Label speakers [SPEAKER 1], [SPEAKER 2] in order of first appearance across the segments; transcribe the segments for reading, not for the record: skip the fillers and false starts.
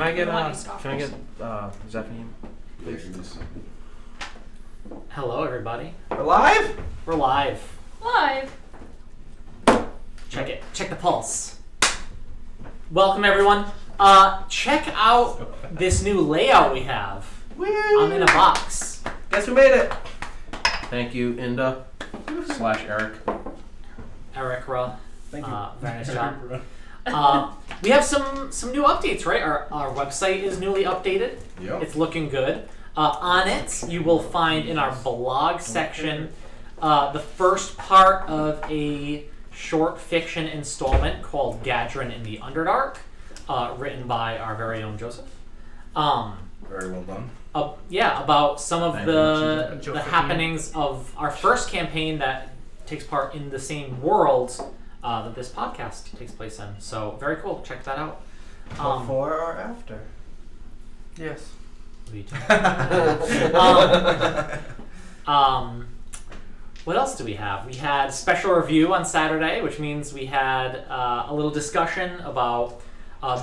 [SPEAKER 1] I get Zephanium, please?
[SPEAKER 2] Hello, everybody.
[SPEAKER 1] We're live?
[SPEAKER 2] We're live.
[SPEAKER 3] Live.
[SPEAKER 2] Check it. Check the pulse. Welcome, everyone. Check out this new layout we have. I'm in a box.
[SPEAKER 1] Guess who made it? Thank you, Inda / Eric.
[SPEAKER 2] Eric Ra.
[SPEAKER 1] Thank you.
[SPEAKER 2] Very nice job. We have some new updates, right? Our website is newly updated.
[SPEAKER 1] Yep.
[SPEAKER 2] It's looking good. On it, you will find in our blog section the first part of a short fiction installment called Gadrin in the Underdark, written by our very own Joseph.
[SPEAKER 1] Very well done.
[SPEAKER 2] Yeah, about some of the happenings of our first campaign that takes part in the same world that this podcast takes place in. So, very cool. Check that out.
[SPEAKER 4] Before or after?
[SPEAKER 1] Yes.
[SPEAKER 2] What else do we have? We had special review on Saturday, which means we had a little discussion about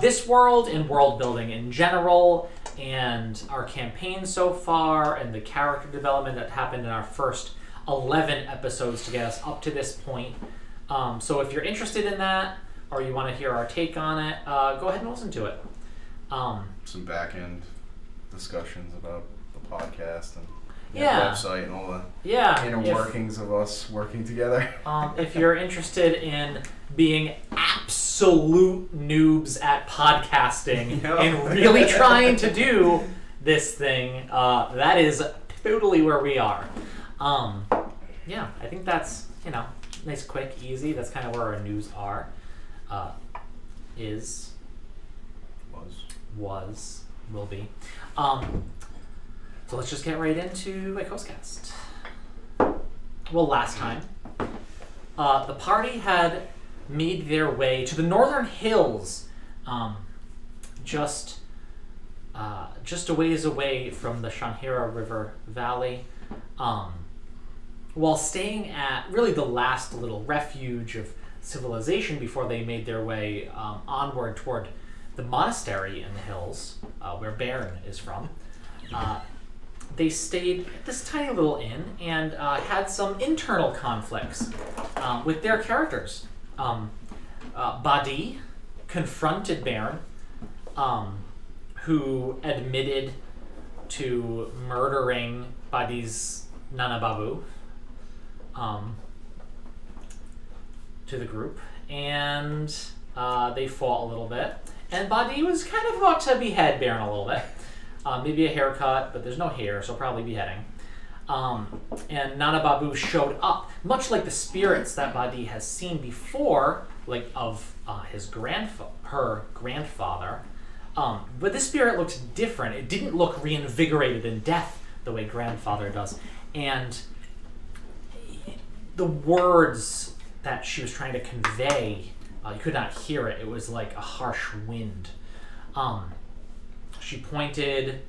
[SPEAKER 2] this world and world building in general, and our campaign so far, and the character development that happened in our first 11 episodes to get us up to this point. So if you're interested in that, or you want to hear our take on it, go ahead and listen to it.
[SPEAKER 5] Some back-end discussions about the podcast and the
[SPEAKER 2] Yeah.
[SPEAKER 5] website and all the
[SPEAKER 2] Yeah.
[SPEAKER 5] inner workings of us working together.
[SPEAKER 2] If you're interested in being absolute noobs at podcasting and really trying to do this thing, that is totally where we are. Yeah, I think that's, nice, quick, easy. That's kind of where our news are. Will be. So let's just get right into Icosacast. Well, last time, the party had made their way to the northern hills, just a ways away from the Shanhira River Valley, while staying at really the last little refuge of civilization before they made their way onward toward the monastery in the hills, where Baron is from. They stayed at this tiny little inn and had some internal conflicts with their characters. Badi confronted Baron, who admitted to murdering Badi's Nana Babu to the group, and they fought a little bit. And Badi was kind of about to behead Baron a little bit. Maybe a haircut, but there's no hair, so probably beheading. And Nana Babu showed up, much like the spirits that Badi has seen before, like of her grandfather. But this spirit looked different. It didn't look reinvigorated in death the way grandfather does. And the words that she was trying to convey, you could not hear it. It was like a harsh wind. She pointed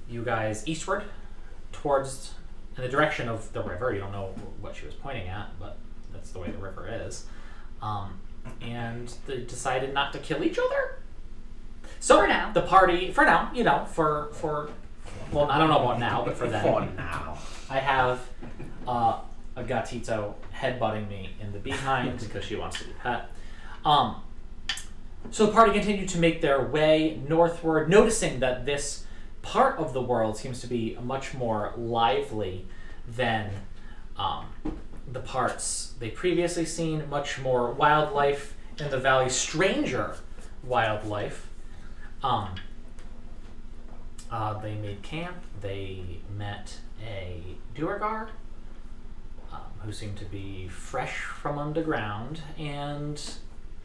[SPEAKER 2] you guys eastward, towards, in the direction of the river. You don't know what she was pointing at, but that's the way the river is. And they decided not to kill each other. So
[SPEAKER 3] for now.
[SPEAKER 2] The party, for now, well, I don't know about now, but for then.
[SPEAKER 1] For now.
[SPEAKER 2] I have a gatito headbutting me in the behind because she wants to be pet. So the party continued to make their way northward, noticing that this part of the world seems to be much more lively than the parts they previously seen. Much more wildlife in the valley, stranger wildlife. They made camp. They met a Duergar who seemed to be fresh from underground, and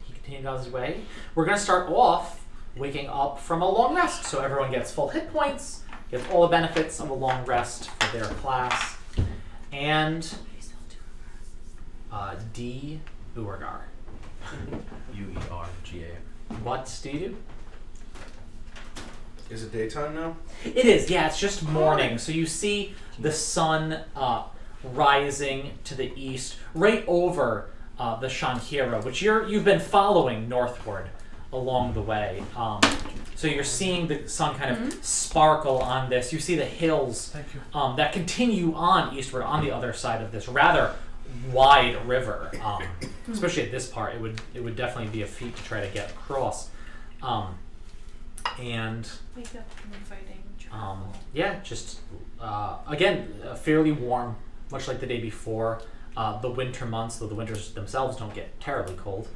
[SPEAKER 2] he continued on his way. We're going to start off waking up from a long rest, so everyone gets full hit points, gets all the benefits of a long rest for their class, and D. Uergar.
[SPEAKER 1] Uerga.
[SPEAKER 2] What do you do?
[SPEAKER 5] Is it daytime now?
[SPEAKER 2] It is, yeah, it's just morning. So you see the sun rising to the east, right over the Shanhira, which you've been following northward along the way. So you're seeing the sun kind of sparkle on this. You see the hills
[SPEAKER 1] Thank you.
[SPEAKER 2] that continue on eastward on the other side of this rather wide river. Especially at this part, it would definitely be a feat to try to get across. And
[SPEAKER 3] Wake up and inviting travel.
[SPEAKER 2] yeah, just again fairly warm, much like the day before. The winter months, though the winters themselves don't get terribly cold,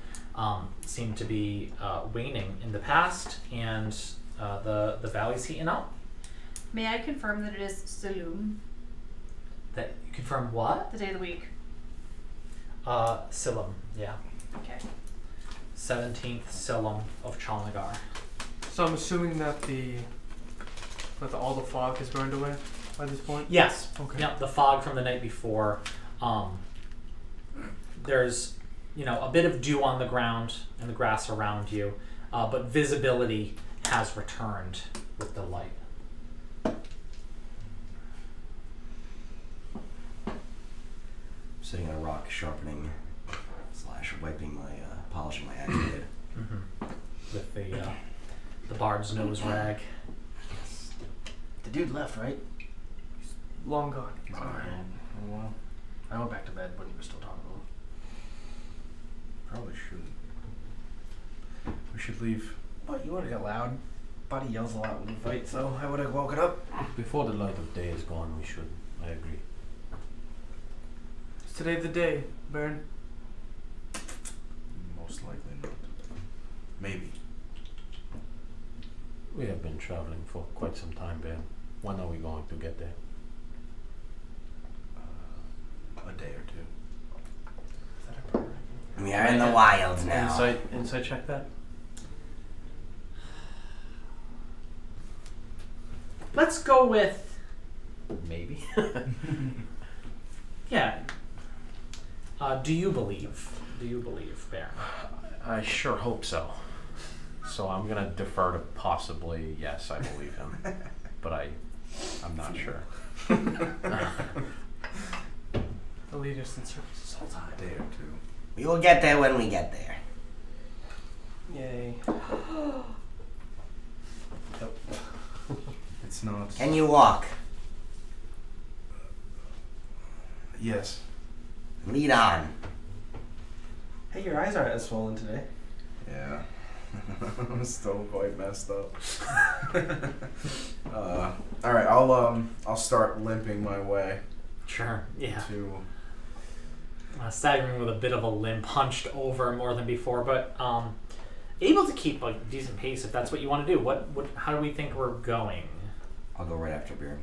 [SPEAKER 2] seem to be waning in the past, and the valley's heating up.
[SPEAKER 3] May I confirm that it is Saloon,
[SPEAKER 2] That confirm what?
[SPEAKER 3] the day of the week?
[SPEAKER 2] Silam, yeah.
[SPEAKER 3] Okay.
[SPEAKER 2] 17th Silam of Chalnagar.
[SPEAKER 6] So I'm assuming that all the fog has burned away by this point?
[SPEAKER 2] Yes.
[SPEAKER 6] Okay.
[SPEAKER 2] Yep, the fog from the night before. There's, a bit of dew on the ground and the grass around you, but visibility has returned with the light.
[SPEAKER 7] Sitting on a rock, sharpening / wiping my polishing my axe blade.
[SPEAKER 2] With the bard's nose rag.
[SPEAKER 4] The dude left, right?
[SPEAKER 6] Long gone.
[SPEAKER 1] Oh, well, I went back to bed when you were still talking.
[SPEAKER 5] Probably shouldn't. We should leave.
[SPEAKER 4] But you want to get loud. Buddy yells a lot when we fight, so I would have woken up.
[SPEAKER 1] Before the light of day is gone, we should. I agree.
[SPEAKER 6] Is today the day, Baron?
[SPEAKER 5] Most likely not. Maybe.
[SPEAKER 1] We have been traveling for quite some time, Ben. When are we going to get there?
[SPEAKER 5] A day or two.
[SPEAKER 4] Is that a problem?
[SPEAKER 7] We are in the wilds now.
[SPEAKER 1] Insight check that.
[SPEAKER 2] Let's go with,
[SPEAKER 1] Maybe.
[SPEAKER 2] yeah. Do you believe, Baron?
[SPEAKER 1] I sure hope so. So I'm gonna defer to possibly yes, I believe him, but I'm not sure.
[SPEAKER 6] The leaders and service this whole time.
[SPEAKER 5] A day or two.
[SPEAKER 7] We will get there when we get there.
[SPEAKER 4] Yay.
[SPEAKER 5] It's not.
[SPEAKER 7] Can you walk?
[SPEAKER 5] Yes.
[SPEAKER 7] Lead on.
[SPEAKER 4] Hey, your eyes aren't as swollen today.
[SPEAKER 5] Yeah. I'm still quite messed up. All right. I'll start limping my way
[SPEAKER 2] Sure, yeah.
[SPEAKER 5] to.
[SPEAKER 2] Staggering with a bit of a limp, hunched over more than before, but able to keep a decent pace if that's what you want to do. How do we think we're going?
[SPEAKER 7] I'll go right after Baron.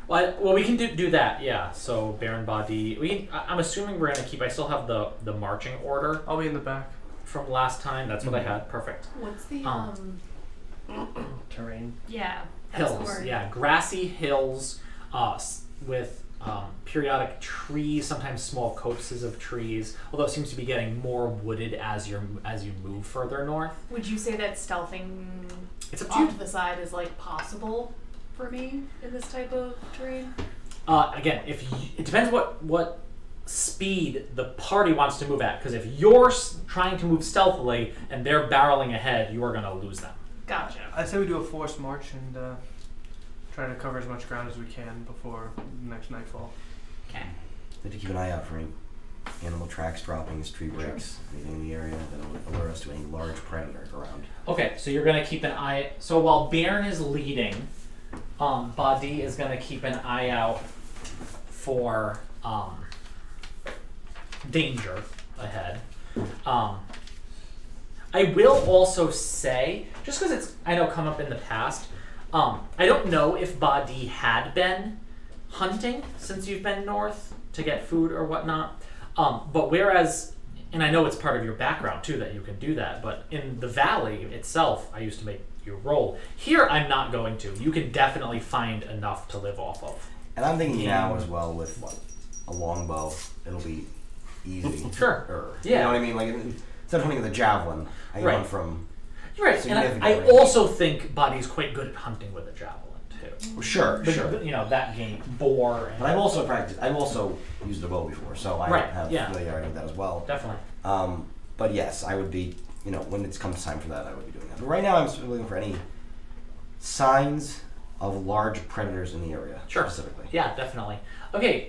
[SPEAKER 2] Well, we can do that, yeah. So Baron Badi, I'm assuming we're gonna keep. I still have the marching order
[SPEAKER 6] I'll be in the back.
[SPEAKER 2] from last time. That's what I had. Perfect.
[SPEAKER 3] What's the
[SPEAKER 4] Terrain.
[SPEAKER 3] yeah, that's the
[SPEAKER 2] Hills,
[SPEAKER 3] word.
[SPEAKER 2] yeah, grassy hills, with periodic trees, sometimes small copses of trees. Although it seems to be getting more wooded as you move further north.
[SPEAKER 3] Would you say that stealthing
[SPEAKER 2] It's up to you.
[SPEAKER 3] off to the side is like possible for me in this type of terrain?
[SPEAKER 2] Again, it depends what speed the party wants to move at. Because if you're trying to move stealthily and they're barreling ahead, you are going to lose them.
[SPEAKER 3] Gotcha.
[SPEAKER 6] I'd say we do a forced march and try to cover as much ground as we can before next nightfall.
[SPEAKER 3] Okay.
[SPEAKER 7] We have to keep an eye out for any animal tracks, droppings, tree breaks, anything in the area that will alert us to any large predator around.
[SPEAKER 2] Okay, so you're going to keep an eye. So while Baron is leading, Badi is going to keep an eye out for danger ahead. I will also say, just because it's I know come up in the past, I don't know if Badi had been hunting since you've been north to get food or whatnot. But whereas, and I know it's part of your background too that you can do that, but in the valley itself, I used to make you roll. Here, I'm not going to. You can definitely find enough to live off of.
[SPEAKER 7] And I'm thinking now as well with a longbow, it'll be easy.
[SPEAKER 2] Sure.
[SPEAKER 7] You
[SPEAKER 2] Yeah.
[SPEAKER 7] know what I mean? Like instead of hunting with a javelin, I
[SPEAKER 2] Right.
[SPEAKER 7] run from.
[SPEAKER 2] Right, and
[SPEAKER 7] Significant
[SPEAKER 2] I
[SPEAKER 7] range.
[SPEAKER 2] also think Badi's quite good at hunting with a javelin too.
[SPEAKER 7] Well, sure.
[SPEAKER 2] You know that game, boar. And
[SPEAKER 7] But I've also practiced. I've also used a bow before, so I
[SPEAKER 2] Right,
[SPEAKER 7] have
[SPEAKER 2] yeah.
[SPEAKER 7] familiarity with that as well.
[SPEAKER 2] definitely.
[SPEAKER 7] But yes, I would be when it comes time for that, I would be doing that. But right now, I'm still looking for any signs of large predators in the area.
[SPEAKER 2] Sure.
[SPEAKER 7] Specifically.
[SPEAKER 2] Yeah, definitely. Okay.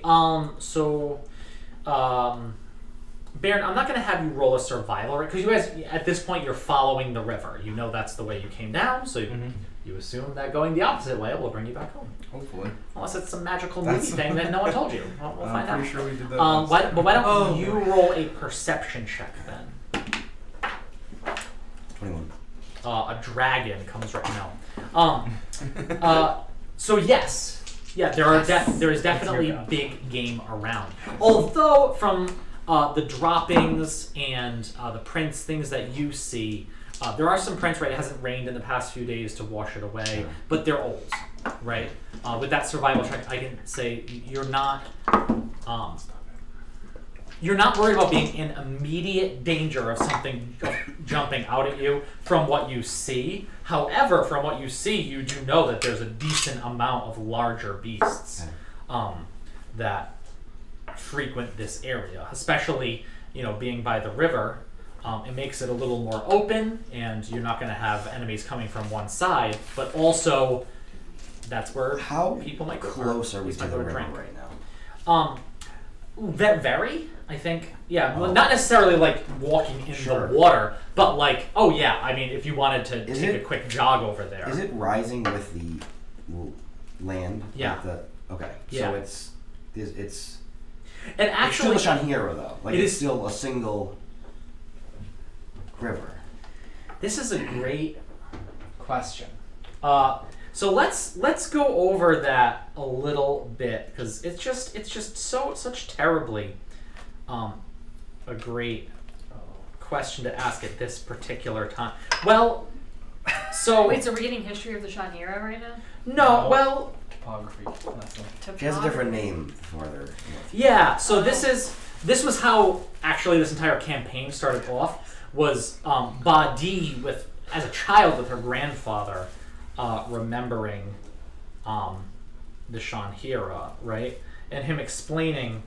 [SPEAKER 2] Baron, I'm not going to have you roll a survival, right? Because you guys, at this point, you're following the river. You know that's the way you came down, so you assume that going the opposite way will bring you back home.
[SPEAKER 5] Hopefully.
[SPEAKER 2] Unless it's some magical movie thing that no one told you. We'll find out.
[SPEAKER 5] I'm pretty sure we did that.
[SPEAKER 2] Why don't you roll a perception check then?
[SPEAKER 7] 21.
[SPEAKER 2] A dragon comes right now. So yes, yeah, there is definitely big game around. Although from the droppings and the prints, things that you see, there are some prints, right? It hasn't rained in the past few days to wash it away, but they're old, right? With that survival check, I can say you're not worried about being in immediate danger of something jumping out at you from what you see. However, from what you see, you do know that there's a decent amount of larger beasts that frequent this area, especially being by the river. It makes it a little more open, and you're not going to have enemies coming from one side, but also that's where people might go.
[SPEAKER 7] How close are we to the river right now?
[SPEAKER 2] That vary, I think. Yeah, well, not necessarily like walking in the water, but like, oh yeah, I mean, if you wanted to take a quick jog over there.
[SPEAKER 7] Is it rising with the land?
[SPEAKER 2] Yeah.
[SPEAKER 7] Okay.
[SPEAKER 2] Yeah.
[SPEAKER 7] So it's
[SPEAKER 2] and actually,
[SPEAKER 7] it's still a Shanhira though. Like it's still a single river.
[SPEAKER 2] This is a great question. So let's go over that a little bit, because it's just such terribly a great question to ask at this particular time. Well, so
[SPEAKER 3] wait, so we're getting history of the Shanhira right now?
[SPEAKER 2] No, well,
[SPEAKER 4] Topography lesson.
[SPEAKER 7] She has a different name farther.
[SPEAKER 2] Yeah, so this was how actually this entire campaign started off. Was Badi as a child with her grandfather remembering the Shanhira, right? And him explaining,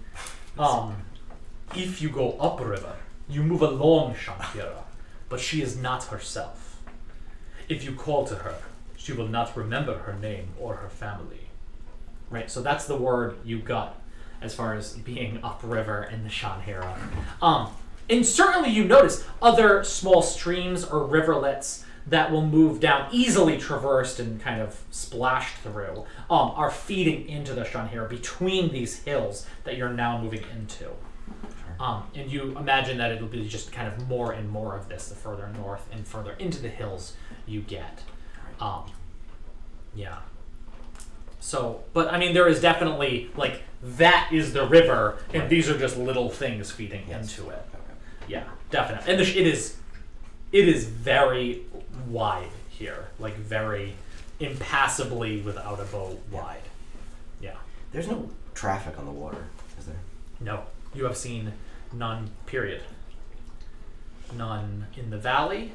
[SPEAKER 2] if you go upriver, you move along Shanhira, but she is not herself. If you call to her, she will not remember her name or her family. Right? So that's the word you got as far as being upriver in the Shanhira. And certainly you notice other small streams or riverlets that will move down, easily traversed and kind of splashed through, are feeding into the Shanhira between these hills that you're now moving into. And you imagine that it'll be just kind of more and more of this the further north and further into the hills you get. Yeah. So, but I mean, there is definitely, like, that is the river, and these are just little things feeding into it. Yeah, definitely. And it is very wide here, like very impassably without a boat wide. Yeah.
[SPEAKER 7] There's no traffic on the water, is there?
[SPEAKER 2] No, you have seen none, period. None in the valley,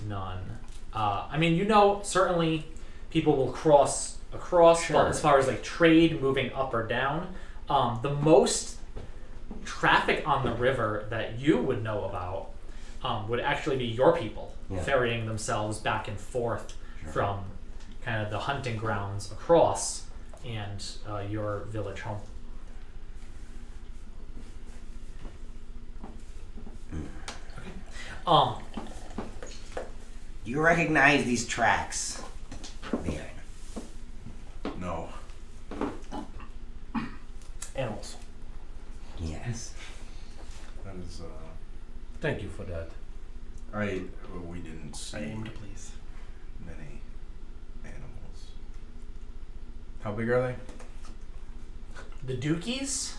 [SPEAKER 2] none. I mean, certainly people will cross across, but as far as like trade moving up or down, the most traffic on the river that you would know about would actually be your people ferrying themselves back and forth from kind of the hunting grounds across and your village home.
[SPEAKER 7] Do you recognize these tracks?
[SPEAKER 5] No.
[SPEAKER 4] Animals.
[SPEAKER 7] Yes.
[SPEAKER 5] That is,
[SPEAKER 1] Thank you for that.
[SPEAKER 5] we didn't see
[SPEAKER 4] Please.
[SPEAKER 5] many animals. How big are they?
[SPEAKER 2] The dookies?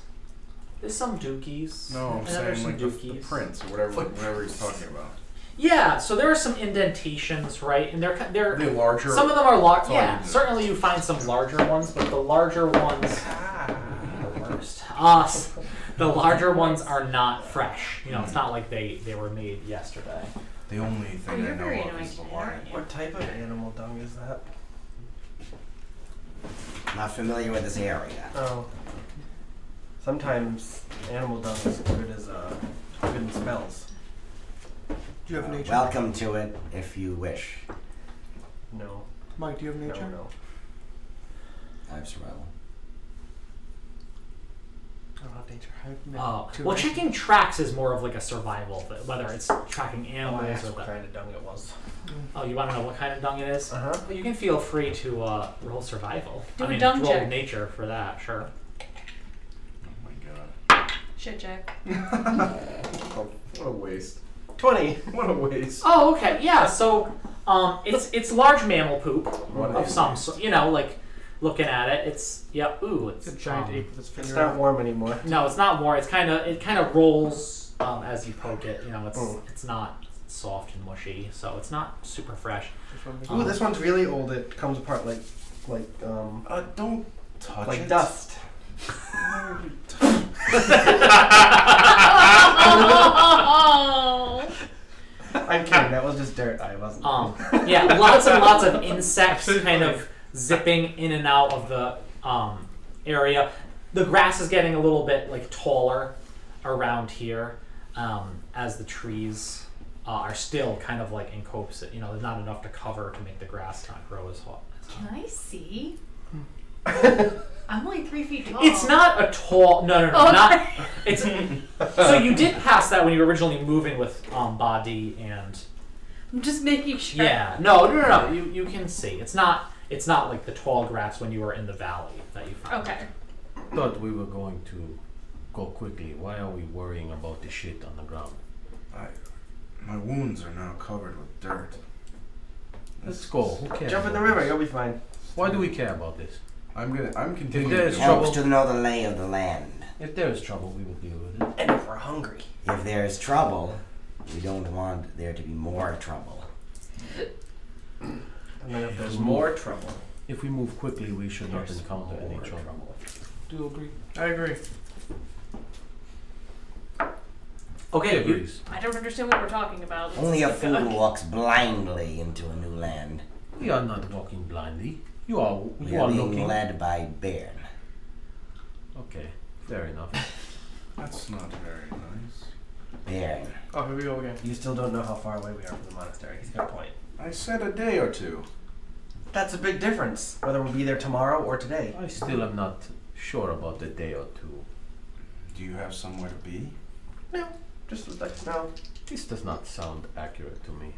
[SPEAKER 2] There's some dookies.
[SPEAKER 5] No, I'm
[SPEAKER 2] And then there's
[SPEAKER 5] saying
[SPEAKER 2] some
[SPEAKER 5] like the
[SPEAKER 2] dookies.
[SPEAKER 5] prints or whatever he's talking about.
[SPEAKER 2] Yeah, so there are some indentations, right? And they're
[SPEAKER 5] Are they larger?
[SPEAKER 2] some of them are large.
[SPEAKER 5] That's all
[SPEAKER 2] Yeah,
[SPEAKER 5] you do.
[SPEAKER 2] certainly you find some larger ones, but the larger ones the worst. The larger ones are not fresh. It's not like they were made yesterday.
[SPEAKER 5] The only thing
[SPEAKER 3] you're
[SPEAKER 5] I know
[SPEAKER 3] very
[SPEAKER 5] of
[SPEAKER 3] annoying
[SPEAKER 5] is the
[SPEAKER 3] today,
[SPEAKER 5] lion.
[SPEAKER 3] aren't you?
[SPEAKER 4] What type of animal dung is that?
[SPEAKER 7] Not familiar with this area.
[SPEAKER 4] Oh. Sometimes animal dung is good as good in smells.
[SPEAKER 6] Do you have nature?
[SPEAKER 7] Welcome to it if you wish.
[SPEAKER 4] No.
[SPEAKER 6] Mike, do you have nature?
[SPEAKER 4] No.
[SPEAKER 7] I have survival.
[SPEAKER 6] I don't have nature. I have two
[SPEAKER 2] well,
[SPEAKER 6] nature.
[SPEAKER 2] checking tracks is more of like a survival thing, whether it's tracking
[SPEAKER 4] Oh, I
[SPEAKER 2] animals
[SPEAKER 4] asked
[SPEAKER 2] or
[SPEAKER 4] what
[SPEAKER 2] the.
[SPEAKER 4] kind of dung it was.
[SPEAKER 2] Oh, you want to know what kind of dung it is?
[SPEAKER 4] Uh-huh.
[SPEAKER 2] Well, you can feel free to roll survival.
[SPEAKER 3] Do
[SPEAKER 2] I
[SPEAKER 3] a
[SPEAKER 2] mean,
[SPEAKER 3] dung
[SPEAKER 2] roll
[SPEAKER 3] check.
[SPEAKER 2] nature for that, sure.
[SPEAKER 5] Oh my god.
[SPEAKER 3] Shit check.
[SPEAKER 5] Oh, what a waste.
[SPEAKER 4] 20.
[SPEAKER 5] What a waste.
[SPEAKER 2] Oh, okay, yeah. So, it's large mammal poop
[SPEAKER 5] What
[SPEAKER 2] of
[SPEAKER 5] a
[SPEAKER 2] some
[SPEAKER 5] waste.
[SPEAKER 2] sort. You know, like looking at it, it's
[SPEAKER 6] It's a giant ape with its
[SPEAKER 4] It's
[SPEAKER 6] finger.
[SPEAKER 4] not
[SPEAKER 6] out.
[SPEAKER 4] warm anymore.
[SPEAKER 2] No, it's not more. It kind of rolls as you poke it. You know,
[SPEAKER 4] Mm.
[SPEAKER 2] it's not soft and mushy, so it's not super fresh.
[SPEAKER 6] Just one big-
[SPEAKER 4] Ooh, this one's really old. It comes apart like
[SPEAKER 5] Don't touch
[SPEAKER 4] like
[SPEAKER 5] it.
[SPEAKER 4] dust.
[SPEAKER 3] Oh.
[SPEAKER 4] I'm kidding. That was just dirt. I wasn't.
[SPEAKER 2] Yeah, lots and lots of insects kind of zipping in and out of the area. The grass is getting a little bit like taller around here as the trees are still kind of like in copse. You know, there's not enough to cover to make the grass not grow as hot.
[SPEAKER 3] Can I see? I'm only 3 feet tall.
[SPEAKER 2] It's not a tall. No,
[SPEAKER 3] Oh,
[SPEAKER 2] not.
[SPEAKER 3] okay.
[SPEAKER 2] It's so you did pass that when you were originally moving with Badi and
[SPEAKER 3] I'm just making sure.
[SPEAKER 2] yeah. No. You can see. It's not like the tall grass when you were in the valley that you found.
[SPEAKER 3] Okay.
[SPEAKER 1] Thought we were going to go quickly. Why are we worrying about the shit on the ground?
[SPEAKER 5] My wounds are now covered with dirt.
[SPEAKER 1] Let's go. Who cares?
[SPEAKER 4] Jump in the
[SPEAKER 1] about
[SPEAKER 4] river.
[SPEAKER 1] this?
[SPEAKER 4] You'll be fine.
[SPEAKER 1] Why do we care about this?
[SPEAKER 5] I'm continuing.
[SPEAKER 1] If there's
[SPEAKER 5] to-
[SPEAKER 1] trouble-
[SPEAKER 7] Helps to know the lay of the land.
[SPEAKER 1] If there is trouble, we will deal with it.
[SPEAKER 4] And if we're hungry.
[SPEAKER 7] If there is trouble, we don't want there to be more trouble.
[SPEAKER 4] And then if there's more trouble.
[SPEAKER 1] If we move quickly, we should not
[SPEAKER 4] There's
[SPEAKER 1] encounter any
[SPEAKER 4] more
[SPEAKER 1] trouble.
[SPEAKER 6] Do you agree? I agree.
[SPEAKER 2] Okay. You,
[SPEAKER 1] Agrees.
[SPEAKER 3] I don't understand what we're talking about. Let's
[SPEAKER 7] Only a
[SPEAKER 3] keep
[SPEAKER 7] fool
[SPEAKER 3] going.
[SPEAKER 7] walks blindly into a new land.
[SPEAKER 1] We are not walking blindly. You are
[SPEAKER 7] We are being
[SPEAKER 1] looking.
[SPEAKER 7] led by Bairn.
[SPEAKER 1] Okay, fair enough.
[SPEAKER 5] That's not very nice.
[SPEAKER 7] Bairn.
[SPEAKER 6] Oh, here we go again.
[SPEAKER 4] You still don't know how far away we are from the monastery. He's got a point.
[SPEAKER 5] I said a day or two.
[SPEAKER 4] That's a big difference. Whether we'll be there tomorrow or today.
[SPEAKER 1] I still am not sure about the day or two.
[SPEAKER 5] Do you have somewhere to be?
[SPEAKER 4] No. Just like no.
[SPEAKER 1] This does not sound accurate to me.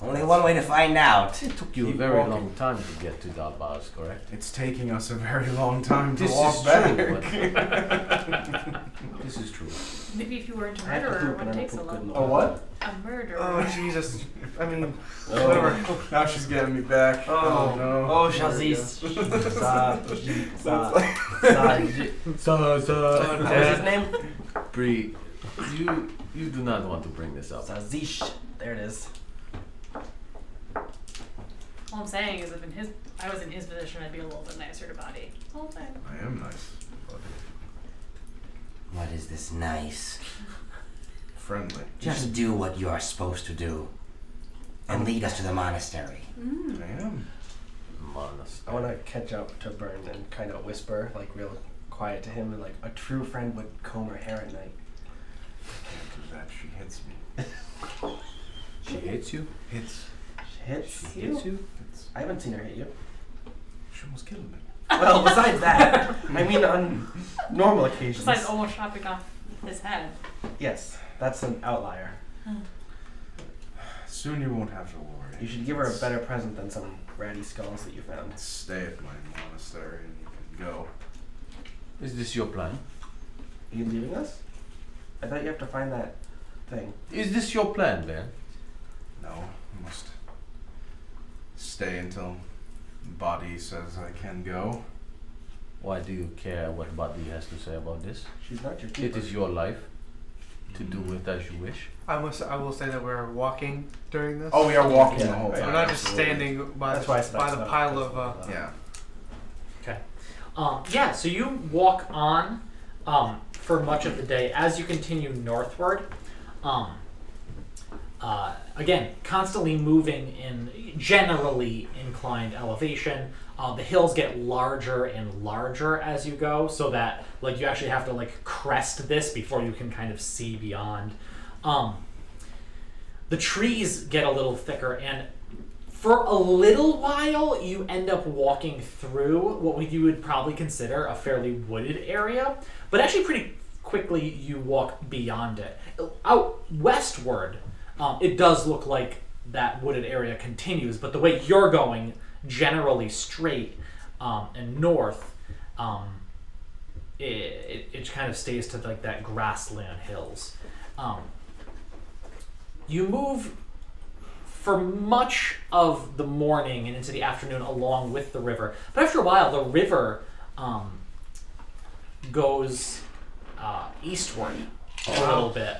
[SPEAKER 7] Only one way to find out.
[SPEAKER 1] It took you
[SPEAKER 4] Keep
[SPEAKER 1] a very
[SPEAKER 4] walking.
[SPEAKER 1] long time to get to Dalbaz, correct?
[SPEAKER 5] It's taking us a very long time to
[SPEAKER 1] This
[SPEAKER 5] walk
[SPEAKER 1] is
[SPEAKER 5] back.
[SPEAKER 1] true. This is true.
[SPEAKER 3] Maybe if you weren't a
[SPEAKER 4] I have to
[SPEAKER 3] murderer,
[SPEAKER 4] poop and
[SPEAKER 3] what
[SPEAKER 4] I'm
[SPEAKER 3] takes so
[SPEAKER 4] poop good in
[SPEAKER 3] long?
[SPEAKER 4] the what?
[SPEAKER 3] A murderer.
[SPEAKER 6] Oh Jesus! I mean,
[SPEAKER 5] Oh,
[SPEAKER 6] whatever.
[SPEAKER 5] now she's getting me back.
[SPEAKER 4] Oh,
[SPEAKER 5] no.
[SPEAKER 4] Oh,
[SPEAKER 5] There we
[SPEAKER 4] Shazis. What was his name?
[SPEAKER 1] Bree, you do not want to bring this up.
[SPEAKER 4] Zazish. There it is.
[SPEAKER 3] All I'm saying is, if I was in his position, I'd be a little bit nicer to Body. Whole thing.
[SPEAKER 5] I am nice, but
[SPEAKER 7] What is this nice?
[SPEAKER 5] friendly.
[SPEAKER 7] Just do what you are supposed to do. And lead us to the monastery.
[SPEAKER 5] I am.
[SPEAKER 1] Monastery.
[SPEAKER 4] I want to catch up to Bern and kind of whisper, like real quiet to him, and like a true friend would comb her hair at night.
[SPEAKER 5] Can't do that. She hits me.
[SPEAKER 1] She hates you?
[SPEAKER 5] Hits.
[SPEAKER 4] She hits
[SPEAKER 1] She hates you?
[SPEAKER 5] Hits.
[SPEAKER 4] I haven't seen her hit you.
[SPEAKER 5] She almost killed me.
[SPEAKER 4] Well, besides that, I mean on normal occasions.
[SPEAKER 3] Besides almost chopping off his head.
[SPEAKER 4] Yes, that's an outlier.
[SPEAKER 5] Soon you won't have to worry.
[SPEAKER 4] You should give her a better present than some ratty skulls that you found.
[SPEAKER 5] Stay at my monastery and you can go.
[SPEAKER 1] Is this your plan?
[SPEAKER 4] Are you leaving us? I thought you have to find that thing.
[SPEAKER 1] Is this your plan, Ben?
[SPEAKER 5] No, I must stay until Body says I can go.
[SPEAKER 1] Why do you care what Buddy has to say about this?
[SPEAKER 4] She's not your
[SPEAKER 1] It
[SPEAKER 4] keeper.
[SPEAKER 1] is your life to do with as you wish.
[SPEAKER 6] I will say that we're walking during this.
[SPEAKER 5] Oh, we are walking
[SPEAKER 4] Yeah,
[SPEAKER 5] the whole
[SPEAKER 4] right.
[SPEAKER 5] time.
[SPEAKER 6] We're not just
[SPEAKER 5] absolutely.
[SPEAKER 6] standing by
[SPEAKER 4] That's why I said
[SPEAKER 6] by
[SPEAKER 4] that's
[SPEAKER 6] the
[SPEAKER 4] not-
[SPEAKER 6] pile
[SPEAKER 4] that's
[SPEAKER 6] of.
[SPEAKER 4] not-
[SPEAKER 5] Yeah.
[SPEAKER 2] Yeah, so you walk on for much of the day as you continue northward. Again, constantly moving in generally inclined elevation. The hills get larger and larger as you go, so that like you actually have to like crest this before you can kind of see beyond. The trees get a little thicker, and for a little while, you end up walking through what you would probably consider a fairly wooded area, but actually pretty quickly you walk beyond it. Out westward, it does look like that wooded area continues, but the way you're going, generally straight and north, it kind of stays to like that grassland hills. You move for much of the morning and into the afternoon along with the river, but after a while the river goes eastward a little bit,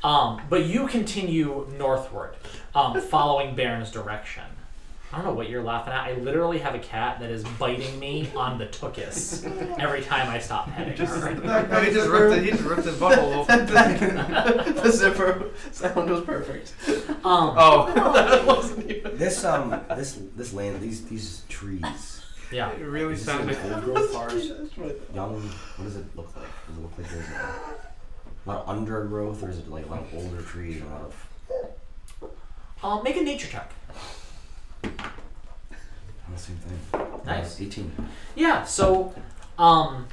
[SPEAKER 2] but you continue northward, following Baron's direction. I don't know what you're laughing at. I literally have a cat that is biting me on the tuchus every time I stop petting her.
[SPEAKER 6] No, he just ripped his butthole open.
[SPEAKER 4] The zipper sound was perfect.
[SPEAKER 6] That wasn't even.
[SPEAKER 7] This land, these trees.
[SPEAKER 2] Yeah.
[SPEAKER 6] It really
[SPEAKER 7] Is this
[SPEAKER 6] sounded.
[SPEAKER 7] an old growth forest? Young. What does it look like? Does it look like there's a lot of undergrowth, or is it like a lot of older trees and a lot of?
[SPEAKER 2] Make a nature check.
[SPEAKER 7] The same thing.
[SPEAKER 2] Nice.
[SPEAKER 7] 18.
[SPEAKER 2] Yeah, so some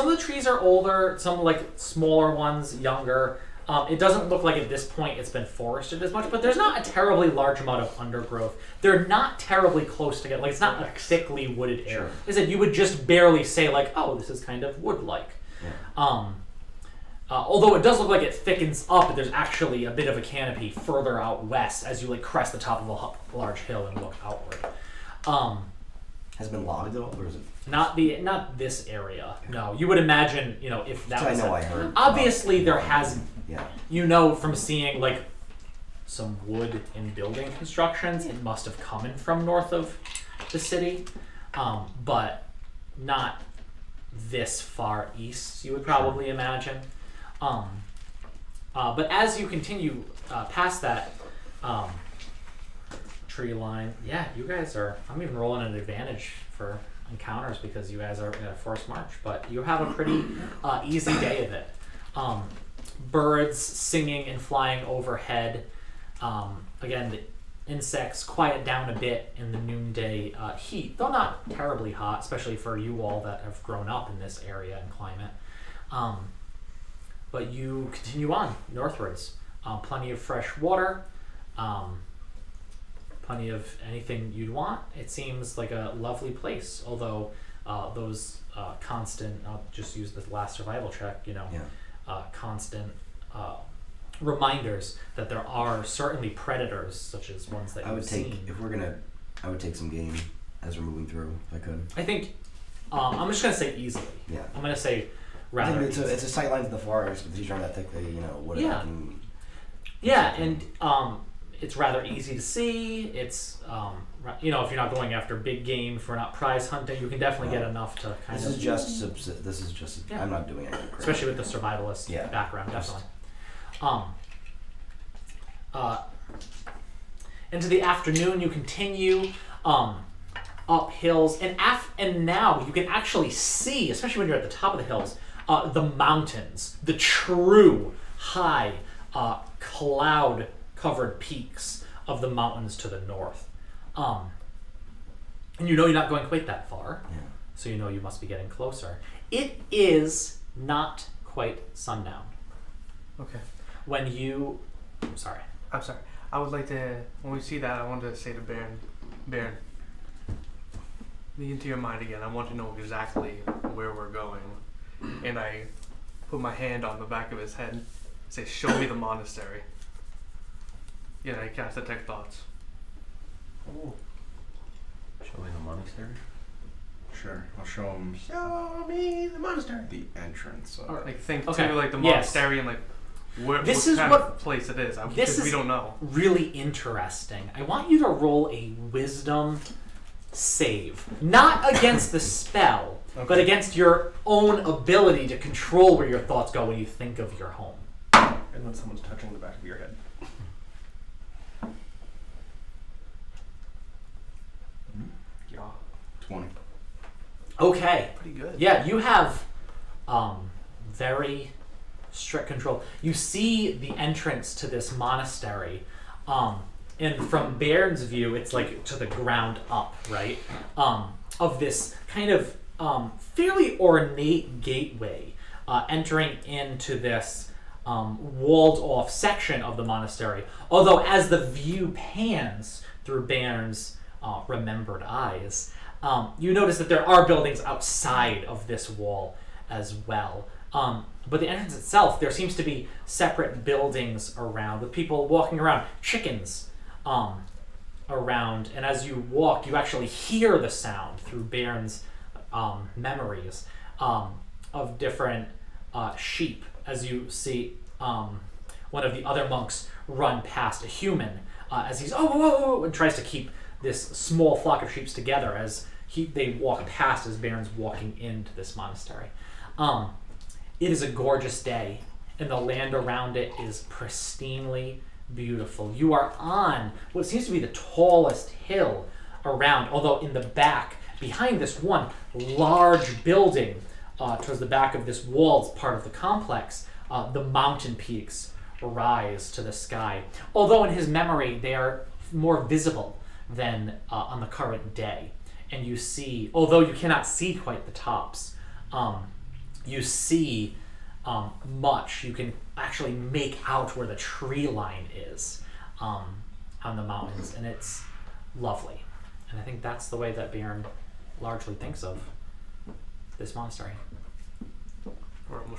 [SPEAKER 2] of the trees are older, some like smaller ones, younger. It doesn't look like at this point it's been forested as much, but there's not a terribly large amount of undergrowth. They're not terribly close together. Like, it's not a thickly wooded area.
[SPEAKER 7] Sure.
[SPEAKER 2] I said you would just barely say like, oh, this is kind of wood-like.
[SPEAKER 7] Yeah.
[SPEAKER 2] Although it does look like it thickens up, there's actually a bit of a canopy further out west as you like crest the top of a large hill and look outward.
[SPEAKER 7] Has it been logged at all, or is it?
[SPEAKER 2] Not this area. No, you would imagine, if that
[SPEAKER 7] I
[SPEAKER 2] was.
[SPEAKER 7] know I heard.
[SPEAKER 2] Obviously, there has.
[SPEAKER 7] Yeah.
[SPEAKER 2] From seeing like some wood in building constructions, it must have come in from north of the city, but not this far east. You would probably imagine. But as you continue past that tree line, yeah, you guys are. I'm even rolling an advantage for encounters because you guys are in a forced march, but you have a pretty easy day of it. Birds singing and flying overhead. Again, the insects quiet down a bit in the noonday heat, though not terribly hot, especially for you all that have grown up in this area and climate. But you continue on northwards. Plenty of fresh water, plenty of anything you'd want. It seems like a lovely place, although those constant, I'll just use the last survival check, constant reminders that there are certainly predators, such as ones that you've seen.
[SPEAKER 7] I would take some game as we're moving through, if I could.
[SPEAKER 2] I think, I'm just going to say easily.
[SPEAKER 7] Yeah.
[SPEAKER 2] I'm going to say rather
[SPEAKER 7] it's a sight line to the forest, but these aren't that thickly, wooded.
[SPEAKER 2] Yeah. Yeah, and it's rather easy to see. It's, if you're not going after big game, if we're not prize hunting, you can definitely get enough to kind
[SPEAKER 7] This
[SPEAKER 2] of...
[SPEAKER 7] is just,
[SPEAKER 2] Yeah.
[SPEAKER 7] I'm not doing anything crazy.
[SPEAKER 2] Especially with the survivalist background, definitely. Into the afternoon, you continue up hills, and now you can actually see, especially when you're at the top of the hills, the mountains, the true high cloud-covered peaks of the mountains to the north. And you're not going quite that far, so you must be getting closer. It is not quite sundown.
[SPEAKER 6] Okay.
[SPEAKER 2] When you... I'm sorry.
[SPEAKER 6] I would like to, when we see that, I want to say to Baron, lead into your mind again. I want to know exactly where we're going. And I put my hand on the back of his head and say, show me the monastery. Yeah, I cast Detect Thoughts.
[SPEAKER 1] Oh. Show me the monastery?
[SPEAKER 5] Sure, I'll show him. Show me the monastery. The entrance.
[SPEAKER 6] Like, think
[SPEAKER 2] Okay.
[SPEAKER 6] to like the
[SPEAKER 2] Yes.
[SPEAKER 6] monastery and like what
[SPEAKER 2] This is
[SPEAKER 6] kind
[SPEAKER 2] what-
[SPEAKER 6] of place it is.
[SPEAKER 2] this
[SPEAKER 6] Because we
[SPEAKER 2] is-
[SPEAKER 6] don't know.
[SPEAKER 2] Really interesting. I want you to roll a wisdom save. Not against the spell, but against your own ability to control where your thoughts go when you think of your home.
[SPEAKER 4] And when someone's touching the back of your head.
[SPEAKER 6] Yeah.
[SPEAKER 5] 20.
[SPEAKER 2] Okay.
[SPEAKER 6] Pretty good.
[SPEAKER 2] Yeah, you have very strict control. You see the entrance to this monastery, and from Bairn's view, it's like to the ground up, right? Of this kind of fairly ornate gateway entering into this walled-off section of the monastery. Although, as the view pans through Bairn's remembered eyes, you notice that there are buildings outside of this wall as well. But the entrance itself, there seems to be separate buildings around with people walking around, chickens around, and as you walk, you actually hear the sound through Bairn's memories of different sheep as you see one of the other monks run past a human as he's whoa, and tries to keep this small flock of sheep together as they walk past as Baron's walking into this monastery. It is a gorgeous day, and the land around it is pristinely beautiful. You are on what seems to be the tallest hill around, although in the back, behind this one large building, towards the back of this walled part of the complex, the mountain peaks rise to the sky. Although in his memory they are more visible than on the current day. And you see, although you cannot see quite the tops, you see much. You can actually make out where the tree line is on the mountains, and it's lovely. And I think that's the way that Bjorn largely thinks of this monastery.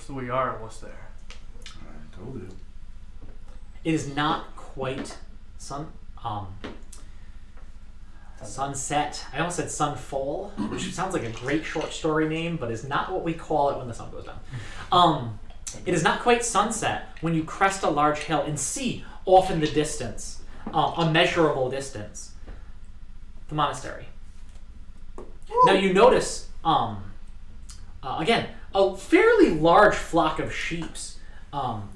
[SPEAKER 6] We are almost there.
[SPEAKER 5] I told you.
[SPEAKER 2] It is not quite sunset. I almost said sunfall, which sounds like a great short story name, but is not what we call it when the sun goes down. It is not quite sunset when you crest a large hill and see off in the distance, a measurable distance, the monastery. Now you notice, again, a fairly large flock of sheep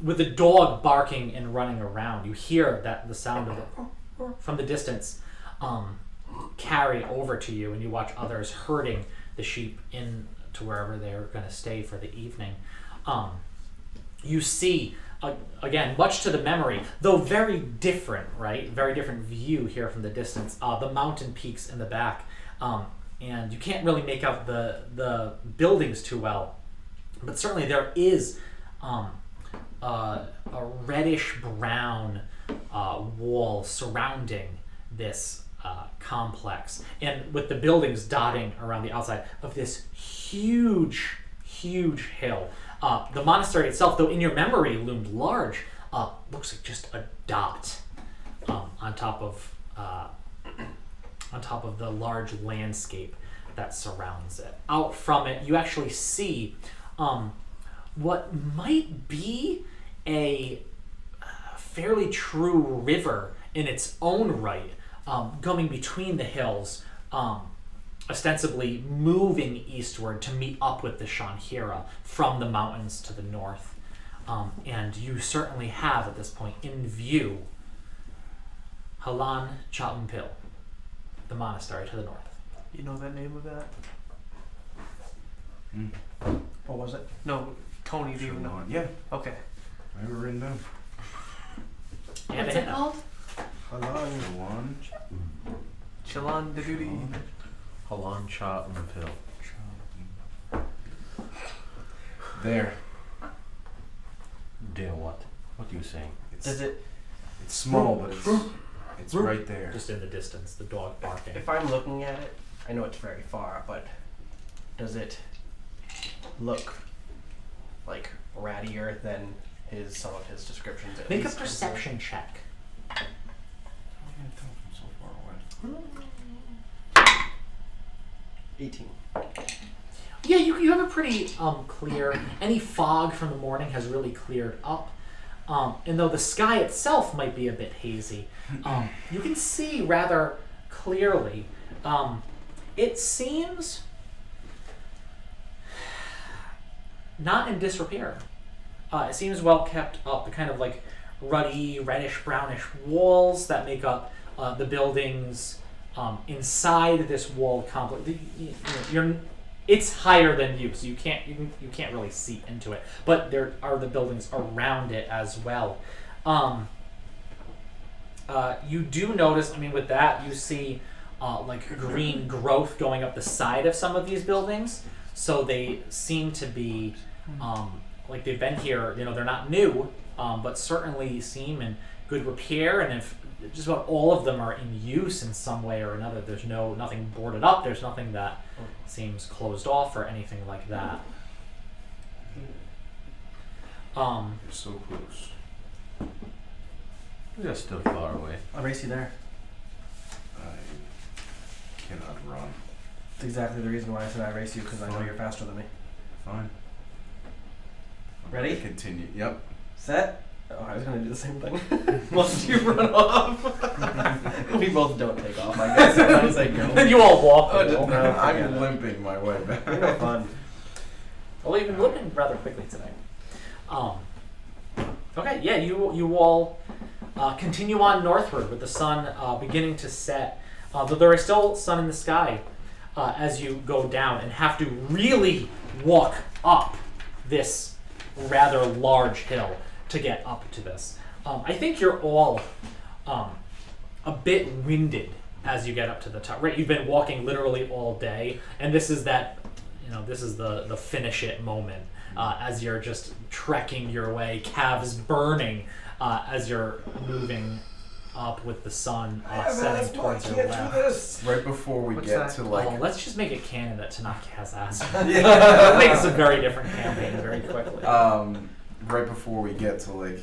[SPEAKER 2] with a dog barking and running around. You hear that the sound of it from the distance carry over to you, and you watch others herding the sheep in to wherever they're going to stay for the evening. You see, again, much to the memory, though very different, right? Very different view here from the distance. The mountain peaks in the back, and you can't really make out the buildings too well, but certainly there is a reddish brown wall surrounding this complex, and with the buildings dotting around the outside of this huge hill. The monastery itself, though in your memory loomed large, looks like just a dot on top of the large landscape that surrounds it. Out from it, you actually see what might be a fairly true river in its own right, going between the hills, ostensibly moving eastward to meet up with the Shanhira from the mountains to the north. And you certainly have, at this point, in view, Halan Chaumpil, the monastery to the north.
[SPEAKER 6] You know that name of that?
[SPEAKER 4] What was it?
[SPEAKER 6] No, Tony, do you know?
[SPEAKER 5] Yeah,
[SPEAKER 6] Okay.
[SPEAKER 5] I have it written down.
[SPEAKER 2] And
[SPEAKER 3] What's it called?
[SPEAKER 5] One.
[SPEAKER 6] Chilan de Duty.
[SPEAKER 1] Halan Cha Umpil.
[SPEAKER 5] There.
[SPEAKER 1] Deal what? What are you saying?
[SPEAKER 4] Does it?
[SPEAKER 5] It's small, but it's right there.
[SPEAKER 2] Just in the distance, the dog barking.
[SPEAKER 4] If I'm looking at it, I know it's very far, but does it look like rattier than some of his descriptions? At
[SPEAKER 2] Make a
[SPEAKER 4] least?
[SPEAKER 2] perception check.
[SPEAKER 5] I can't tell from so far away.
[SPEAKER 4] 18.
[SPEAKER 2] Yeah, you have a pretty clear. Any fog from the morning has really cleared up, and though the sky itself might be a bit hazy, you can see rather clearly. It seems not in disrepair. It seems well kept up. The kind of like ruddy, reddish, brownish walls that make up the buildings inside this walled complex. it's higher than you, so you can't really see into it. But there are the buildings around it as well. You do notice, I mean, with that, you see like green growth going up the side of some of these buildings. So they seem to be like they've been here. You know, they're not new, but certainly seem in good repair. And if just about all of them are in use in some way or another, there's nothing boarded up. There's nothing that seems closed off or anything like that.
[SPEAKER 5] You're so close.
[SPEAKER 1] We are still far away.
[SPEAKER 4] I'll race you there.
[SPEAKER 5] I cannot run.
[SPEAKER 4] That's exactly the reason why I said I race you, because I know you're faster than me.
[SPEAKER 5] Fine.
[SPEAKER 4] Ready?
[SPEAKER 5] Continue. Yep.
[SPEAKER 4] Set. Oh, I was gonna do the same thing. Once you run off. We both don't take off, I guess. Sometimes I go.
[SPEAKER 2] Then you all walk.
[SPEAKER 5] Oh,
[SPEAKER 2] a little.
[SPEAKER 5] I'm limping my way back.
[SPEAKER 4] You're no fun.
[SPEAKER 2] Well, you've been limping rather quickly today. Okay, yeah, you all continue on northward with the sun beginning to set. Though there is still sun in the sky as you go down and have to really walk up this rather large hill to get up to this. I think you're all a bit winded as you get up to the top. Right, you've been walking literally all day, and this is that, this is the finish it moment as you're just trekking your way, calves burning as you're moving up with the sun setting towards your left.
[SPEAKER 5] Right before we
[SPEAKER 6] What's
[SPEAKER 5] get
[SPEAKER 6] that?
[SPEAKER 5] to like.
[SPEAKER 2] Oh, let's just make it canon that Tanaka has ass. That makes a very different campaign very quickly.
[SPEAKER 5] Right before we get to like,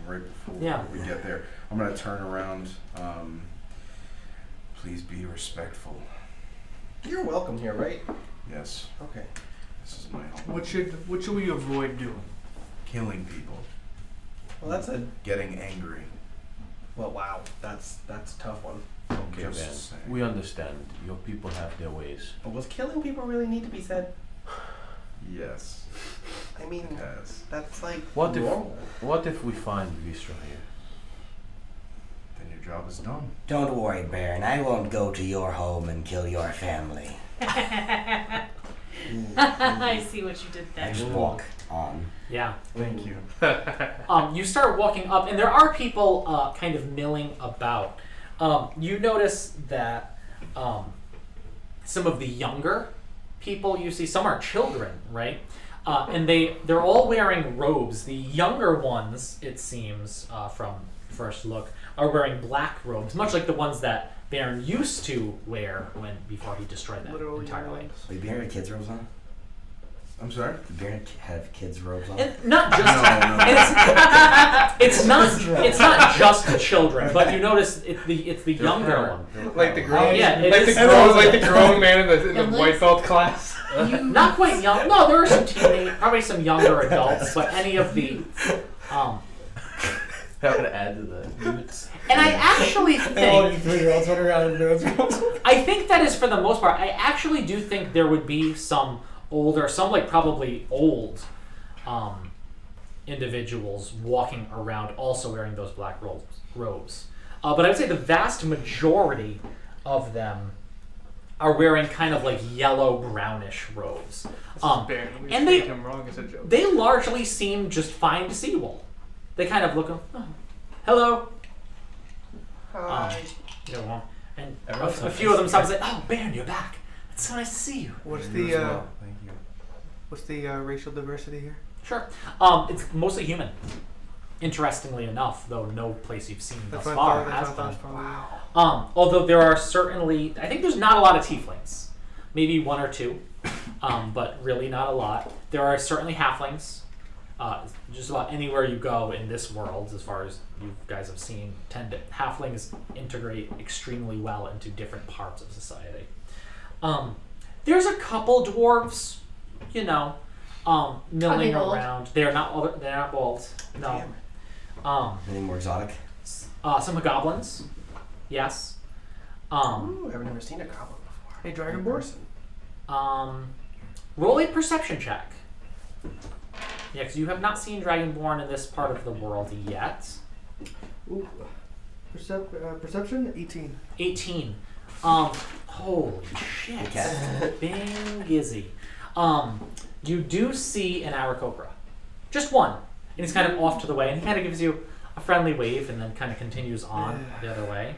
[SPEAKER 5] right before we get there, I'm gonna turn around. Please be respectful.
[SPEAKER 4] You're welcome here, right?
[SPEAKER 5] Yes,
[SPEAKER 4] Okay.
[SPEAKER 5] this is my home.
[SPEAKER 6] What should we avoid doing?
[SPEAKER 5] Killing people,
[SPEAKER 4] Well, that's a
[SPEAKER 5] getting angry.
[SPEAKER 4] wow. That's a tough one.
[SPEAKER 1] Okay,
[SPEAKER 5] Just
[SPEAKER 1] man.
[SPEAKER 5] saying.
[SPEAKER 1] We understand. Your people have their ways.
[SPEAKER 4] But was killing people really need to be said?
[SPEAKER 5] Yes,
[SPEAKER 4] I mean,
[SPEAKER 5] it has.
[SPEAKER 4] that's like
[SPEAKER 1] What
[SPEAKER 4] normal.
[SPEAKER 1] if we find Vistra here?
[SPEAKER 5] Then your job is done.
[SPEAKER 8] Don't worry, Baron. I won't go to your home and kill your family.
[SPEAKER 3] I see what you did
[SPEAKER 8] I
[SPEAKER 3] there.
[SPEAKER 8] just walk on.
[SPEAKER 2] Yeah.
[SPEAKER 5] Thank you.
[SPEAKER 2] You start walking up, and there are people kind of milling about. You notice that some of the younger people you see, some are children, right? And they're all wearing robes. The younger ones, it seems, from first look, are wearing black robes, much like the ones that Baron used to wear before he destroyed them
[SPEAKER 6] Literally
[SPEAKER 2] entirely.
[SPEAKER 8] Wait, Baron had kids' robes on?
[SPEAKER 5] I'm sorry.
[SPEAKER 8] Did Baron have kids' robes on?
[SPEAKER 2] And not just
[SPEAKER 5] No.
[SPEAKER 2] and it's not just children, but you notice it's the younger one.
[SPEAKER 6] Like the grown,
[SPEAKER 2] Yeah, it
[SPEAKER 6] like
[SPEAKER 2] is-
[SPEAKER 6] the grown man in the
[SPEAKER 3] Younglings?
[SPEAKER 6] white belt class.
[SPEAKER 2] Not quite young. No, there are some probably some younger adults, but any of the
[SPEAKER 1] That would add to the roots.
[SPEAKER 2] and I actually think
[SPEAKER 8] 3-year-olds run around in those robes.
[SPEAKER 2] I think that is for the most part. I actually do think there would be some older, some like probably old individuals walking around also wearing those black robes. But I would say the vast majority of them are wearing kind of like yellow brownish robes.
[SPEAKER 6] Baron, we
[SPEAKER 2] and
[SPEAKER 6] treat
[SPEAKER 2] they-
[SPEAKER 6] him wrong as a joke.
[SPEAKER 2] They largely seem just fine to see you all. They kind of look, hello.
[SPEAKER 4] Hi.
[SPEAKER 2] And
[SPEAKER 5] Everyone's
[SPEAKER 2] a few of them stop and say, "Oh, Baron, you're back. It's so nice to see you."
[SPEAKER 6] What's
[SPEAKER 5] You
[SPEAKER 6] the
[SPEAKER 5] as well. Thank you.
[SPEAKER 6] what's the racial diversity here?
[SPEAKER 2] Sure. It's mostly human. Interestingly enough, though no place you've seen thus
[SPEAKER 6] That's
[SPEAKER 2] far
[SPEAKER 6] what I
[SPEAKER 2] has
[SPEAKER 6] thought.
[SPEAKER 2] been.
[SPEAKER 6] That's probably.
[SPEAKER 2] Although there are certainly, I think there's not a lot of tieflings. Maybe one or two, but really not a lot. There are certainly halflings. Just about anywhere you go in this world, as far as you guys have seen, halflings integrate extremely well into different parts of society. There's a couple dwarves, milling
[SPEAKER 3] bald?
[SPEAKER 2] around. They're not bald. No.
[SPEAKER 8] Anything more exotic?
[SPEAKER 2] Some goblins. Yes.
[SPEAKER 4] Ooh, I've never seen a goblin before.
[SPEAKER 6] Hey,
[SPEAKER 4] In
[SPEAKER 6] Dragonborn?
[SPEAKER 4] person.
[SPEAKER 2] Roll a perception check. Yeah, because you have not seen Dragonborn in this part of the world yet.
[SPEAKER 6] Ooh. Perception 18.
[SPEAKER 2] 18. Holy shit.
[SPEAKER 7] Okay.
[SPEAKER 2] Bing Gizzy. You do see an Aarakocra. Just one. And he's kind of off to the way, and he kind of gives you a friendly wave and then kind of continues on the other way.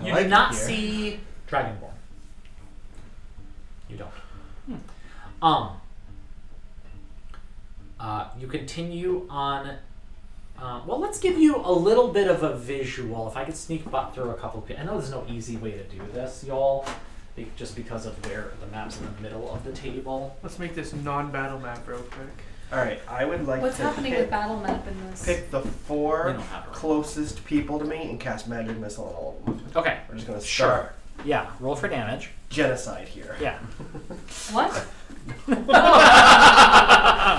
[SPEAKER 2] You do not see Dragonborn. You don't. You continue on. Well, let's give you a little bit of a visual. If I could sneak through a couple of... I know there's no easy way to do this, y'all, just because of where the map's in the middle of the table.
[SPEAKER 6] Let's make this non-battle map real quick.
[SPEAKER 4] Alright, I would like
[SPEAKER 3] What's
[SPEAKER 4] to
[SPEAKER 3] happening with battle map in this?
[SPEAKER 4] pick the
[SPEAKER 2] We
[SPEAKER 4] 4
[SPEAKER 2] don't have it.
[SPEAKER 4] closest people to me and cast magic missile on all of them.
[SPEAKER 2] Okay.
[SPEAKER 4] We're just gonna
[SPEAKER 2] Sure.
[SPEAKER 4] start
[SPEAKER 2] Yeah, roll for damage.
[SPEAKER 4] genocide here.
[SPEAKER 2] Yeah.
[SPEAKER 3] What?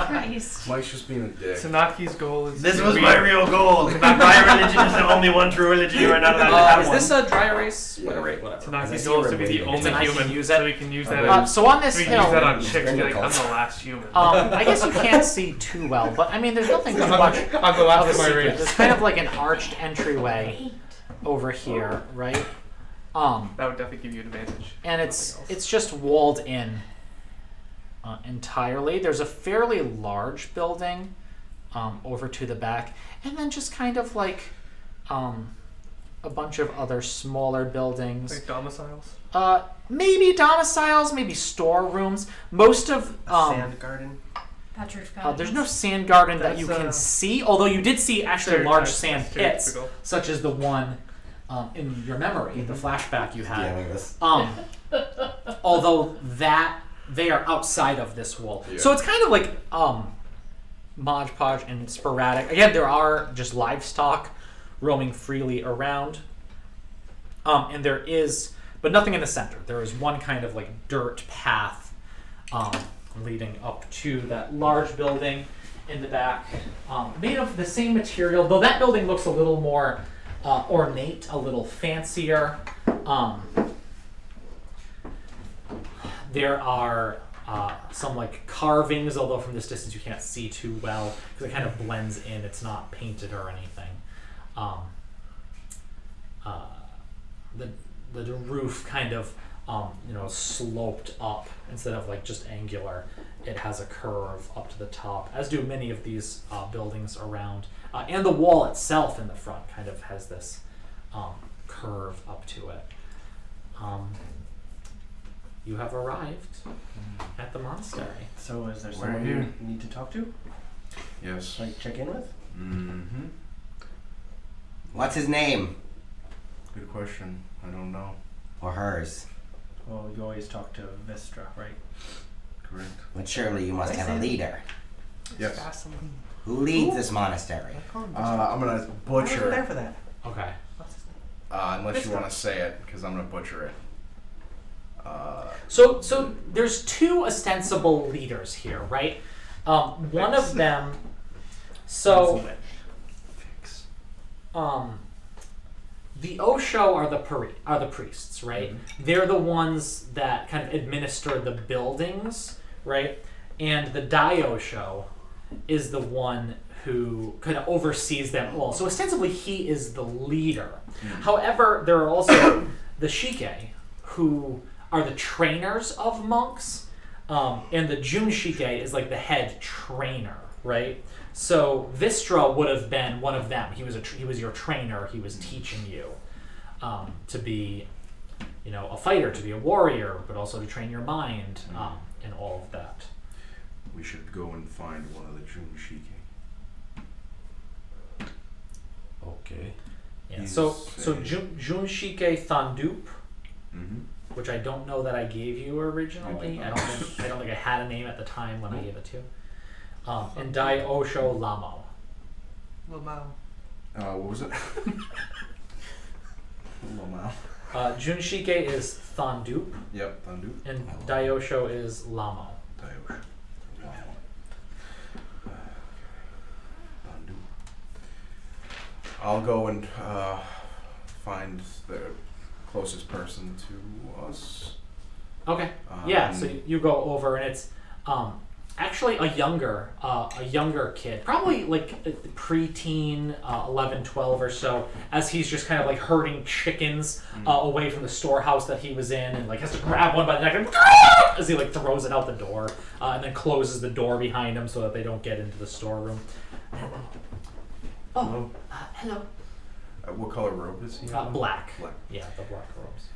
[SPEAKER 3] Christ.
[SPEAKER 5] Mike's just being a dick.
[SPEAKER 6] Tsunaki's goal is
[SPEAKER 4] This
[SPEAKER 6] to
[SPEAKER 4] was
[SPEAKER 6] be-
[SPEAKER 4] my real goal. My religion is the only one true religion. You are not allowed to have
[SPEAKER 2] Is
[SPEAKER 4] one.
[SPEAKER 2] this a dry erase? Whatever.
[SPEAKER 6] Tsunaki's goal is to be the only
[SPEAKER 2] And I can
[SPEAKER 6] human,
[SPEAKER 2] use
[SPEAKER 6] so
[SPEAKER 2] it.
[SPEAKER 6] we can use that.
[SPEAKER 2] So on this
[SPEAKER 6] We can use that
[SPEAKER 2] hill,
[SPEAKER 6] on chicks. Be like, I'm the last human.
[SPEAKER 2] I guess you can't see too well, but I mean, there's nothing too much
[SPEAKER 6] I'm the
[SPEAKER 2] of
[SPEAKER 6] last
[SPEAKER 2] a
[SPEAKER 6] of my
[SPEAKER 2] secret.
[SPEAKER 6] race.
[SPEAKER 2] There's kind of like an arched entryway over here, right?
[SPEAKER 6] That would definitely give you advantage.
[SPEAKER 2] And it's just walled in entirely. There's a fairly large building over to the back, and then just kind of like a bunch of other smaller buildings.
[SPEAKER 6] Like domiciles.
[SPEAKER 2] Maybe domiciles, maybe storerooms. Most of
[SPEAKER 4] Sand garden.
[SPEAKER 3] Patrick Patton.
[SPEAKER 2] there's no sand garden that you
[SPEAKER 6] That's,
[SPEAKER 2] can see, although you did see actually
[SPEAKER 6] Stereotype,
[SPEAKER 2] large sand
[SPEAKER 6] that's
[SPEAKER 2] pits,
[SPEAKER 6] stereotypical.
[SPEAKER 2] such as the one in your memory, the flashback you had.
[SPEAKER 7] Yeah, like this.
[SPEAKER 2] Although they are outside of this wall.
[SPEAKER 5] Yeah.
[SPEAKER 2] So it's kind of like Mod Podge and sporadic. Again, there are just livestock roaming freely around. And there is, but nothing in the center. There is one kind of like dirt path leading up to that large building in the back, made of the same material, though that building looks a little more ornate, a little fancier. There are some like carvings, although from this distance you can't see too well because it kind of blends in. It's not painted or anything. The roof kind of sloped up instead of like just angular. It has a curve up to the top, as do many of these buildings around. And the wall itself in the front kind of has this curve up to it. You have arrived at the monastery.
[SPEAKER 4] So is there
[SPEAKER 5] We're
[SPEAKER 4] someone
[SPEAKER 5] here.
[SPEAKER 4] you need to talk to?
[SPEAKER 5] Yes.
[SPEAKER 4] Like check in with?
[SPEAKER 5] Mm-hmm.
[SPEAKER 8] What's his name?
[SPEAKER 5] Good question. I don't know.
[SPEAKER 8] Or hers?
[SPEAKER 4] Well, you always talk to Vistra, right?
[SPEAKER 5] Correct.
[SPEAKER 8] But surely you must have a leader.
[SPEAKER 5] Yes.
[SPEAKER 6] Gasoline.
[SPEAKER 8] Who leads this monastery?
[SPEAKER 5] I'm gonna
[SPEAKER 4] I wasn't there
[SPEAKER 5] butcher.
[SPEAKER 4] for that.
[SPEAKER 2] Okay.
[SPEAKER 4] What's his name?
[SPEAKER 5] Unless you want to say it, because I'm gonna butcher it.
[SPEAKER 2] So there's two ostensible leaders here, right? One of them. So
[SPEAKER 4] Fix.
[SPEAKER 2] the Osho are the priests, right?
[SPEAKER 5] Mm-hmm.
[SPEAKER 2] They're the ones that kind of administer the buildings, right? And the Daosho is the one who kind of oversees them all. So ostensibly he is the leader.
[SPEAKER 5] Mm-hmm.
[SPEAKER 2] However, there are also the Shike, who are the trainers of monks, and the Jun Shike is like the head trainer, right? So Vistra would have been one of them. He was your trainer. He was teaching you to be, a fighter, to be a warrior, but also to train your mind, and all of that.
[SPEAKER 5] We should go and find one of the Junshike.
[SPEAKER 1] Okay.
[SPEAKER 2] Yeah.
[SPEAKER 5] He's
[SPEAKER 2] So
[SPEAKER 5] a-
[SPEAKER 2] Jun Shike Thandup,
[SPEAKER 5] Mm-hmm.
[SPEAKER 2] which I don't know that I gave you originally. I don't think I had a name at the time when I gave it to you. And Dai Osho Lamo.
[SPEAKER 6] Lamau.
[SPEAKER 5] What was it? Lomao.
[SPEAKER 2] Jun Shike is Thandup,
[SPEAKER 5] Yep, Thandu.
[SPEAKER 2] and Dai Osho is Lamo.
[SPEAKER 5] Daiosh. Thandu. I'll go and find the closest person to us.
[SPEAKER 2] Okay. Yeah. So you go over, and it's actually a younger kid, probably like preteen, 11, 12 or so, as he's just kind of like herding chickens away from the storehouse that he was in, and like has to grab one by the neck and as he like throws it out the door, and then closes the door behind him so that they don't get into the storeroom. Oh, hello.
[SPEAKER 5] What color robe is he?
[SPEAKER 2] Black.
[SPEAKER 5] Black.
[SPEAKER 2] Yeah, the black robes.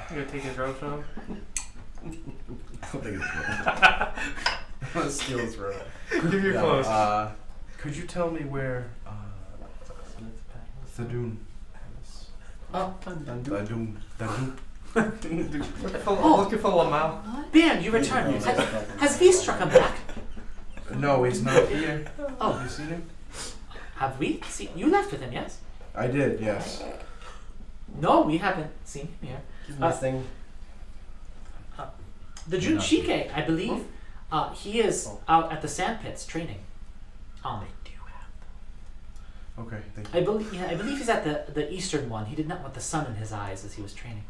[SPEAKER 6] You gonna take his robe from him?
[SPEAKER 7] I don't think it's
[SPEAKER 5] I'm gonna steal his robe.
[SPEAKER 6] Give your clothes.
[SPEAKER 5] Could you tell me where Thadun is? Thadun.
[SPEAKER 6] Looking for Lamau.
[SPEAKER 2] Ben, you returned. Has V struck him back?
[SPEAKER 5] No, he's not here.
[SPEAKER 2] Oh.
[SPEAKER 5] Have you seen him?
[SPEAKER 2] Have we seen? You left with him, yes?
[SPEAKER 5] I did, yes.
[SPEAKER 2] No, we haven't seen him here.
[SPEAKER 4] He's missing.
[SPEAKER 2] The Junshike, I believe, he is out at the sandpits training.
[SPEAKER 5] Okay, thank you.
[SPEAKER 2] I believe he's at the eastern one. He did not want the sun in his eyes as he was training.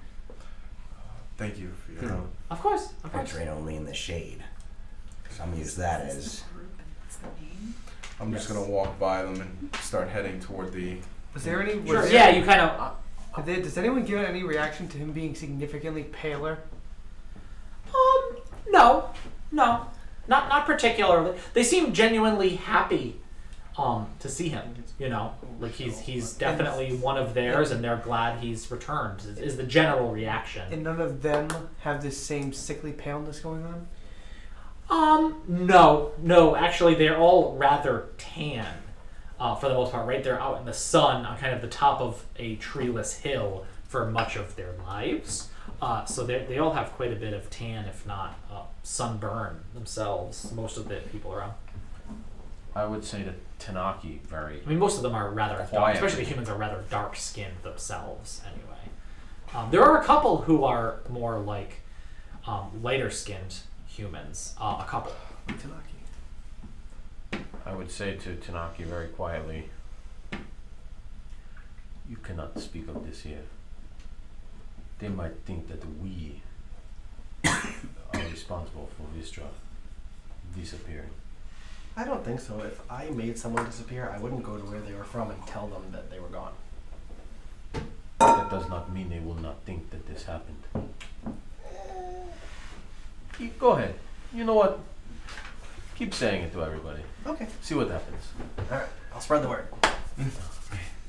[SPEAKER 5] Thank you for your help.
[SPEAKER 2] Of course, of
[SPEAKER 8] I
[SPEAKER 2] course.
[SPEAKER 8] train only in the shade. Some use that as.
[SPEAKER 5] I'm just gonna walk by them and start heading toward the.
[SPEAKER 6] Was there any? Was
[SPEAKER 2] Sure.
[SPEAKER 6] there,
[SPEAKER 2] Yeah, you kind of.
[SPEAKER 6] Does anyone give any reaction to him being significantly paler?
[SPEAKER 2] No, not particularly. They seem genuinely happy, to see him. You know, like he's definitely one of theirs, and they're glad he's returned. Is the general reaction.
[SPEAKER 6] And none of them have this same sickly paleness going on?
[SPEAKER 2] No. Actually, they're all rather tan, for the most part. Right, they're out in the sun on kind of the top of a treeless hill for much of their lives. So they all have quite a bit of tan, if not sunburn themselves. Most of the people around.
[SPEAKER 1] I would say that Tanaki very.
[SPEAKER 2] I mean, most of them are rather dark,
[SPEAKER 1] Quiet.
[SPEAKER 2] especially the humans are rather dark-skinned themselves. Anyway, there are a couple who are more like lighter-skinned humans. A couple.
[SPEAKER 1] I would say to Tanaki very quietly, you cannot speak of this here. They might think that we are responsible for Vistra disappearing.
[SPEAKER 4] I don't think so. If I made someone disappear, I wouldn't go to where they were from and tell them that they were gone.
[SPEAKER 1] That does not mean they will not think that this happened. Go ahead. You know what? Keep saying it to everybody.
[SPEAKER 4] Okay.
[SPEAKER 1] See what happens.
[SPEAKER 4] Alright, I'll spread the word.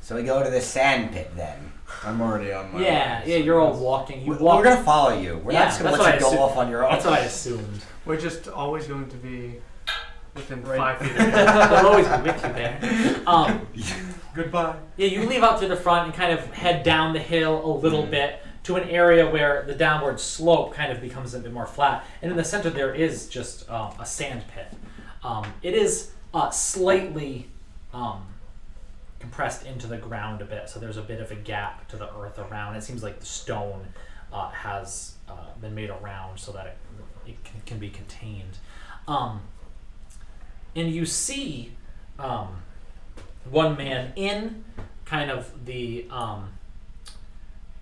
[SPEAKER 8] So we go to the sand pit then.
[SPEAKER 5] I'm already on my
[SPEAKER 2] Yeah,
[SPEAKER 5] way, so
[SPEAKER 2] you're all
[SPEAKER 5] that's-
[SPEAKER 2] walking. You
[SPEAKER 8] We're
[SPEAKER 2] walk.
[SPEAKER 8] gonna follow you. We're
[SPEAKER 2] Yeah,
[SPEAKER 8] not just gonna
[SPEAKER 2] that's
[SPEAKER 8] let
[SPEAKER 2] what
[SPEAKER 8] you
[SPEAKER 2] I
[SPEAKER 8] go
[SPEAKER 2] assumed.
[SPEAKER 8] off on your own.
[SPEAKER 2] That's what I assumed.
[SPEAKER 6] We're just always going to be within
[SPEAKER 4] Right.
[SPEAKER 6] 5 feet.
[SPEAKER 2] They'll always be with you there.
[SPEAKER 5] Goodbye.
[SPEAKER 2] Yeah, you leave out through the front and kind of head down the hill a little bit to an area where the downward slope kind of becomes a bit more flat. And in the center there is just a sand pit. It is slightly compressed into the ground a bit, so there's a bit of a gap to the earth around. It seems like the stone has been made around so that it can be contained. And you see one man in kind of the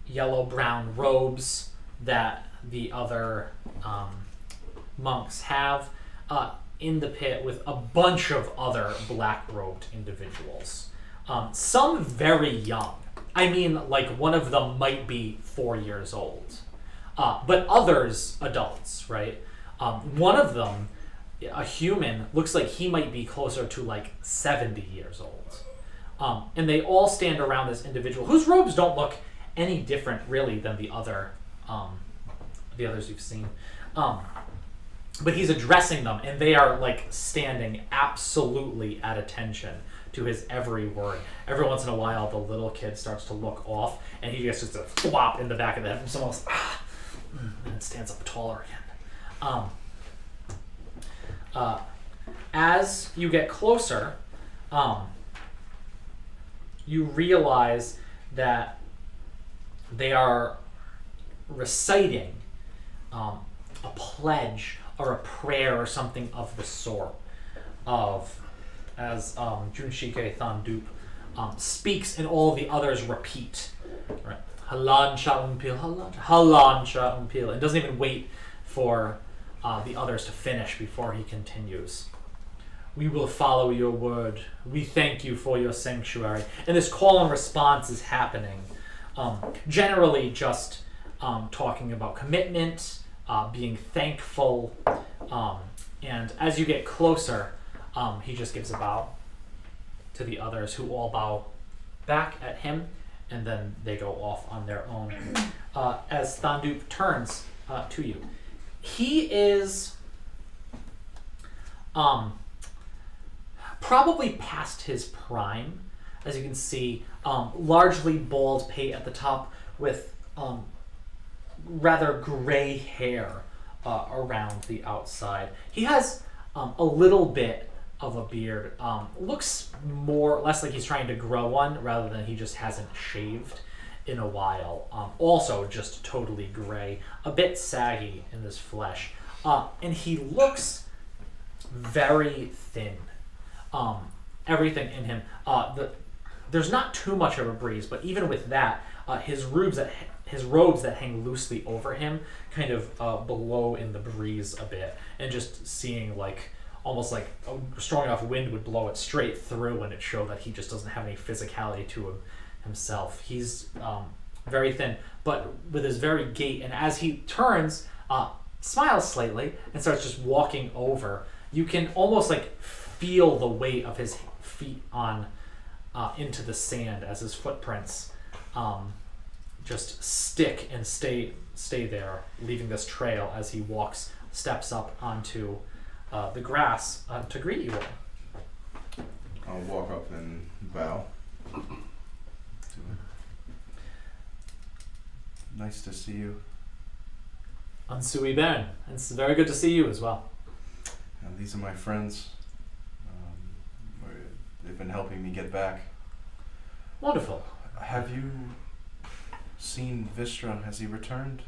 [SPEAKER 2] yellow-brown robes that the other monks have in the pit with a bunch of other black-robed individuals. Some very young. I mean, like one of them might be 4 years old. But others, adults, right? One of them, a human, looks like he might be closer to like 70 years old. And they all stand around this individual whose robes don't look any different really than the others you've seen. But he's addressing them, and they are like standing absolutely at attention to his every word. Every once in a while, the little kid starts to look off, and he gets just a thwop in the back of the head from someone else, and stands up taller again. As you get closer, you realize that they are reciting a pledge or a prayer or something of the sort, as Junshike Thandup speaks and all the others repeat. Right? Halan Sha Umpil, Halan Sha Umpil. It doesn't even wait for the others to finish before he continues. We will follow your word. We thank you for your sanctuary. And this call and response is happening. Generally just talking about commitment, being thankful, and as you get closer, he just gives a bow to the others, who all bow back at him, and then they go off on their own. As Thandup turns to you, he is probably past his prime. As you can see, largely bald pate at the top with rather gray hair around the outside. He has a little bit of a beard. Looks less like he's trying to grow one rather than he just hasn't shaved in a while. Also just totally gray, a bit saggy in his flesh. And he looks very thin. Everything in him. There's not too much of a breeze, but even with that, his robes that hang loosely over him kind of blow in the breeze a bit, and just seeing almost like a strong enough wind would blow it straight through, and it show that he just doesn't have any physicality to himself. He's very thin, but with his very gait, and as he turns, smiles slightly and starts just walking over. You can almost feel the weight of his feet on into the sand as his footprints just stick and stay there, leaving this trail as he steps up onto the grass to greet you all.
[SPEAKER 5] I'll walk up and bow. Nice to see you.
[SPEAKER 2] Ansui Baron, it's very good to see you as well.
[SPEAKER 5] And these are my friends. They've been helping me get back.
[SPEAKER 2] Wonderful.
[SPEAKER 5] Have you seen Vistra? Has he returned?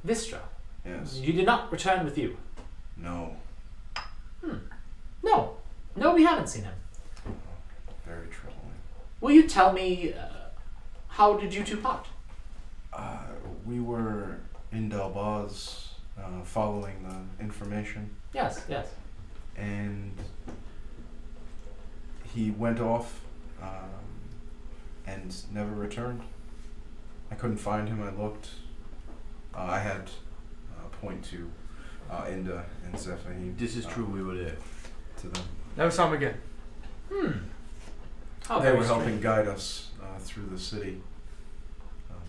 [SPEAKER 2] Vistra?
[SPEAKER 5] Yes.
[SPEAKER 2] You did not return with you?
[SPEAKER 5] No.
[SPEAKER 2] No, we haven't seen him.
[SPEAKER 5] Very troubling.
[SPEAKER 2] Will you tell me, how did you two part?
[SPEAKER 5] We were in Dalbaz, following the information.
[SPEAKER 2] Yes.
[SPEAKER 5] And he went off and never returned. I couldn't find him. I looked. I had point to Inda and Zephaim.
[SPEAKER 1] This is true, we were there.
[SPEAKER 5] To them.
[SPEAKER 6] Never saw him again.
[SPEAKER 2] How
[SPEAKER 5] They
[SPEAKER 2] very
[SPEAKER 5] were helping
[SPEAKER 2] strange.
[SPEAKER 5] guide us through the city.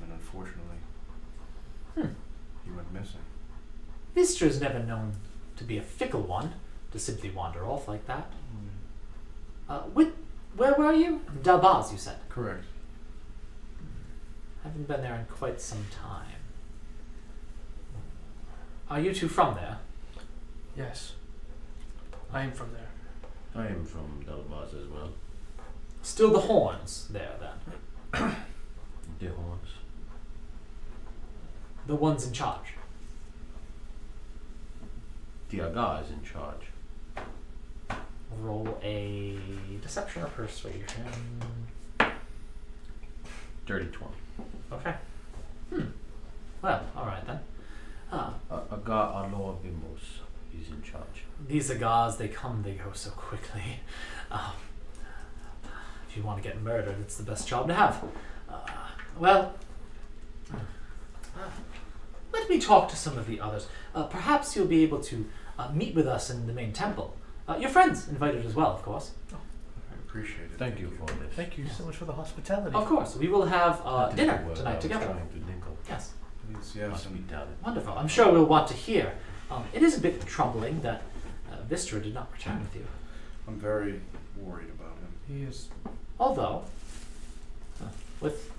[SPEAKER 5] And unfortunately, he went missing.
[SPEAKER 2] Vistra's never known to be a fickle one, to simply wander off like that. Where were you? Dalbaz, you said.
[SPEAKER 5] Correct.
[SPEAKER 2] Haven't been there in quite some time. Are you two from there?
[SPEAKER 6] Yes. I am from there.
[SPEAKER 1] I am from Dalbaz as well.
[SPEAKER 2] Still the horns there, then.
[SPEAKER 1] The horns.
[SPEAKER 2] The ones in charge.
[SPEAKER 1] The Aga is in charge.
[SPEAKER 2] Roll a deception or persuasion.
[SPEAKER 1] Dirty 20.
[SPEAKER 2] Okay. Well, alright then.
[SPEAKER 1] Aga Alor Bimbos is in charge.
[SPEAKER 2] These Agas, they come, they go so quickly. If you want to get murdered, it's the best job to have. Let me talk to some of the others. Perhaps you'll be able to meet with us in the main temple. Your friends invited as well, of course.
[SPEAKER 5] I appreciate it.
[SPEAKER 1] Thank you for this.
[SPEAKER 6] Thank you so much for the hospitality.
[SPEAKER 2] Of course, we will have
[SPEAKER 1] That is
[SPEAKER 2] dinner
[SPEAKER 1] the word I
[SPEAKER 2] tonight
[SPEAKER 1] was
[SPEAKER 2] together.
[SPEAKER 1] trying to think of.
[SPEAKER 2] Yes,
[SPEAKER 5] Please, yes.
[SPEAKER 1] Must be doubted.
[SPEAKER 2] wonderful. I'm sure we'll want to hear. It is a bit troubling that Vistra did not return with you.
[SPEAKER 5] I'm very worried about him.
[SPEAKER 6] He is.
[SPEAKER 2] Although, with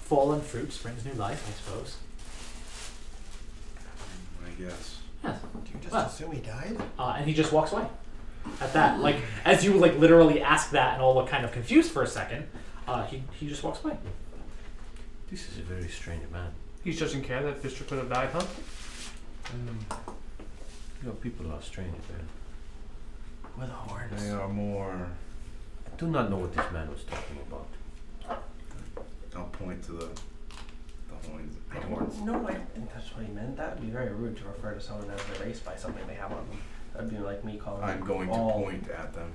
[SPEAKER 2] fallen fruit springs new life, I suppose.
[SPEAKER 5] I guess.
[SPEAKER 2] Yes.
[SPEAKER 4] Do you just
[SPEAKER 2] Well.
[SPEAKER 4] assume he died?
[SPEAKER 2] And he just walks away. At that, as you literally ask that and all look kind of confused for a second, he just walks away.
[SPEAKER 1] This is a very strange man.
[SPEAKER 6] He doesn't care that Vistra could have died, huh?
[SPEAKER 1] People are strange, man.
[SPEAKER 4] With horns.
[SPEAKER 5] They are more.
[SPEAKER 1] I do not know what this man was talking about.
[SPEAKER 5] I'll point to the coins.
[SPEAKER 4] I don't know. I think that's what he meant. That would be very rude to refer to someone as a race by something they have on them. That would be like me calling.
[SPEAKER 5] I'm going to
[SPEAKER 4] all...
[SPEAKER 5] point at them.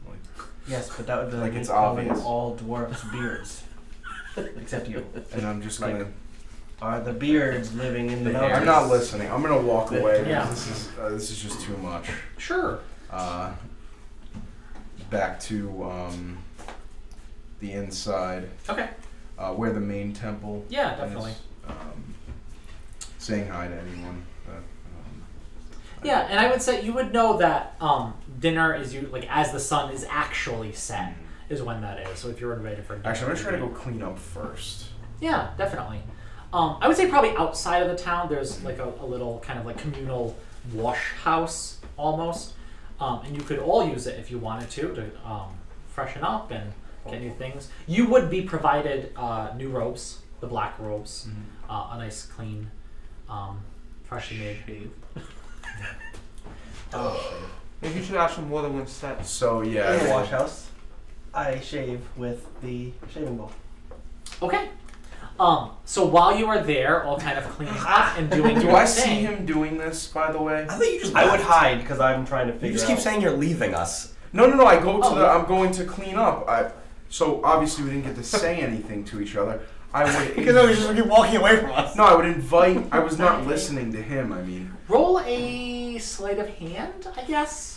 [SPEAKER 5] Like,
[SPEAKER 4] Yes, but that would be
[SPEAKER 5] Like
[SPEAKER 4] me
[SPEAKER 5] it's
[SPEAKER 4] calling
[SPEAKER 5] obvious.
[SPEAKER 4] all dwarfs beards, except you.
[SPEAKER 5] and I'm just
[SPEAKER 4] Like,
[SPEAKER 5] gonna.
[SPEAKER 4] Are the beards living in the
[SPEAKER 2] The
[SPEAKER 4] mountains?
[SPEAKER 5] I'm not listening. I'm gonna walk away.
[SPEAKER 2] Yeah.
[SPEAKER 5] Because this is just too much.
[SPEAKER 2] Sure.
[SPEAKER 5] Back to the inside,
[SPEAKER 2] Okay.
[SPEAKER 5] where the main temple.
[SPEAKER 2] Yeah,
[SPEAKER 5] is,
[SPEAKER 2] definitely.
[SPEAKER 5] saying hi to anyone.
[SPEAKER 2] Yeah, and I would say you would know that dinner is like as the sun is actually set is when that is. So if you're invited for dinner,
[SPEAKER 5] Actually, I'm gonna try to go clean up first.
[SPEAKER 2] Yeah, definitely. I would say probably outside of the town, there's like a little kind of like communal wash house almost, and you could all use it if you wanted to freshen up and get new things. You would be provided new robes, the black robes, a nice clean, freshly made.
[SPEAKER 6] Maybe you should ask for more than one set.
[SPEAKER 5] So
[SPEAKER 4] In the
[SPEAKER 5] yeah.
[SPEAKER 4] wash house, I shave with the shaving bowl.
[SPEAKER 2] Okay. So while you are there, all kind of cleaning up and doing
[SPEAKER 5] Do
[SPEAKER 2] your
[SPEAKER 5] I
[SPEAKER 2] thing,
[SPEAKER 5] see him doing this? By the way.
[SPEAKER 7] I thought you just.
[SPEAKER 4] I would
[SPEAKER 7] left.
[SPEAKER 4] hide because I'm trying to figure
[SPEAKER 7] You
[SPEAKER 4] out.
[SPEAKER 7] just keep saying you're leaving us.
[SPEAKER 5] No. I go to
[SPEAKER 2] Oh.
[SPEAKER 5] the. I'm going to clean up. So obviously we didn't get to say anything to each other. I would.
[SPEAKER 7] Because I was just keep walking away from us.
[SPEAKER 5] No, I would invite. I was not listening to him. I mean.
[SPEAKER 2] roll a sleight of hand, I guess.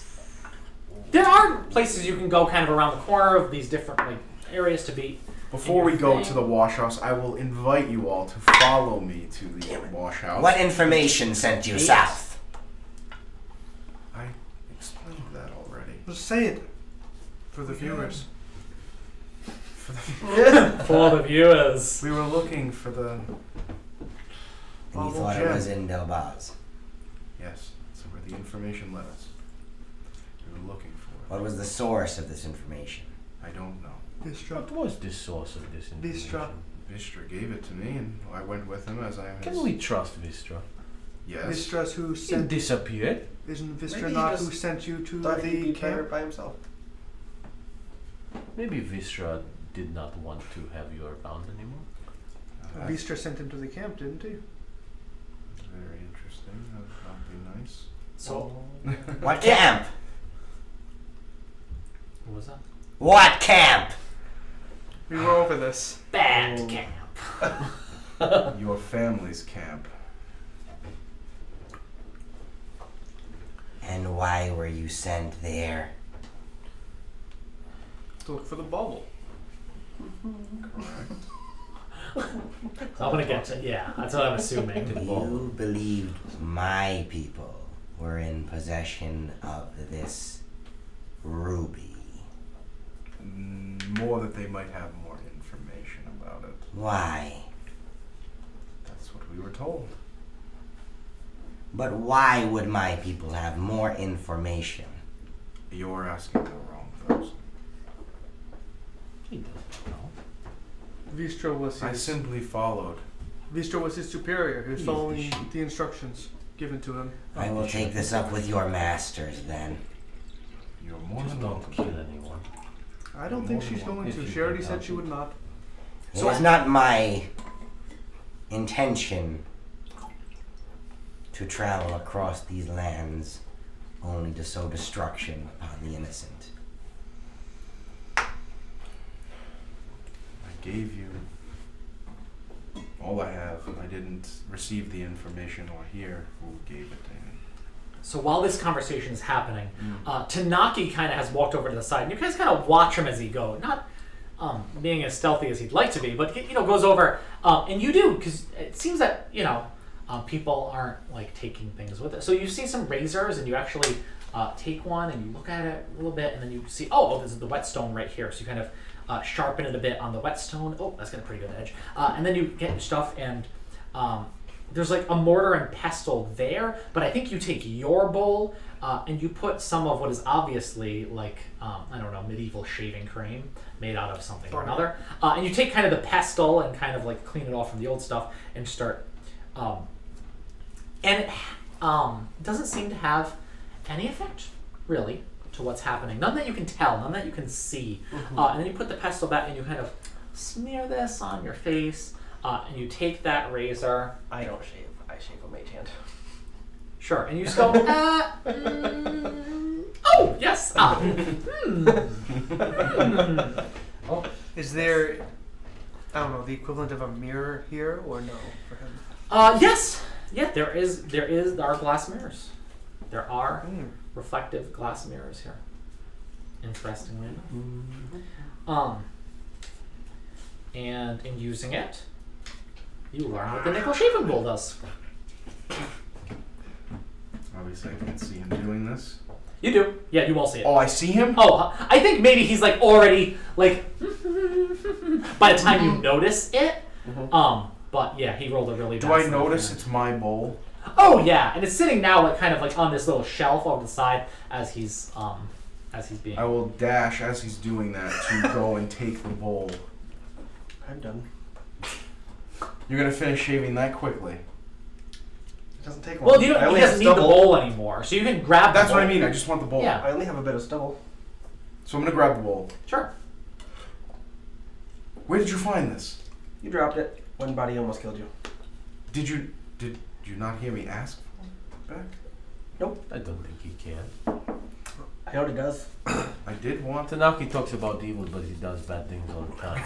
[SPEAKER 2] There are places you can go kind of around the corner of these different like areas to be.
[SPEAKER 5] Before we go to the wash house, I will invite you all to follow me to the wash house.
[SPEAKER 8] What information sent you south?
[SPEAKER 5] I explained that already.
[SPEAKER 6] Just say it for the viewers.
[SPEAKER 2] For the viewers.
[SPEAKER 5] We were looking for the.
[SPEAKER 8] And you
[SPEAKER 5] Follow
[SPEAKER 8] thought
[SPEAKER 5] Jim.
[SPEAKER 8] it was in Delbaz.
[SPEAKER 5] Yes, that's where the information led us. We were looking for it.
[SPEAKER 8] What was the source of this information?
[SPEAKER 5] I don't know.
[SPEAKER 6] Vistra.
[SPEAKER 1] What was the source of this information?
[SPEAKER 6] Vistra.
[SPEAKER 5] Vistra gave it to me, and I went with him as I.
[SPEAKER 1] Can we trust Vistra?
[SPEAKER 5] Yes.
[SPEAKER 6] Vistra's who
[SPEAKER 1] He
[SPEAKER 6] sent.
[SPEAKER 1] disappeared.
[SPEAKER 6] Isn't Vistra
[SPEAKER 4] Maybe he
[SPEAKER 6] not
[SPEAKER 4] just
[SPEAKER 6] who sent you to
[SPEAKER 4] Thought he'd
[SPEAKER 6] the
[SPEAKER 4] be better
[SPEAKER 6] camp?
[SPEAKER 4] by himself.
[SPEAKER 1] Maybe Vistra did not want to have you around anymore.
[SPEAKER 5] That's
[SPEAKER 6] Vistra sent him to the camp, didn't he?
[SPEAKER 5] very interesting. That'd be nice.
[SPEAKER 2] So
[SPEAKER 8] What camp?
[SPEAKER 2] what was that?
[SPEAKER 8] What camp?
[SPEAKER 6] We were over this.
[SPEAKER 2] Bad
[SPEAKER 4] Oh.
[SPEAKER 2] camp.
[SPEAKER 5] Your family's camp.
[SPEAKER 8] And why were you sent there?
[SPEAKER 6] To look for the bubble.
[SPEAKER 2] I'm gonna get to that's what I'm assuming.
[SPEAKER 8] You believed my people were in possession of this ruby.
[SPEAKER 5] More that they might have more information about it.
[SPEAKER 8] Why?
[SPEAKER 5] That's what we were told.
[SPEAKER 8] But why would my people have more information?
[SPEAKER 5] You're asking the wrong person.
[SPEAKER 1] He doesn't know.
[SPEAKER 6] Vistra was
[SPEAKER 5] I
[SPEAKER 6] his.
[SPEAKER 5] simply followed.
[SPEAKER 6] Vistra was his superior. He was
[SPEAKER 1] He's the
[SPEAKER 6] following
[SPEAKER 1] sheep.
[SPEAKER 6] the instructions given to him.
[SPEAKER 8] I will take this up with your masters then.
[SPEAKER 5] You're more
[SPEAKER 1] Just
[SPEAKER 5] than
[SPEAKER 1] don't
[SPEAKER 5] welcome.
[SPEAKER 1] kill anyone.
[SPEAKER 6] I don't think she's going
[SPEAKER 1] If
[SPEAKER 6] to.
[SPEAKER 1] you
[SPEAKER 6] She already
[SPEAKER 1] can
[SPEAKER 6] said
[SPEAKER 1] help
[SPEAKER 6] she
[SPEAKER 1] it.
[SPEAKER 6] would not.
[SPEAKER 8] It is not my intention to travel across these lands only to sow destruction upon the innocent.
[SPEAKER 5] I gave you all I have. I didn't receive the information or hear who gave it to him.
[SPEAKER 2] So while this conversation is happening, Tanaki kind of has walked over to the side, and you guys kind of watch him as he goes. Not being as stealthy as he'd like to be, but goes over, and you do because it seems that people aren't like taking things with it. So you see some razors, and you actually take one and you look at it a little bit, and then you see this is the whetstone right here. So you kind of sharpen it a bit on the whetstone. Oh, that's got a pretty good edge. And then you get your stuff and. There's like a mortar and pestle there, but I think you take your bowl and you put some of what is obviously like, medieval shaving cream made out of something or another. And you take kind of the pestle and kind of like clean it off from the old stuff and start. And it doesn't seem to have any effect, really, to what's happening. None that you can tell, none that you can see. And then you put the pestle back and you kind of smear this on your face. And you take that razor.
[SPEAKER 4] I don't shave. I shave a mage hand.
[SPEAKER 2] Sure, and you just go. Oh yes.
[SPEAKER 6] Oh, is there, I don't know, the equivalent of a mirror here or no for him?
[SPEAKER 2] Yes. Yeah, there are glass mirrors. There are reflective glass mirrors here. Interestingly enough. And in using it, you learn what the nickel shaving bowl does.
[SPEAKER 5] Obviously, I can't see him doing this.
[SPEAKER 2] You do. Yeah, you won't see it.
[SPEAKER 5] Oh, I see him?
[SPEAKER 2] Oh, I think maybe he's like already like by the time you notice it. But yeah, he rolled a really bad
[SPEAKER 5] Do I
[SPEAKER 2] sleight of
[SPEAKER 5] notice
[SPEAKER 2] hand.
[SPEAKER 5] it's my bowl?
[SPEAKER 2] Oh yeah, and it's sitting now like kind of like on this little shelf over the side as he's being.
[SPEAKER 5] I will dash as he's doing that to go and take the bowl.
[SPEAKER 4] I'm done.
[SPEAKER 5] You're gonna finish shaving that quickly.
[SPEAKER 4] It doesn't take long.
[SPEAKER 2] Well,
[SPEAKER 4] I
[SPEAKER 2] he
[SPEAKER 4] only
[SPEAKER 2] doesn't
[SPEAKER 4] have
[SPEAKER 2] need the
[SPEAKER 4] stubble.
[SPEAKER 2] bowl anymore, so you can grab.
[SPEAKER 5] That's
[SPEAKER 2] the
[SPEAKER 5] what I
[SPEAKER 2] bowl.
[SPEAKER 5] mean. I just want the bowl.
[SPEAKER 2] Yeah.
[SPEAKER 4] I only have a bit of stubble.
[SPEAKER 5] So I'm gonna grab the bowl.
[SPEAKER 2] Sure.
[SPEAKER 5] Where did you find this?
[SPEAKER 4] You dropped it when Body almost killed you.
[SPEAKER 5] Did you not hear me ask for it back?
[SPEAKER 1] I don't think he can.
[SPEAKER 4] I know what it does.
[SPEAKER 5] I did want to.
[SPEAKER 1] Tanaki talks about evil, but he does bad things all the time.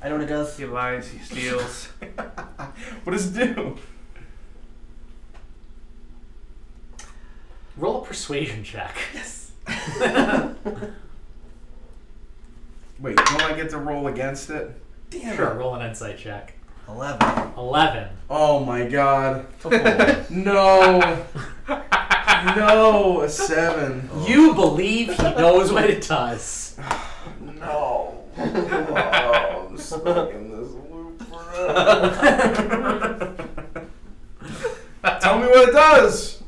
[SPEAKER 4] I know what it does.
[SPEAKER 6] He lies, he steals.
[SPEAKER 5] What does it do?
[SPEAKER 2] Roll a persuasion check.
[SPEAKER 4] Yes.
[SPEAKER 5] Wait, don't I get to roll against it?
[SPEAKER 4] Damn
[SPEAKER 2] Sure.
[SPEAKER 4] it.
[SPEAKER 2] Roll an insight check.
[SPEAKER 4] 11.
[SPEAKER 2] 11.
[SPEAKER 5] Oh my god.
[SPEAKER 1] Oh,
[SPEAKER 5] No. No, a 7.
[SPEAKER 2] You believe he knows what it does.
[SPEAKER 5] No. Oh, I'm stuck in this loop forever. Tell me what it does.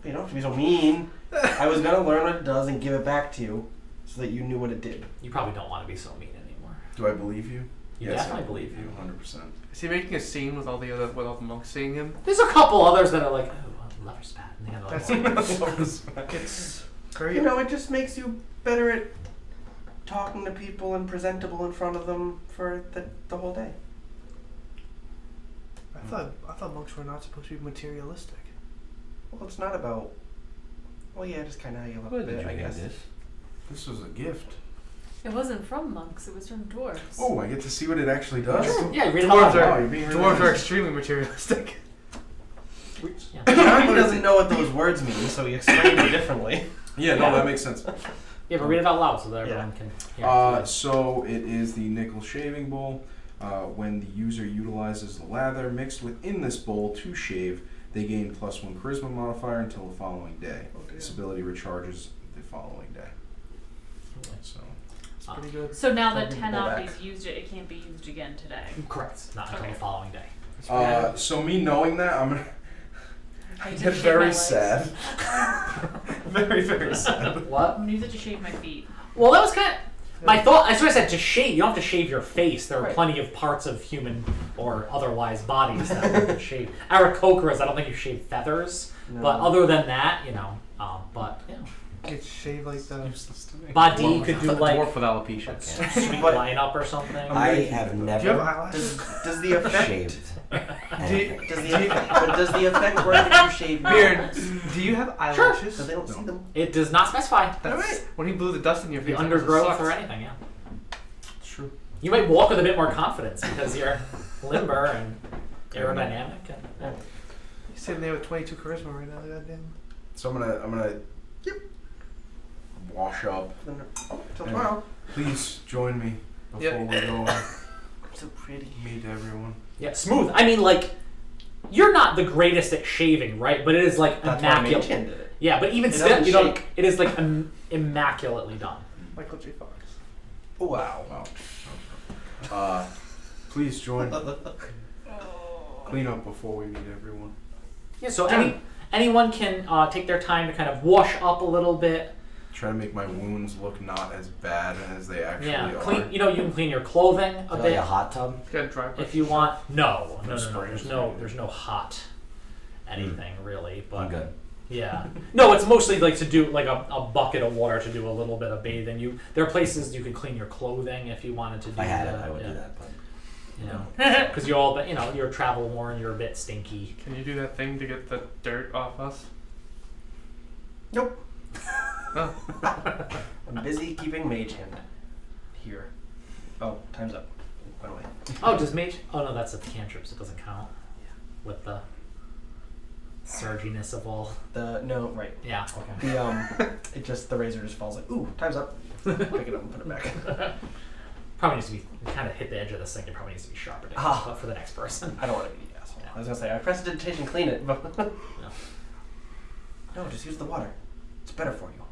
[SPEAKER 4] You don't have to be so mean. I was gonna learn what it does and give it back to you so that you knew what it did.
[SPEAKER 2] You probably don't want to be so mean anymore.
[SPEAKER 5] Do I believe you?
[SPEAKER 2] You
[SPEAKER 5] Yes,
[SPEAKER 2] definitely
[SPEAKER 5] I
[SPEAKER 2] believe you.
[SPEAKER 5] 100%.
[SPEAKER 6] Is he making a scene with all the monks seeing him?
[SPEAKER 2] There's a couple others that are like, oh, lover spat. And the other
[SPEAKER 6] That's
[SPEAKER 2] one.
[SPEAKER 6] It's very.
[SPEAKER 4] You know, it just makes you better at talking to people and presentable in front of them for the whole day.
[SPEAKER 6] I thought monks were not supposed to be materialistic.
[SPEAKER 4] Well, it's not about. Well, yeah, just kind of how you look
[SPEAKER 1] Where
[SPEAKER 4] a
[SPEAKER 1] did
[SPEAKER 4] bit,
[SPEAKER 1] you
[SPEAKER 4] I
[SPEAKER 1] get
[SPEAKER 4] guess.
[SPEAKER 1] this?
[SPEAKER 5] This was a gift.
[SPEAKER 3] It wasn't from monks, it was from dwarves.
[SPEAKER 5] Oh, I get to see what it actually does?
[SPEAKER 2] Yeah, you read it
[SPEAKER 6] Dwarves
[SPEAKER 2] out
[SPEAKER 5] Wow,
[SPEAKER 2] loud.
[SPEAKER 5] you're being really
[SPEAKER 6] Dwarves are
[SPEAKER 5] nice.
[SPEAKER 6] extremely materialistic.
[SPEAKER 2] Yeah.
[SPEAKER 4] John doesn't know what those words mean, so he explained it differently.
[SPEAKER 5] Yeah, no, that makes sense.
[SPEAKER 2] Yeah, but read it out loud so that everyone can hear it.
[SPEAKER 5] So it is the nickel shaving bowl. When the user utilizes the lather mixed within this bowl to shave, they gain +1 charisma modifier until the following day. This ability recharges the following day. So
[SPEAKER 6] It's pretty good.
[SPEAKER 3] So now that
[SPEAKER 4] Pull
[SPEAKER 3] 10
[SPEAKER 4] back.
[SPEAKER 3] Opties used it, it can't be used again today.
[SPEAKER 2] Correct. Not until
[SPEAKER 3] Okay.
[SPEAKER 2] the following day.
[SPEAKER 5] so me knowing that, I'm gonna
[SPEAKER 3] I
[SPEAKER 5] get
[SPEAKER 3] shave my
[SPEAKER 5] very
[SPEAKER 3] legs.
[SPEAKER 5] sad. Very, very sad.
[SPEAKER 2] What?
[SPEAKER 3] I'm gonna use it to shave my feet.
[SPEAKER 2] Well, that was kind of my thought. I sort of said to shave. You don't have to shave your face. There are
[SPEAKER 3] Right.
[SPEAKER 2] plenty of parts of human or otherwise bodies that you can shave. Aarakocras, I don't think you shave feathers, but other than that, you know. But yeah.
[SPEAKER 6] It's shaved like the.
[SPEAKER 2] Badi could do like
[SPEAKER 6] dwarf with alopecia.
[SPEAKER 2] sweet lineup or something.
[SPEAKER 8] I have
[SPEAKER 6] Do you
[SPEAKER 8] never
[SPEAKER 6] have eyelashes?
[SPEAKER 4] Does the effect
[SPEAKER 8] shaved.
[SPEAKER 4] does the effect work if you shave
[SPEAKER 6] Beard, do you have eyelashes?
[SPEAKER 4] Because they don't see them.
[SPEAKER 2] It does not specify
[SPEAKER 6] That's, when he blew the dust in your
[SPEAKER 2] the
[SPEAKER 6] face.
[SPEAKER 2] undergrowth or anything. Yeah.
[SPEAKER 5] True.
[SPEAKER 2] You might walk with a bit more confidence because you're limber and aerodynamic. And,
[SPEAKER 6] He's sitting there with 22 charisma right now. Goddamn.
[SPEAKER 5] So I'm gonna wash up.
[SPEAKER 4] Till
[SPEAKER 5] And
[SPEAKER 4] tomorrow.
[SPEAKER 5] Please join me before we go and
[SPEAKER 4] So pretty.
[SPEAKER 5] meet everyone.
[SPEAKER 2] yeah, smooth. I mean, like, you're not the greatest at shaving, right? But it is like
[SPEAKER 4] That's why
[SPEAKER 2] immaculate.
[SPEAKER 4] Mage Hand did it.
[SPEAKER 2] Yeah, but even
[SPEAKER 4] It
[SPEAKER 2] still,
[SPEAKER 4] doesn't
[SPEAKER 2] you don't.
[SPEAKER 4] shake.
[SPEAKER 2] It is like immaculately done.
[SPEAKER 6] Michael J. Fox.
[SPEAKER 4] Wow.
[SPEAKER 5] Wow. Please join. Clean up before we meet everyone.
[SPEAKER 2] Yeah. So anyone can take their time to kind of wash up a little bit.
[SPEAKER 5] Try to make my wounds look not as bad as they actually
[SPEAKER 2] Yeah.
[SPEAKER 5] are.
[SPEAKER 2] Clean. You know, you can clean your clothing a
[SPEAKER 8] Like
[SPEAKER 2] bit
[SPEAKER 8] a hot tub.
[SPEAKER 6] He's got a dry brush.
[SPEAKER 2] if you want. No.
[SPEAKER 5] springs.
[SPEAKER 2] There's no hot anything really. But
[SPEAKER 8] I'm good.
[SPEAKER 2] yeah. No, it's mostly like to do like a bucket of water to do a little bit of bathing. There are places you could clean your clothing if you wanted to do
[SPEAKER 8] If I had
[SPEAKER 2] that.
[SPEAKER 8] it, I would
[SPEAKER 2] yeah.
[SPEAKER 8] do that. But
[SPEAKER 2] Yeah. Because you all, you're travel worn, you're a bit stinky.
[SPEAKER 6] Can you do that thing to get the dirt off us?
[SPEAKER 4] Nope.
[SPEAKER 6] Oh.
[SPEAKER 4] I'm busy keeping Mage Hand here. Oh, time's up. Went away.
[SPEAKER 2] Oh, does mage? Oh no, that's a cantrip, so it doesn't count. With the surginess of all.
[SPEAKER 4] No, right.
[SPEAKER 2] Yeah. Okay.
[SPEAKER 4] The razor just falls like, ooh, time's up. Pick it up and put it back.
[SPEAKER 2] Probably needs to be kind of hit the edge of the sink. It probably needs to be sharpened but for the next person.
[SPEAKER 4] I don't want to be the asshole.
[SPEAKER 2] Yeah.
[SPEAKER 4] I was gonna say I prestidigitation clean it, but
[SPEAKER 2] No.
[SPEAKER 4] no, just use the water. It's better for you.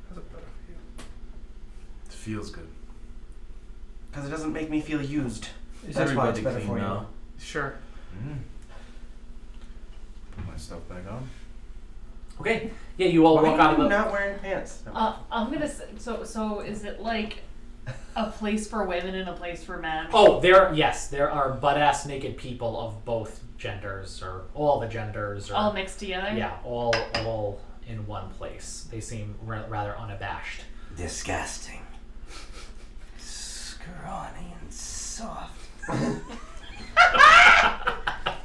[SPEAKER 6] How's it better for you?
[SPEAKER 5] It feels good.
[SPEAKER 4] Because it doesn't make me feel used.
[SPEAKER 1] Is
[SPEAKER 4] That's why it's
[SPEAKER 1] everybody
[SPEAKER 4] better
[SPEAKER 1] clean
[SPEAKER 4] for you.
[SPEAKER 1] now?
[SPEAKER 6] Sure.
[SPEAKER 5] Put my stuff back on.
[SPEAKER 2] Okay. Yeah, you all
[SPEAKER 4] Why
[SPEAKER 2] walk out
[SPEAKER 4] are
[SPEAKER 2] of
[SPEAKER 4] you
[SPEAKER 2] the.
[SPEAKER 4] not wearing pants? No.
[SPEAKER 3] I'm gonna say, so is it like a place for women and a place for men?
[SPEAKER 2] Oh, there are butt-ass naked people of both genders, or all the genders, or
[SPEAKER 3] All mixed together?
[SPEAKER 2] yeah, all in one place. They seem rather unabashed.
[SPEAKER 8] Disgusting. Scrawny and soft.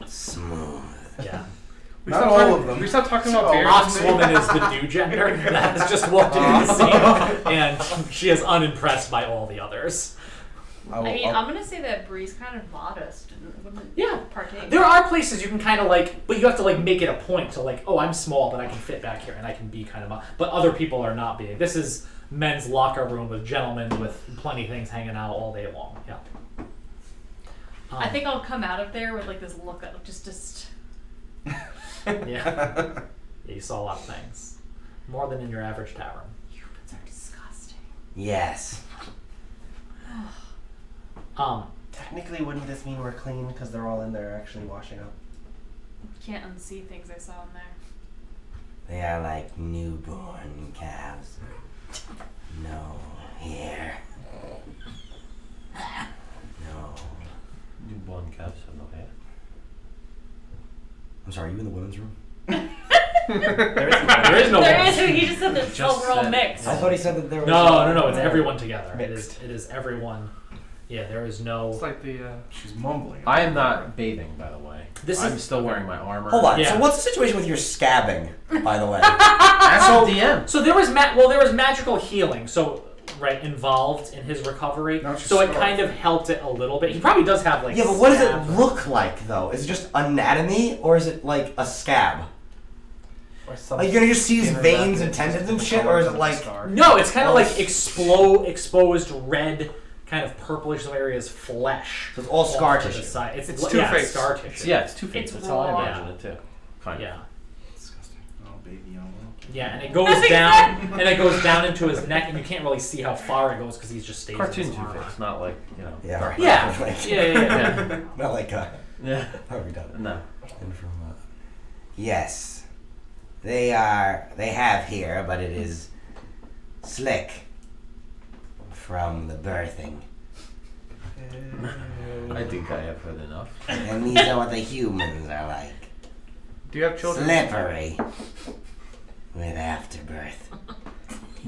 [SPEAKER 8] Smooth.
[SPEAKER 2] Yeah.
[SPEAKER 5] Not all of them.
[SPEAKER 6] We stopped talking about bears.
[SPEAKER 2] Oxwoman is the new gender that has just walked into the scene, and she is unimpressed by all the others.
[SPEAKER 3] I mean, I'm gonna say that Bree's kind of modest and wouldn't
[SPEAKER 2] Yeah.
[SPEAKER 3] partake.
[SPEAKER 2] There are places you can kind of but you have to make it a point to oh, I'm small, but I can fit back here, and I can be kind of. But other people are not being. This is men's locker room with gentlemen with plenty of things hanging out all day long. Yeah.
[SPEAKER 3] I think I'll come out of there with this look of just.
[SPEAKER 2] Yeah. You saw a lot of things, more than in your average tavern.
[SPEAKER 3] Humans are disgusting.
[SPEAKER 8] Yes.
[SPEAKER 4] Technically, wouldn't this mean we're clean because they're all in there actually washing up?
[SPEAKER 3] Can't unsee things I saw in there.
[SPEAKER 8] They are like newborn calves. No hair. No.
[SPEAKER 1] Newborn calves have no hair.
[SPEAKER 7] I'm sorry, are you in the women's room?
[SPEAKER 2] There is no.
[SPEAKER 3] There
[SPEAKER 2] one.
[SPEAKER 3] is. He just said that
[SPEAKER 1] Just
[SPEAKER 3] overall
[SPEAKER 1] said-
[SPEAKER 3] mix.
[SPEAKER 7] I thought he said that there was.
[SPEAKER 2] No. It's everyone together.
[SPEAKER 4] Mixed.
[SPEAKER 2] It is everyone. Yeah, there is no.
[SPEAKER 6] It's like the.
[SPEAKER 5] She's mumbling.
[SPEAKER 1] I am not bathing, by the way. I'm still wearing my armor.
[SPEAKER 8] Hold on.
[SPEAKER 2] Yeah.
[SPEAKER 8] So what's the situation with your scabbing, by the way?
[SPEAKER 1] Ask the DM.
[SPEAKER 2] So there was there was magical healing, involved in his recovery.
[SPEAKER 5] Not just
[SPEAKER 2] So it
[SPEAKER 5] scars.
[SPEAKER 2] kind of helped it a little bit. He probably does have
[SPEAKER 8] Yeah, but what does
[SPEAKER 2] scab.
[SPEAKER 8] it look like though? Is it just anatomy or is it like a scab?
[SPEAKER 4] Or some
[SPEAKER 8] Like you're gonna just see his
[SPEAKER 4] skin or
[SPEAKER 8] veins
[SPEAKER 4] nothing,
[SPEAKER 8] and tendons
[SPEAKER 4] just
[SPEAKER 8] and
[SPEAKER 4] the
[SPEAKER 8] shit,
[SPEAKER 4] color
[SPEAKER 8] or is
[SPEAKER 4] of
[SPEAKER 8] it
[SPEAKER 4] the
[SPEAKER 8] like?
[SPEAKER 4] scar?
[SPEAKER 2] No, it's kind of
[SPEAKER 8] Oh,
[SPEAKER 2] exposed red, kind of purplish areas flesh.
[SPEAKER 8] So it's all scar
[SPEAKER 2] off to the
[SPEAKER 8] tissue.
[SPEAKER 2] side. It's
[SPEAKER 6] Two-faced.
[SPEAKER 2] yeah, scar tissue.
[SPEAKER 1] Yeah, it's two-faced.
[SPEAKER 3] It's
[SPEAKER 1] That's how I
[SPEAKER 3] raw.
[SPEAKER 1] imagine it too. Kind of.
[SPEAKER 2] Yeah.
[SPEAKER 5] Disgusting. Oh, baby, oh well.
[SPEAKER 2] Yeah, and it goes down, and it goes down into his neck, and you can't really see how far it goes because he's just stays in
[SPEAKER 1] Cartoon
[SPEAKER 2] his armor.
[SPEAKER 1] two-faced, not like,
[SPEAKER 8] Yeah.
[SPEAKER 2] Yeah.
[SPEAKER 8] Like-
[SPEAKER 2] Yeah.
[SPEAKER 8] Not like
[SPEAKER 1] Yeah.
[SPEAKER 8] How are we done?
[SPEAKER 1] No.
[SPEAKER 8] And from yes, they have here, but it is slick from the birthing,
[SPEAKER 1] I think I have heard enough.
[SPEAKER 8] and these are what the humans are like.
[SPEAKER 6] Do you have children?
[SPEAKER 8] Slippery with afterbirth.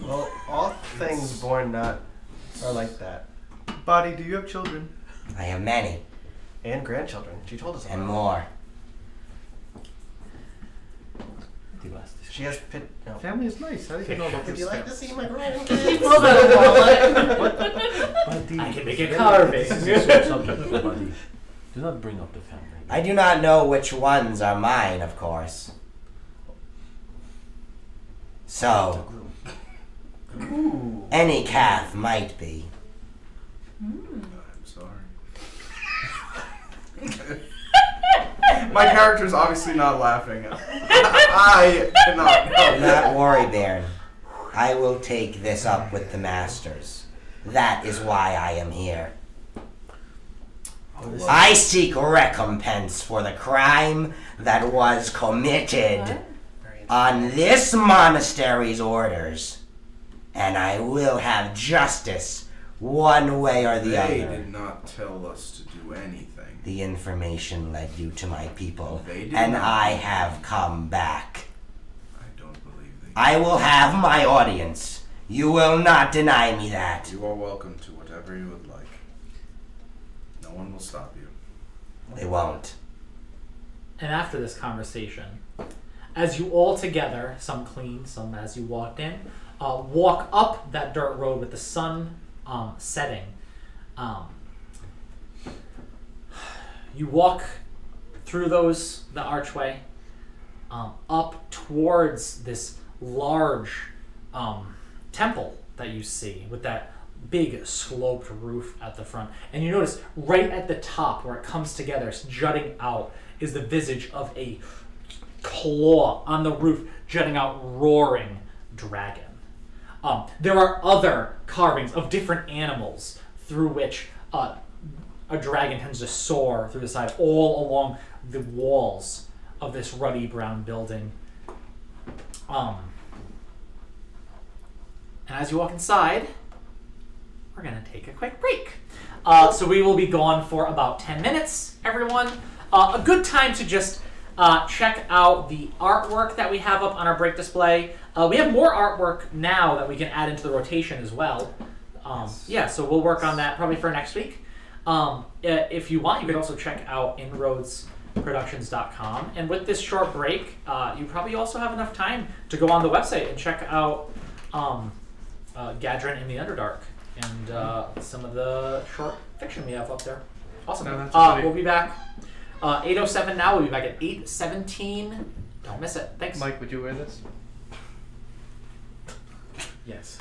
[SPEAKER 4] Well, all things born not are like that.
[SPEAKER 6] Body, do you have children?
[SPEAKER 8] I have many
[SPEAKER 4] And grandchildren. She told us
[SPEAKER 8] and
[SPEAKER 4] about
[SPEAKER 8] more.
[SPEAKER 4] She has pit. No.
[SPEAKER 6] Family is nice. How do you know about
[SPEAKER 4] Would
[SPEAKER 6] this
[SPEAKER 4] you like to
[SPEAKER 6] stuff?
[SPEAKER 4] see my grandkids?
[SPEAKER 3] Pulls out a wallet.
[SPEAKER 2] I can make a carving.
[SPEAKER 1] This is a sore subject, buddy. Do not bring up the family.
[SPEAKER 8] I do not know which ones are mine, of course. So,
[SPEAKER 4] Ooh.
[SPEAKER 8] any calf might be.
[SPEAKER 5] I'm sorry. My character's obviously not laughing. I cannot
[SPEAKER 8] Do
[SPEAKER 5] help
[SPEAKER 8] not worry, Baron. I will take this up with the masters. That is why I am here. I seek recompense for the crime that was committed on this monastery's orders. And I will have justice one way or the
[SPEAKER 5] They
[SPEAKER 8] other.
[SPEAKER 5] did not tell us to do anything.
[SPEAKER 8] The information led you to my people,
[SPEAKER 5] They did
[SPEAKER 8] and
[SPEAKER 5] not.
[SPEAKER 8] I have come back.
[SPEAKER 5] I don't believe they.
[SPEAKER 8] I will have my audience. You will not deny me that.
[SPEAKER 5] You are welcome to whatever you would like. No one will stop you.
[SPEAKER 8] They won't.
[SPEAKER 2] And after this conversation, as you all together, some clean, some as you walked in, walk up that dirt road with the sun setting, you walk through the archway, up towards this large temple that you see with that big sloped roof at the front. And you notice right at the top where it comes together, jutting out, is the visage of a claw on the roof, jutting out, roaring dragon. There are other carvings of different animals through which a dragon tends to soar through the side, all along the walls of this ruddy brown building. And as you walk inside, we're going to take a quick break. So we will be gone for about 10 minutes, everyone. A good time to just check out the artwork that we have up on our break display. We have more artwork now that we can add into the rotation as well. Yeah, so we'll work on that probably for next week. If you want, you could also check out inroadsproductions.com. And with this short break, you probably also have enough time to go on the website and check out Gadrin in the Underdark and some of the short fiction we have up there. Awesome.
[SPEAKER 6] No,
[SPEAKER 2] We'll be back 8:07 now. We'll be back at 8:17. Don't miss it. Thanks.
[SPEAKER 6] Mike, would you wear this?
[SPEAKER 1] Yes.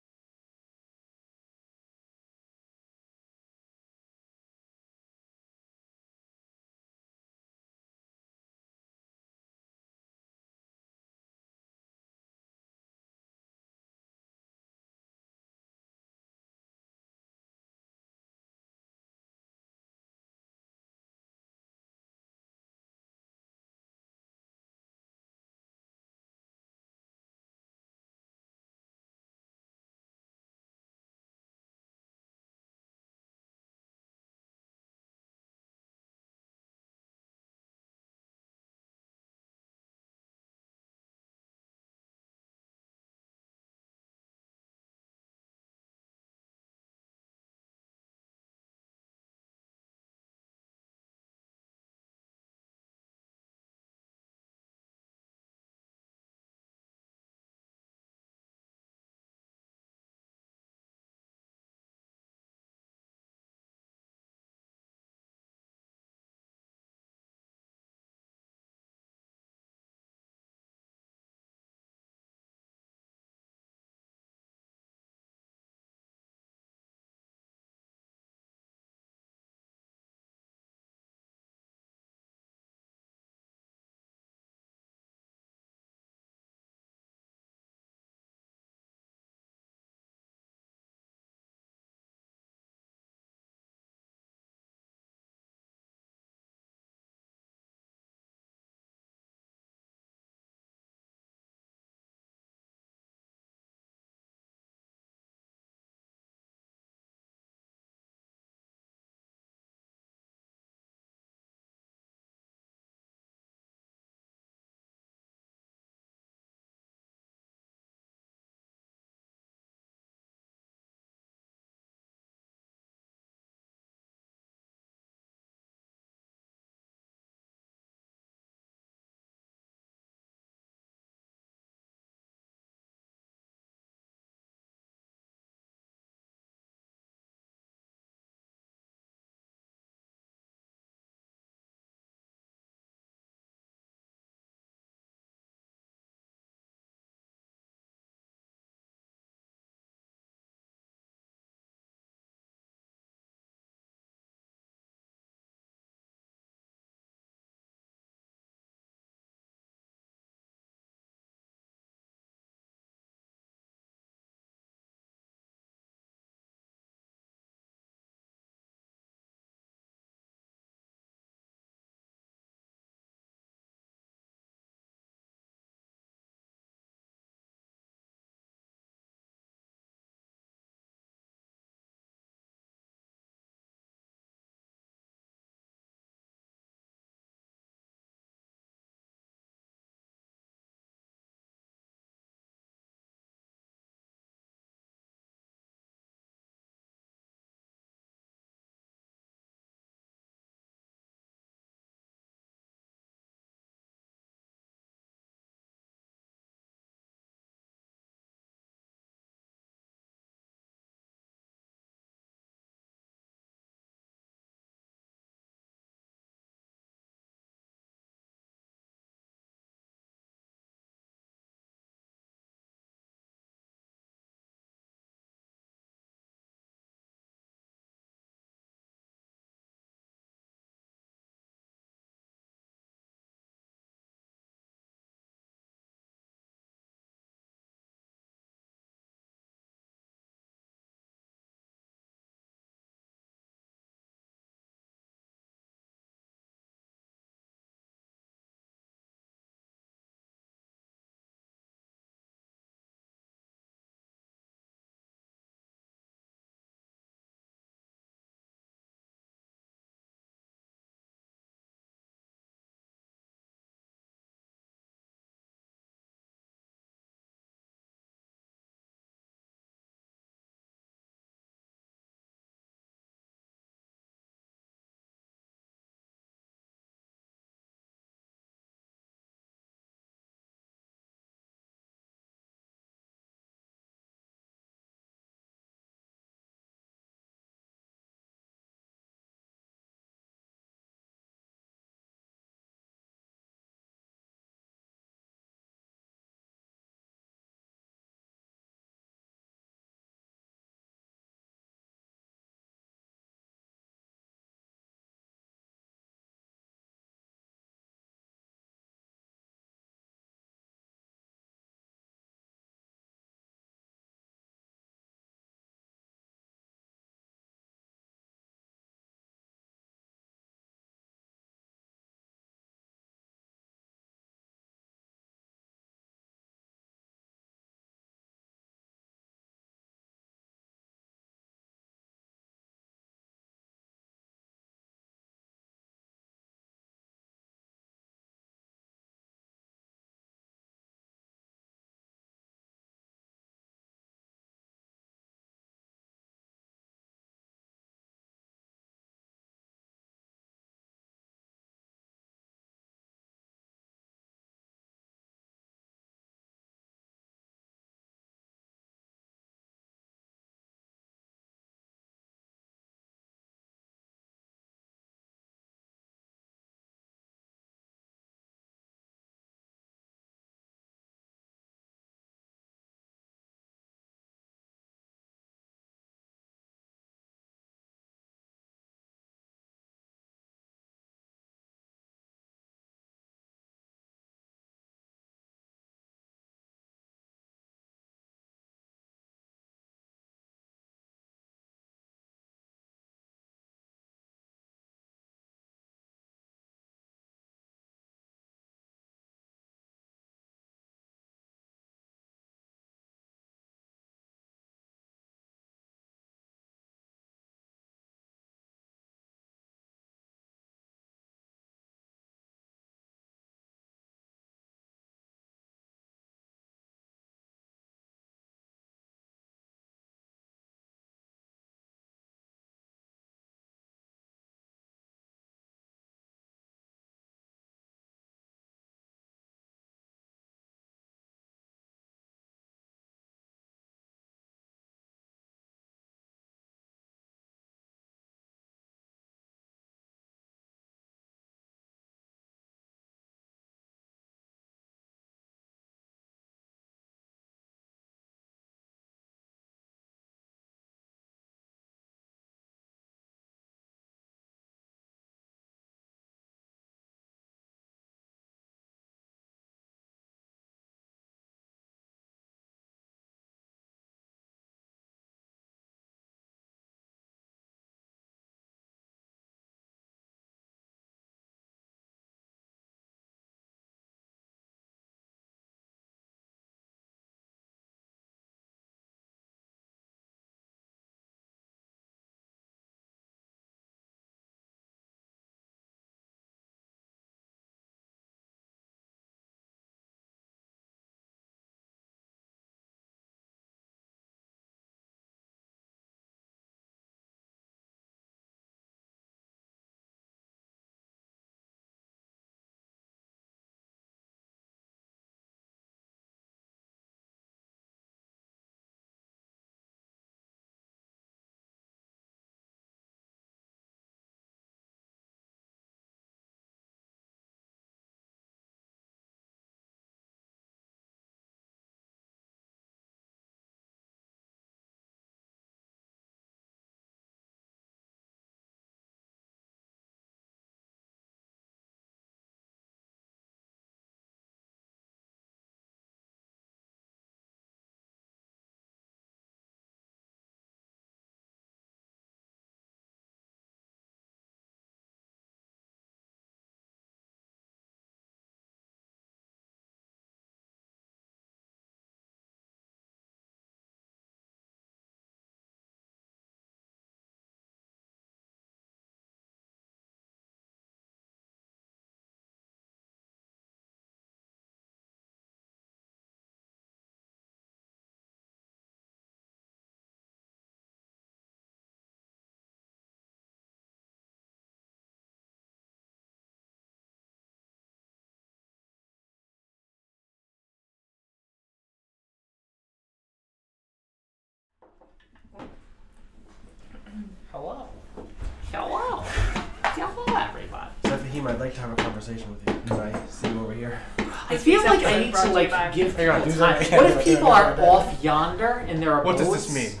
[SPEAKER 4] team, I'd like to have a conversation with you. Can I see you over here?
[SPEAKER 2] I feel like I need to like give people time. What if people are off yonder in their abodes?
[SPEAKER 6] What does this mean?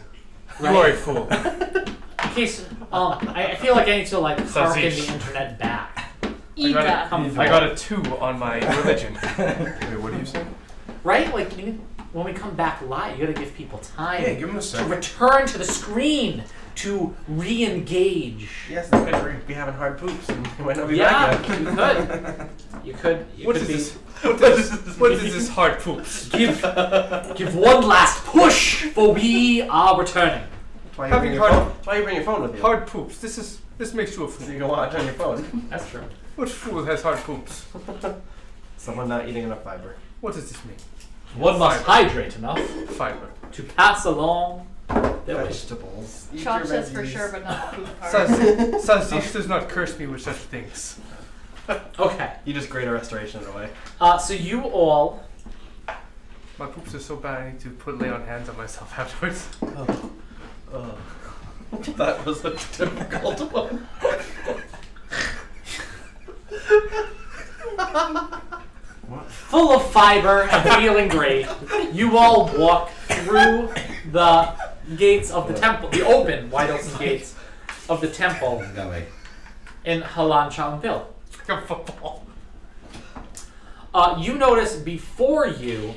[SPEAKER 2] Right?
[SPEAKER 6] You are a fool.
[SPEAKER 2] In case, I feel like I need to like harken the internet back.
[SPEAKER 6] I got a 2 on my religion.
[SPEAKER 5] Wait, what do you say?
[SPEAKER 2] Right? Like when we come back live, you gotta give people time
[SPEAKER 5] Yeah, give them a
[SPEAKER 2] to
[SPEAKER 5] second.
[SPEAKER 2] return to the screen to re-engage.
[SPEAKER 4] Yes, that's because we're be having hard poops and we might not be
[SPEAKER 2] Yeah,
[SPEAKER 4] back yet.
[SPEAKER 2] you could. You
[SPEAKER 6] What
[SPEAKER 2] could
[SPEAKER 6] is
[SPEAKER 2] be,
[SPEAKER 6] this? What is this hard poops?
[SPEAKER 2] Give one last push, for we are returning.
[SPEAKER 4] That's why you bring your phone. That's why you bring your phone with you.
[SPEAKER 6] Hard poops. This makes you a
[SPEAKER 4] So
[SPEAKER 6] fool.
[SPEAKER 4] you can watch on your phone.
[SPEAKER 2] That's true.
[SPEAKER 6] What fool has hard poops?
[SPEAKER 4] Someone not eating enough fiber.
[SPEAKER 6] What does this mean?
[SPEAKER 2] One must hydrate enough
[SPEAKER 6] Fiber.
[SPEAKER 2] to pass along their wish.
[SPEAKER 4] Vegetables. Eat
[SPEAKER 3] Chalk
[SPEAKER 4] your
[SPEAKER 3] says for
[SPEAKER 4] veggies.
[SPEAKER 3] sure, but not the poop part.
[SPEAKER 6] Sazish does not curse me with such things.
[SPEAKER 2] Okay.
[SPEAKER 4] You just greater restoration in a way.
[SPEAKER 2] So you all.
[SPEAKER 6] My poops are so bad I need to lay on hands on myself afterwards.
[SPEAKER 4] That was a difficult one.
[SPEAKER 2] Full of fiber and feeling great, you all walk through the gates of the temple, the open, wide open gates of the temple
[SPEAKER 7] That way.
[SPEAKER 2] in Halan Champil.
[SPEAKER 6] Like a football.
[SPEAKER 2] You notice before you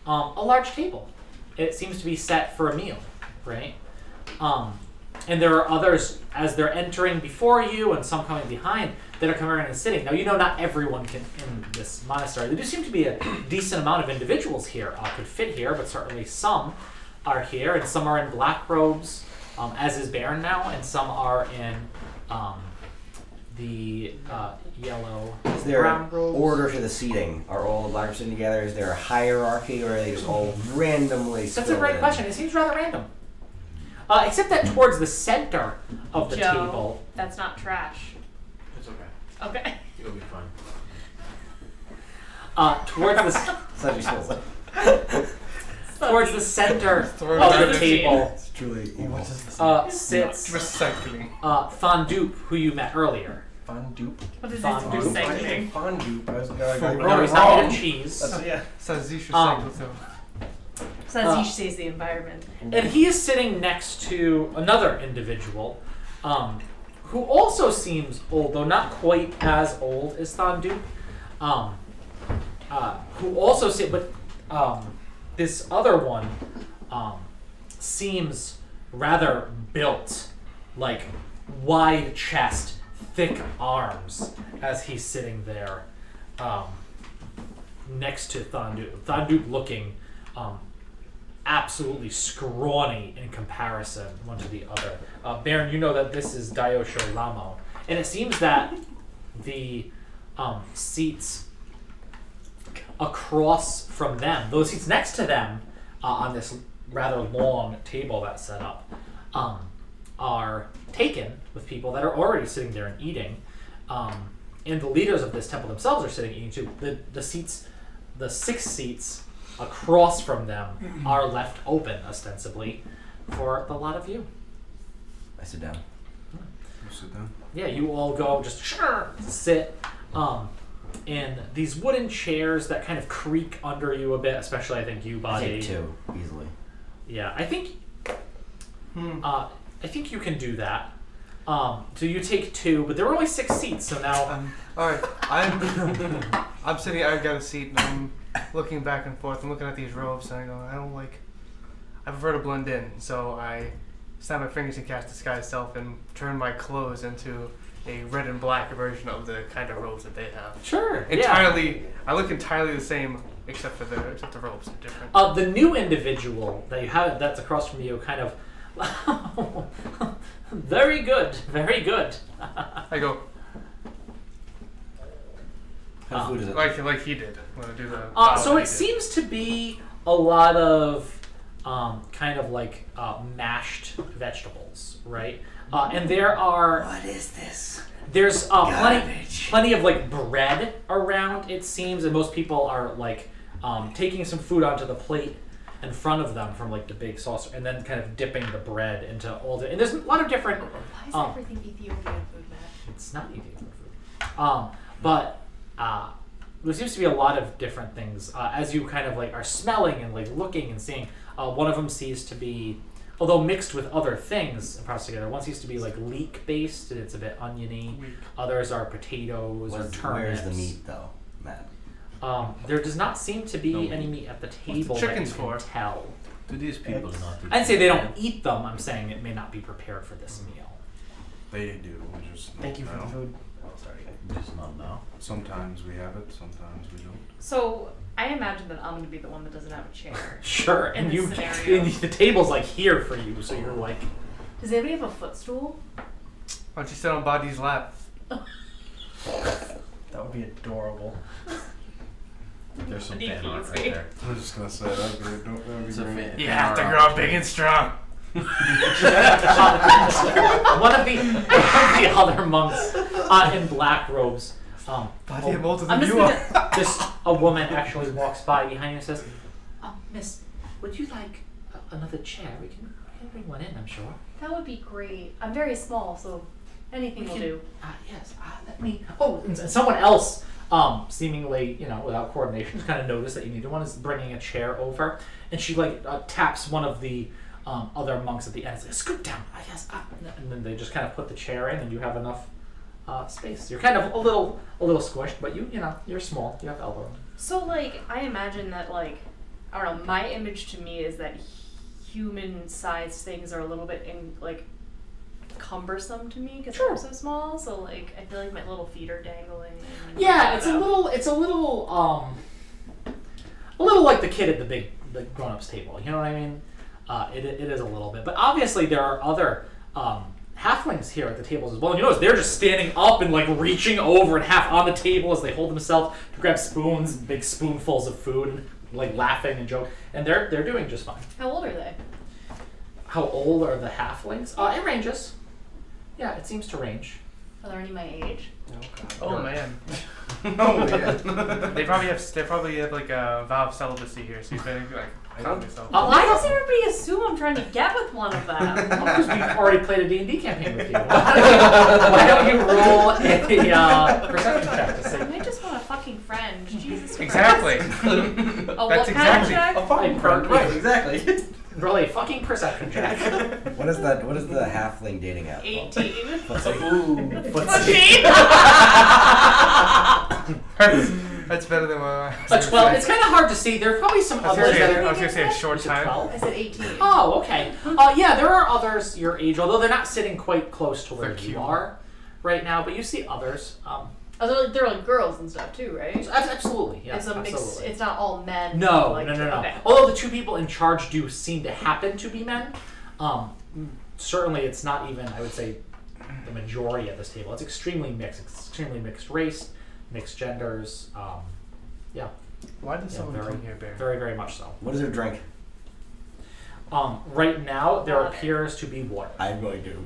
[SPEAKER 2] a large table. It seems to be set for a meal, right? And there are others as they're entering before you and some coming behind that are coming around and sitting. Now, you know not everyone can in this monastery. There do seem to be a decent amount of individuals here could fit here, but certainly some are here, and some are in black robes, as is Baron now, and some are in the yellow,
[SPEAKER 7] Is there
[SPEAKER 2] brown
[SPEAKER 7] an
[SPEAKER 2] robes.
[SPEAKER 7] order to the seating? Are all the black sitting together? Is there a hierarchy, or are they just all randomly
[SPEAKER 2] That's a
[SPEAKER 7] spilled
[SPEAKER 2] great
[SPEAKER 7] in?
[SPEAKER 2] question. It seems rather random. Except that towards the center of the
[SPEAKER 3] Joe,
[SPEAKER 2] table.
[SPEAKER 3] that's not trash.
[SPEAKER 1] It's okay.
[SPEAKER 3] Okay.
[SPEAKER 1] It'll be fine.
[SPEAKER 2] Towards
[SPEAKER 7] Sazish spills it.
[SPEAKER 2] the center
[SPEAKER 6] Throw it
[SPEAKER 2] of
[SPEAKER 6] right
[SPEAKER 2] the
[SPEAKER 6] at
[SPEAKER 2] table
[SPEAKER 7] It's truly evil.
[SPEAKER 2] sits
[SPEAKER 6] Recycling.
[SPEAKER 2] Fondupe, who you met earlier.
[SPEAKER 4] Fondue.
[SPEAKER 3] What is
[SPEAKER 2] Fondue.
[SPEAKER 3] this
[SPEAKER 4] Why
[SPEAKER 3] recycling?
[SPEAKER 4] is it fondue? I was I
[SPEAKER 6] Fondue.
[SPEAKER 2] No,
[SPEAKER 4] wrote
[SPEAKER 2] he's
[SPEAKER 4] it
[SPEAKER 2] not made
[SPEAKER 4] wrong.
[SPEAKER 2] of cheese.
[SPEAKER 4] That's, yeah.
[SPEAKER 6] Sazish
[SPEAKER 2] Um,
[SPEAKER 6] recycles them.
[SPEAKER 3] Sazish saves the environment.
[SPEAKER 2] And he is sitting next to another individual who also seems old, though not quite as old as Fondupe. Who also but this other one seems rather built, like wide chest, thick arms, as he's sitting there next to Fondupe. Fondupe looking absolutely scrawny in comparison one to the other. Baron, you know that this is Daiyosho Lamo, and it seems that the seats across from them, those seats next to them on this rather long table that's set up, are taken with people that are already sitting there and eating. And the leaders of this temple themselves are sitting eating too. The seats, the 6 seats across from them are left open, ostensibly, for the lot of you.
[SPEAKER 7] I sit down.
[SPEAKER 5] You sit down.
[SPEAKER 2] Yeah, you all go just sit in these wooden chairs that kind of creak under you a bit, especially I think you,
[SPEAKER 7] I
[SPEAKER 2] Body.
[SPEAKER 7] take 2 easily.
[SPEAKER 2] Yeah, I think you can do that. So you take 2, but there were only 6 seats, so now
[SPEAKER 6] Alright, I'm sitting, I got a seat, and I'm looking back and forth. I'm looking at these robes, and I go, I prefer to blend in, so I snap my fingers and cast Disguise Self and turn my clothes into a red and black version of the kind of robes that they have.
[SPEAKER 2] sure,
[SPEAKER 6] Entirely, I look entirely the same, except the robes are different.
[SPEAKER 2] yeah. The new individual that you have that's across from you kind of very good, very good.
[SPEAKER 6] I go,
[SPEAKER 7] What kind of food is it?
[SPEAKER 6] like he did. I'm gonna do the
[SPEAKER 2] So it seems to be a lot of kind of like mashed vegetables, right? And there are
[SPEAKER 8] What is this?
[SPEAKER 2] there's
[SPEAKER 8] Garbage.
[SPEAKER 2] plenty of like bread around, it seems, and most people are like taking some food onto the plate in front of them from like the big saucer, and then kind of dipping the bread into all the. And there's a lot of different.
[SPEAKER 3] Why is everything Ethiopian food, Matt?
[SPEAKER 2] It's not Ethiopian food. But there seems to be a lot of different things as you kind of like are smelling and like looking and seeing. One of them seems to be, although mixed with other things and processed together, one seems to be like leek based and it's a bit oniony. Others are potatoes or turnips.
[SPEAKER 7] Where's the meat though, Matt?
[SPEAKER 2] There does not seem to be any meat at the table
[SPEAKER 6] the chickens
[SPEAKER 2] that you can
[SPEAKER 6] for?
[SPEAKER 2] tell.
[SPEAKER 1] Do these people not?
[SPEAKER 2] I'd say they don't eat them. I'm saying it may not be prepared for this meal.
[SPEAKER 5] They do. Just
[SPEAKER 4] Thank you for
[SPEAKER 5] now.
[SPEAKER 4] the food. Oh, sorry.
[SPEAKER 1] Just not now.
[SPEAKER 5] Sometimes we have it. Sometimes we don't.
[SPEAKER 3] So I imagine that I'm gonna be the one that doesn't have a chair.
[SPEAKER 2] Sure,
[SPEAKER 3] In
[SPEAKER 2] and
[SPEAKER 3] this
[SPEAKER 2] you
[SPEAKER 3] scenario.
[SPEAKER 2] and the table's like here for you, so you're like.
[SPEAKER 3] Does anybody have a footstool?
[SPEAKER 6] Why don't you sit on Body's lap?
[SPEAKER 4] That would be adorable.
[SPEAKER 1] There's some
[SPEAKER 3] What do you
[SPEAKER 1] fan art
[SPEAKER 3] see?
[SPEAKER 1] right there.
[SPEAKER 5] I was just gonna say that would be
[SPEAKER 1] It's a
[SPEAKER 5] great.
[SPEAKER 1] fan.
[SPEAKER 6] You
[SPEAKER 1] fan
[SPEAKER 6] have to
[SPEAKER 1] art
[SPEAKER 6] grow
[SPEAKER 1] option.
[SPEAKER 6] big and strong.
[SPEAKER 2] one of the other monks in black robes.
[SPEAKER 6] Body I'm older
[SPEAKER 3] I'm
[SPEAKER 6] than
[SPEAKER 3] just
[SPEAKER 6] you are.
[SPEAKER 3] gonna.
[SPEAKER 2] Just a woman actually walks by behind you and says, "Miss, would you like another chair? We can bring one in, I'm sure."
[SPEAKER 3] That would be great. I'm very small, so anything will do.
[SPEAKER 2] Yes. Let me. Oh, and someone else, seemingly, without coordination, just kind of noticed that you needed one. Is bringing a chair over, and she like taps one of the other monks at the end. It's like, "Scoot down, I guess." And then they just kind of put the chair in, and you have enough space. You're kind of a little squished, but you're small. You have elbow room.
[SPEAKER 3] So like, I imagine that like, I don't know. My image to me is that human-sized things are a little bit cumbersome to me because
[SPEAKER 2] Sure.
[SPEAKER 3] I'm so small. So like, I feel like my little feet are dangling.
[SPEAKER 2] Yeah, it's a little like the kid at the grown-ups table. You know what I mean? It is a little bit, but obviously there are other halflings here at the tables as well. And you notice they're just standing up and like reaching over and half on the table as they hold themselves to grab spoons, big spoonfuls of food, and like laughing and joking. And they're doing just fine.
[SPEAKER 3] How old are they?
[SPEAKER 2] How old are the halflings? It ranges. Yeah, it seems to range.
[SPEAKER 3] Are there any my age?
[SPEAKER 6] Oh man.
[SPEAKER 5] Oh yeah.
[SPEAKER 6] They probably have like a vow of celibacy here, so you better like calm yourself.
[SPEAKER 3] Why does everybody assume I'm trying to get with one of them?
[SPEAKER 2] Because we've already played a D&D campaign with you. Why don't you roll a perception check to see?
[SPEAKER 3] I just want a fucking friend. Jesus Christ.
[SPEAKER 6] Exactly.
[SPEAKER 3] A
[SPEAKER 6] That's
[SPEAKER 3] what
[SPEAKER 6] exactly-
[SPEAKER 3] kind of check?
[SPEAKER 4] A fucking perk. Right, exactly.
[SPEAKER 2] Roll a fucking perception check.
[SPEAKER 7] What is that? What is the halfling dating app?
[SPEAKER 3] 18.
[SPEAKER 6] That's better than what I was
[SPEAKER 2] A 12. It's kind of hard to see. There are probably some
[SPEAKER 6] I was
[SPEAKER 2] others that are.
[SPEAKER 6] gonna say a short
[SPEAKER 2] Is it
[SPEAKER 6] time.
[SPEAKER 2] 12?
[SPEAKER 3] I said 18.
[SPEAKER 2] Oh, okay. Yeah, there are others your age, although they're not sitting quite close to where
[SPEAKER 6] They're
[SPEAKER 2] you
[SPEAKER 6] cute.
[SPEAKER 2] are right now. But you see others.
[SPEAKER 3] Oh, they're like girls and stuff too, right?
[SPEAKER 2] Absolutely, yeah.
[SPEAKER 3] It's a mix.
[SPEAKER 2] absolutely.
[SPEAKER 3] It's not all men.
[SPEAKER 2] No.
[SPEAKER 3] like, Okay.
[SPEAKER 2] Although the two people in charge do seem to happen to be men, certainly it's not even, I would say, the majority at this table. It's extremely mixed. It's extremely mixed race, mixed genders. Yeah,
[SPEAKER 6] Why did
[SPEAKER 2] Yeah,
[SPEAKER 6] someone
[SPEAKER 2] very-
[SPEAKER 6] come here, Bear?
[SPEAKER 2] very, very much so.
[SPEAKER 7] What is their drink?
[SPEAKER 2] Right now, there
[SPEAKER 3] Water.
[SPEAKER 2] appears to be water.
[SPEAKER 7] I'm going to.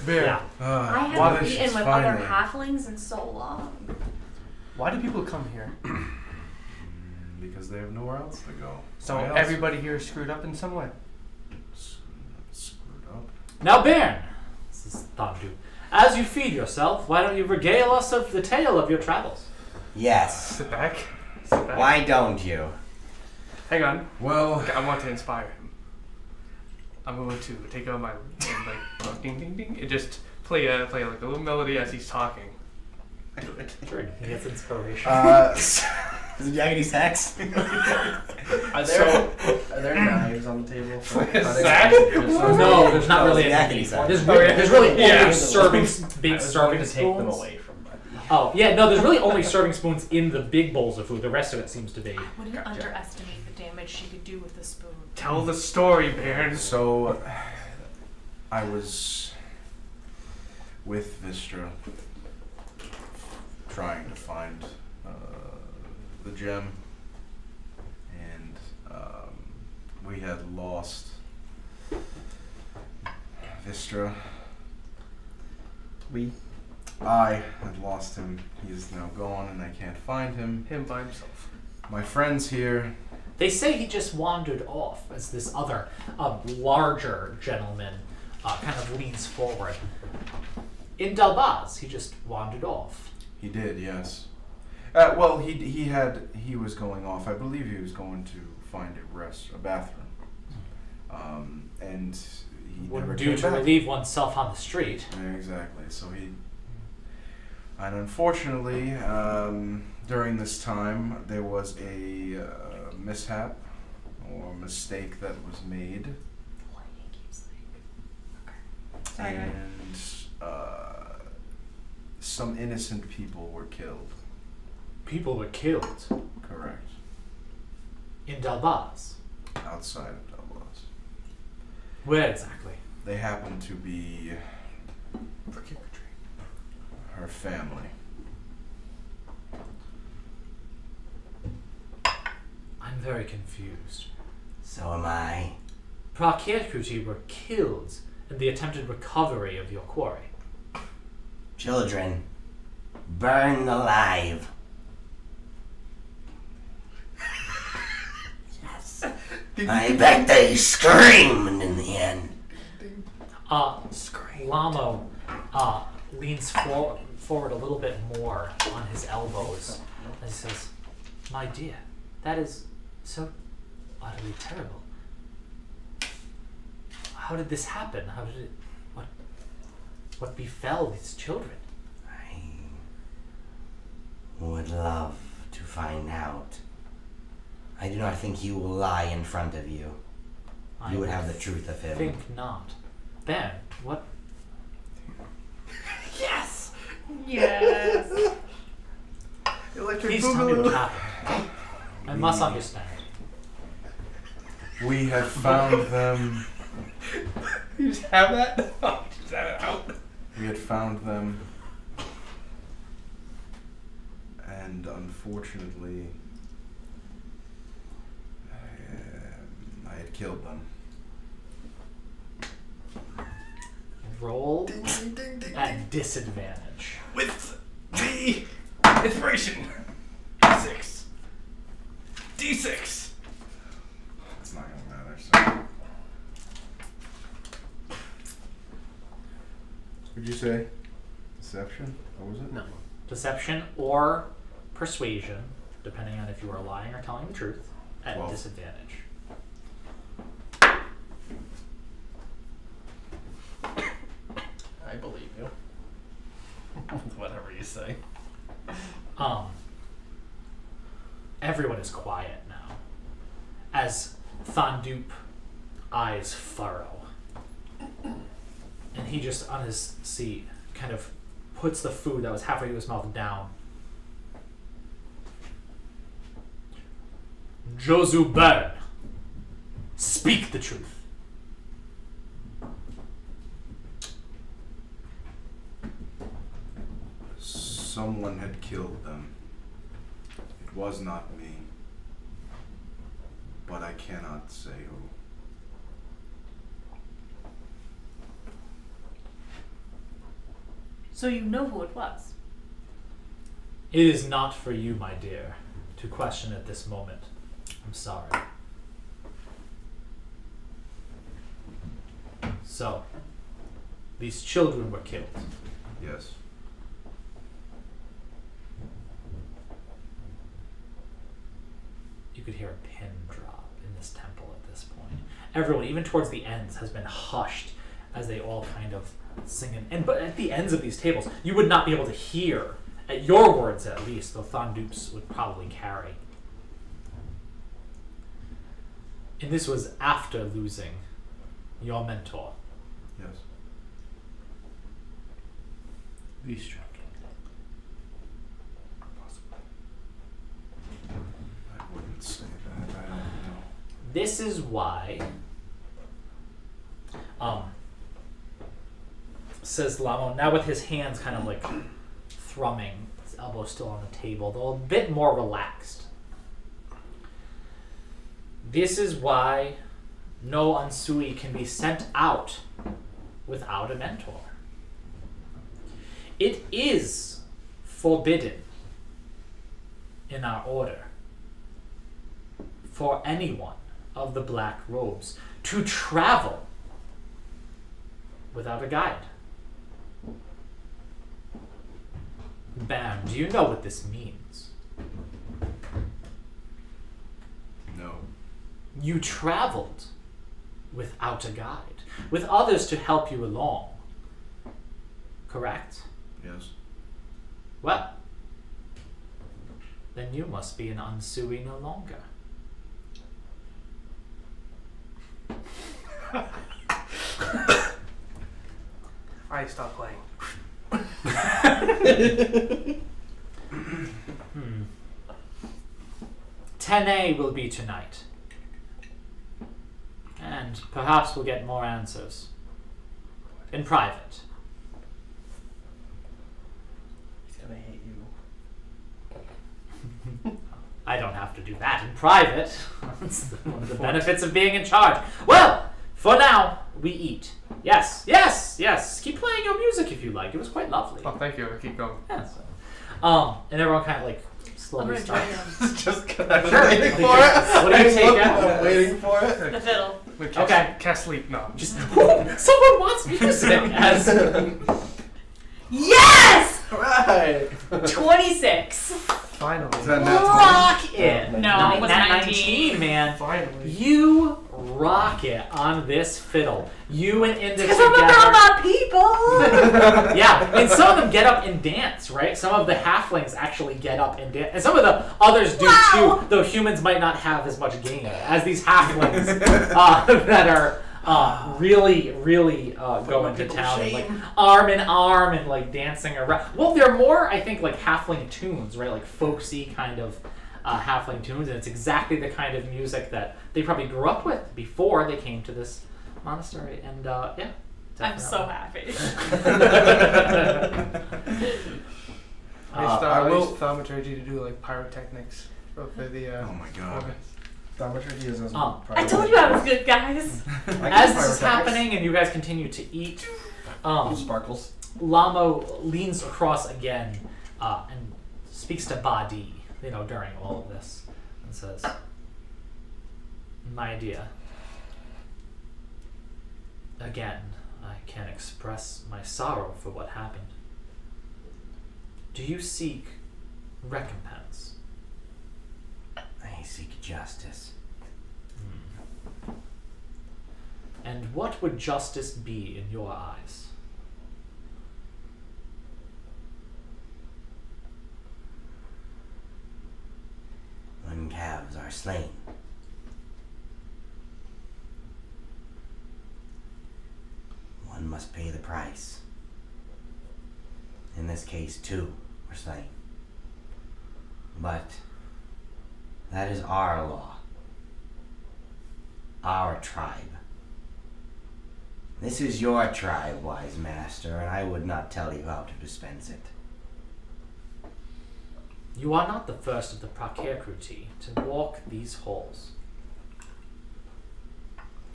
[SPEAKER 6] Bear.
[SPEAKER 2] Yeah.
[SPEAKER 3] I
[SPEAKER 6] Water
[SPEAKER 3] haven't
[SPEAKER 6] is
[SPEAKER 3] eaten with
[SPEAKER 5] finally.
[SPEAKER 3] other halflings in so long.
[SPEAKER 6] Why do people come here?
[SPEAKER 5] Because they have nowhere else to go.
[SPEAKER 6] So
[SPEAKER 5] Why else?
[SPEAKER 6] everybody here is screwed up in some way.
[SPEAKER 5] Screwed up.
[SPEAKER 2] Now, Bairn, this is Thandu, as you feed yourself, why don't you regale us of the tale of your travels?
[SPEAKER 8] Yes.
[SPEAKER 6] Sit back. Sit back.
[SPEAKER 8] Why don't you?
[SPEAKER 6] Hang on.
[SPEAKER 5] Well,
[SPEAKER 6] Okay, I want to inspire him. I'm going to take out my and ding ding ding and just play like a little melody as he's talking.
[SPEAKER 2] Sure, he gets inspiration.
[SPEAKER 7] Is it Jaggedy Sacks?
[SPEAKER 4] Are there knives on the table? For
[SPEAKER 6] Sack?
[SPEAKER 2] No, there's not really
[SPEAKER 7] Yeah,
[SPEAKER 2] any.
[SPEAKER 7] exactly.
[SPEAKER 2] There's really only
[SPEAKER 6] Yeah.
[SPEAKER 2] serving big
[SPEAKER 4] I was
[SPEAKER 2] serving
[SPEAKER 4] going to take them
[SPEAKER 2] spoons.
[SPEAKER 4] away from Buddy.
[SPEAKER 2] Oh yeah, no, there's really only serving spoons in the big bowls of food. The rest of it seems to be.
[SPEAKER 3] I wouldn't underestimate the damage she could do with the spoon.
[SPEAKER 6] Tell the story, Bairn.
[SPEAKER 5] so I was with Vistra trying to find the gem, and we had lost Vistra. I had lost him. He is now gone, and I can't find him.
[SPEAKER 6] Him by himself.
[SPEAKER 5] My friends here.
[SPEAKER 2] They say he just wandered off as this other, larger gentleman kind of leans forward. In Dalbaz, he just wandered off.
[SPEAKER 5] He did, yes. Well, he was going off. I believe he was going to find a bathroom. And he never
[SPEAKER 2] Wouldn't do
[SPEAKER 5] came
[SPEAKER 2] to
[SPEAKER 5] back.
[SPEAKER 2] relieve oneself on the street.
[SPEAKER 5] Exactly. So and unfortunately, during this time, there was a mishap or mistake that was made.
[SPEAKER 3] Sorry, go ahead.
[SPEAKER 5] And some innocent people were killed.
[SPEAKER 2] People were killed
[SPEAKER 5] Correct.
[SPEAKER 2] in Dalbaz.
[SPEAKER 5] Outside of Dallas.
[SPEAKER 2] Where exactly?
[SPEAKER 5] They happened to be her family.
[SPEAKER 2] I'm very confused.
[SPEAKER 8] So am I.
[SPEAKER 2] Prakirkuti were killed in the attempted recovery of your quarry.
[SPEAKER 8] Children, burned alive. Yes. I bet they screamed in the end.
[SPEAKER 2] Lamo leans forward a little bit more on his elbows as he says, "My dear, that is so utterly terrible. How did this happen? How did it... What befell these children?"
[SPEAKER 8] I would love to find out. I do not think he will lie in front of you. You would have the truth of him.
[SPEAKER 2] Think not. Ben, what...
[SPEAKER 6] Yes!
[SPEAKER 3] Yes.
[SPEAKER 6] Electric
[SPEAKER 2] Please tell me what
[SPEAKER 6] boogaloo.
[SPEAKER 2] happened. I must understand.
[SPEAKER 5] We have found them.
[SPEAKER 6] You just have that? Oh, just have it out.
[SPEAKER 5] We had found them. And unfortunately, I had killed them.
[SPEAKER 2] Roll at disadvantage.
[SPEAKER 6] With the inspiration. D6. D6.
[SPEAKER 5] It's not gonna matter, so. What'd you say? Deception? What was it?
[SPEAKER 6] No.
[SPEAKER 2] Deception or persuasion, depending on if you are lying or telling the truth, at
[SPEAKER 5] 12.
[SPEAKER 2] disadvantage.
[SPEAKER 4] I believe you. Whatever you say.
[SPEAKER 2] Everyone is quiet now, as Thandup eyes furrow. And he just, on his seat, kind of puts the food that was halfway to his mouth down. Josuber, speak the truth.
[SPEAKER 5] Someone had killed them. It was not me. But I cannot say who.
[SPEAKER 3] So you know who it was?
[SPEAKER 2] It is not for you, my dear, to question at this moment. I'm sorry. So, these children were killed.
[SPEAKER 5] Yes.
[SPEAKER 2] You could hear a pin drop in this temple at this point. Everyone, even towards the ends, has been hushed as they all kind of sing. But at the ends of these tables, you would not be able to hear, at your words at least, though Thandups would probably carry. And this was after losing your mentor.
[SPEAKER 5] Yes.
[SPEAKER 1] Vistra.
[SPEAKER 5] I wouldn't say that. I don't know.
[SPEAKER 2] This is why, says Lamo, now with his hands kind of like thrumming, his elbow still on the table, though a bit more relaxed. This is why no Ansui can be sent out without a mentor. It is forbidden in our order for anyone of the black robes to travel without a guide. Baron, do you know what this means?
[SPEAKER 5] No.
[SPEAKER 2] You traveled without a guide, with others to help you along. Correct?
[SPEAKER 5] Yes.
[SPEAKER 2] Well, then you must be an Unsui no longer.
[SPEAKER 6] I stopped playing.
[SPEAKER 2] 10A will be tonight. And perhaps we'll get more answers. In private.
[SPEAKER 4] He's gonna hate you.
[SPEAKER 2] I don't have to do that in private. That's one of the benefits of being in charge. Well, for now, we eat. Yes, yes, yes. Keep playing your music if you like. It was quite lovely.
[SPEAKER 6] Oh, thank you. I keep going.
[SPEAKER 2] Yeah, so. And everyone kind of like
[SPEAKER 3] I'm
[SPEAKER 2] slowly
[SPEAKER 3] gonna join
[SPEAKER 2] starts.
[SPEAKER 3] them.
[SPEAKER 4] Just I'm
[SPEAKER 2] Sure.
[SPEAKER 4] waiting for it.
[SPEAKER 2] What do you take out?
[SPEAKER 4] I'm waiting for it.
[SPEAKER 3] The fiddle.
[SPEAKER 6] Wait,
[SPEAKER 2] Okay.
[SPEAKER 6] Can't sleep. No.
[SPEAKER 2] Just someone wants music. As
[SPEAKER 3] Yes!
[SPEAKER 4] Right.
[SPEAKER 3] 26.
[SPEAKER 6] Finally.
[SPEAKER 5] Is that not
[SPEAKER 2] rock it.
[SPEAKER 3] No, it was
[SPEAKER 2] Nat
[SPEAKER 3] 19,
[SPEAKER 2] man.
[SPEAKER 6] Finally.
[SPEAKER 2] You rock it on this fiddle. You and Inda
[SPEAKER 3] Because I'm
[SPEAKER 2] together.
[SPEAKER 3] about my people.
[SPEAKER 2] Yeah, and some of them get up and dance, right? Some of the halflings actually get up and dance, and some of the others do
[SPEAKER 3] Wow.
[SPEAKER 2] too. Though humans might not have as much gain as these halflings that are really going to
[SPEAKER 4] people
[SPEAKER 2] town and
[SPEAKER 4] shame.
[SPEAKER 2] like arm in arm and like dancing around. Well, they're more, I think, like halfling tunes, right? Like folksy kind of halfling tunes, and it's exactly the kind of music that they probably grew up with before they came to this monastery. And yeah,
[SPEAKER 3] I'm so
[SPEAKER 2] definitely.
[SPEAKER 3] happy.
[SPEAKER 6] I
[SPEAKER 5] will-
[SPEAKER 6] use thaumaturgy to do like pyrotechnics for the.
[SPEAKER 5] Oh my god.
[SPEAKER 4] Thaumaturgy is as
[SPEAKER 3] I told you I was good, guys.
[SPEAKER 2] As this is happening and you guys continue to eat,
[SPEAKER 4] sparkles.
[SPEAKER 2] Lamo leans across again and speaks to Badi, during all of this, and says, "My dear, again, I can't express my sorrow for what happened. Do you seek recompense?"
[SPEAKER 8] I seek justice.
[SPEAKER 2] And what would justice be in your eyes?
[SPEAKER 8] When calves are slain, one must pay the price. In this case, 2 were slain. But that is our law, our tribe. This is your tribe, wise master, and I would not tell you how to dispense it.
[SPEAKER 2] You are not the first of the Prakirkruti to walk these halls.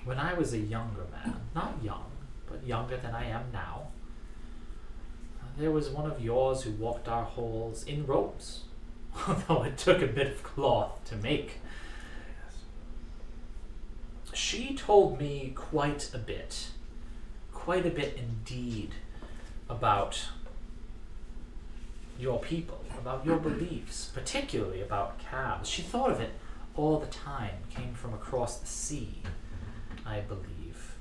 [SPEAKER 2] When I was a younger man, not young, but younger than I am now, there was one of yours who walked our halls in robes, although it took a bit of cloth to make. She told me quite a bit indeed, about your people, about your beliefs, particularly about calves. She thought of it all the time, came from across the sea, I believe.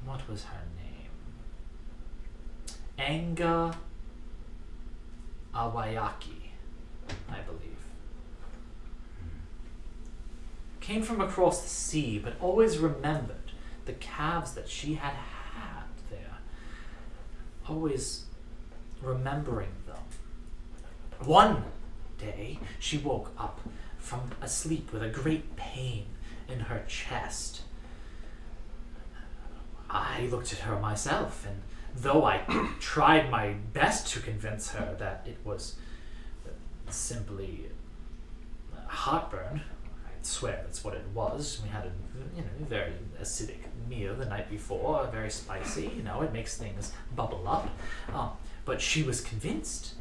[SPEAKER 2] What was her name? Anga Awayaki, I believe. Came from across the sea, but always remembered the calves that she had had there. Always remembering them. One day, she woke up from a sleep with a great pain in her chest. I looked at her myself, and though I tried my best to convince her that it was simply heartburn, I swear that's what it was. We had a very acidic meal the night before, very spicy. It makes things bubble up. But she was convinced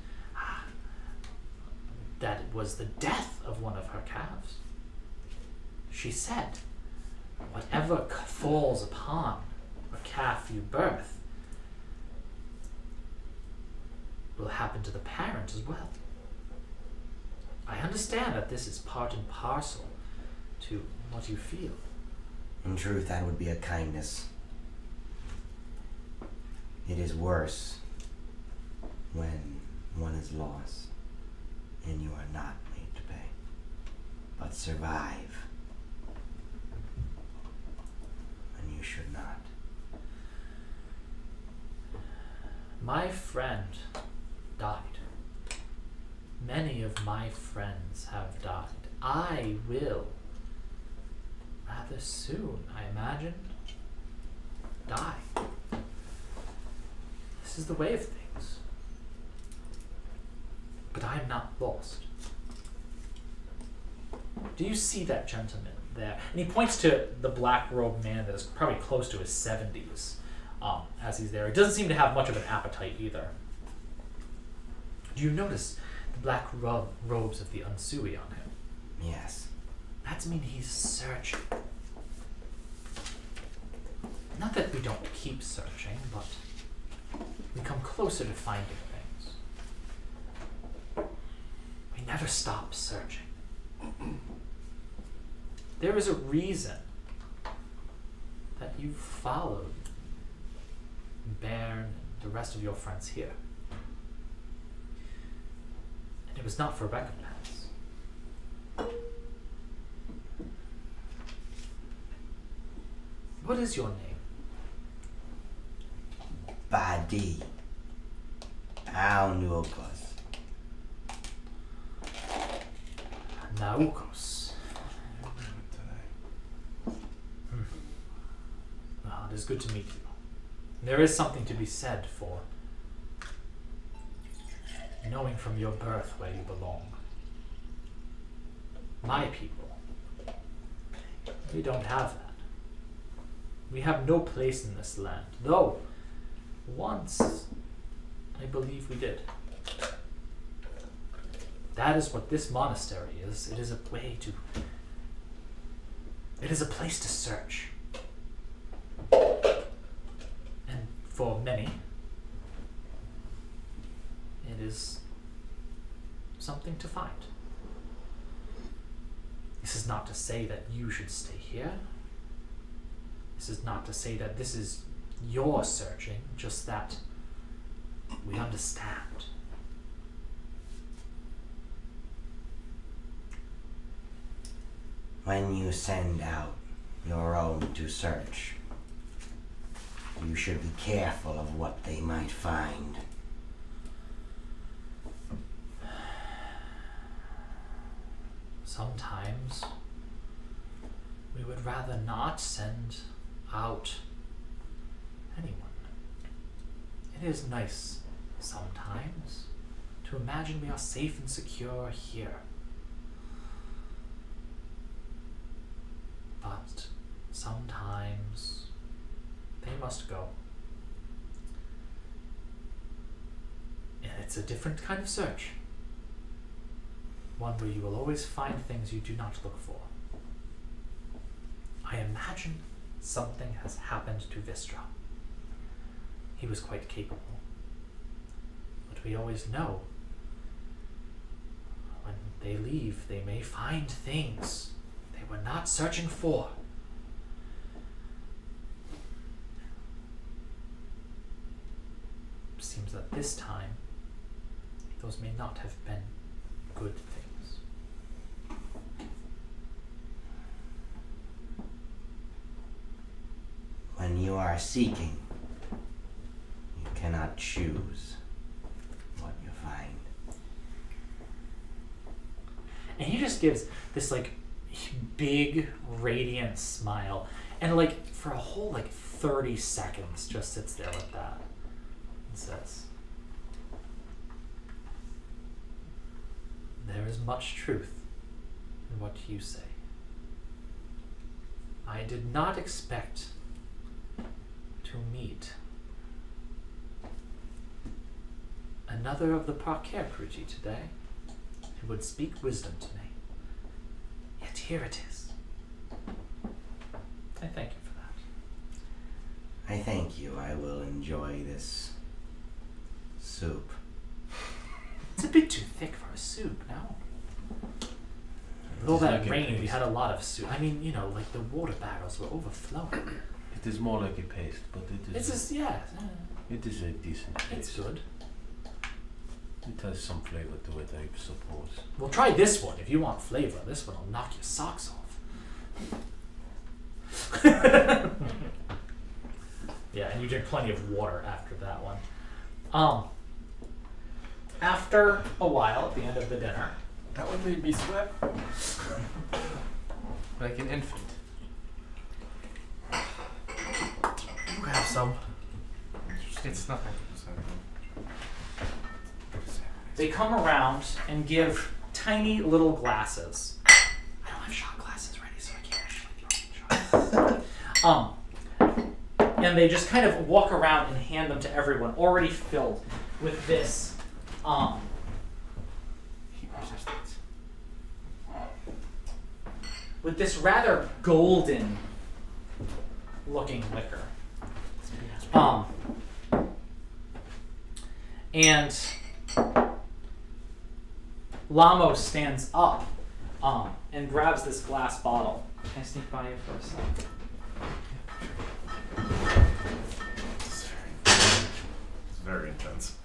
[SPEAKER 2] that it was the death of one of her calves. She said whatever falls upon a calf you birth will happen to the parent as well. I understand that this is part and parcel to what you feel.
[SPEAKER 8] In truth, that would be a kindness. It is worse when one is lost and you are not made to pay, but survive. And you should not.
[SPEAKER 2] My friend died. Many of my friends have died. I will, rather soon, I imagine, die. This is the way of things. But I am not lost. Do you see that gentleman there? And he points to the black-robed man that is probably close to his 70s as he's there. He doesn't seem to have much of an appetite either. Do you notice the black robes of the Unsui on him?
[SPEAKER 8] Yes.
[SPEAKER 2] That means he's searching. Not that we don't keep searching, but we come closer to finding things. We never stop searching. There is a reason that you followed Bairn and the rest of your friends here. And it was not for recompense. What is your name?
[SPEAKER 8] Badi. Aunukos.
[SPEAKER 2] Naukos. Well, it is good to meet you. There is something to be said for knowing from your birth where you belong. My people, we don't have that. We have no place in this land, though once I believe we did. That is what this monastery is. It is a way to... It is a place to search. And for many, it is something to find. This is not to say that you should stay here. This is not to say that this is your searching, just that we understand.
[SPEAKER 8] When you send out your own to search, you should be careful of what they might find.
[SPEAKER 2] Sometimes we would rather not send out anyone. It is nice sometimes to imagine we are safe and secure here. But sometimes they must go. And it's a different kind of search. One where you will always find things you do not look for. I imagine something has happened to Vistra. He was quite capable. But we always know when they leave, they may find things they were not searching for. Seems that this time, those may not have been good things.
[SPEAKER 8] When you are seeking, you cannot choose what you find.
[SPEAKER 2] And he just gives this like big radiant smile, and like for a whole like 30 seconds just sits there with that and says, "There is much truth in what you say. I did not expect to meet another of the Parkerkruji today who would speak wisdom to me. Yet here it is.
[SPEAKER 8] you. I will enjoy this soup.
[SPEAKER 2] It's a bit too thick for a soup, no? With all that
[SPEAKER 1] like a
[SPEAKER 2] rain, we
[SPEAKER 1] paste.
[SPEAKER 2] had a lot of soup. I mean, you know, like the water barrels were overflowing.
[SPEAKER 1] It is more like a paste, but it
[SPEAKER 2] It's
[SPEAKER 1] is.
[SPEAKER 2] just, yeah,
[SPEAKER 1] It is a decent paste.
[SPEAKER 2] it's good.
[SPEAKER 1] It has some flavor to it, I suppose.
[SPEAKER 2] Well, try this one if you want flavor. This one will knock your socks off. Yeah, and you drink plenty of water after that one. After a while, at the end of the dinner,
[SPEAKER 1] That one made me sweat.
[SPEAKER 6] Like an infant.
[SPEAKER 2] you have some.
[SPEAKER 6] It's nothing.
[SPEAKER 2] They come around and give tiny little glasses. I don't have shot glasses ready, so I can't actually throw shots. And they just kind of walk around and hand them to everyone, already filled with this
[SPEAKER 6] Heat resistance.
[SPEAKER 2] with this rather golden looking liquor. And Lamo stands up and grabs this glass bottle. Can I sneak by you for a second?
[SPEAKER 5] It's very intense.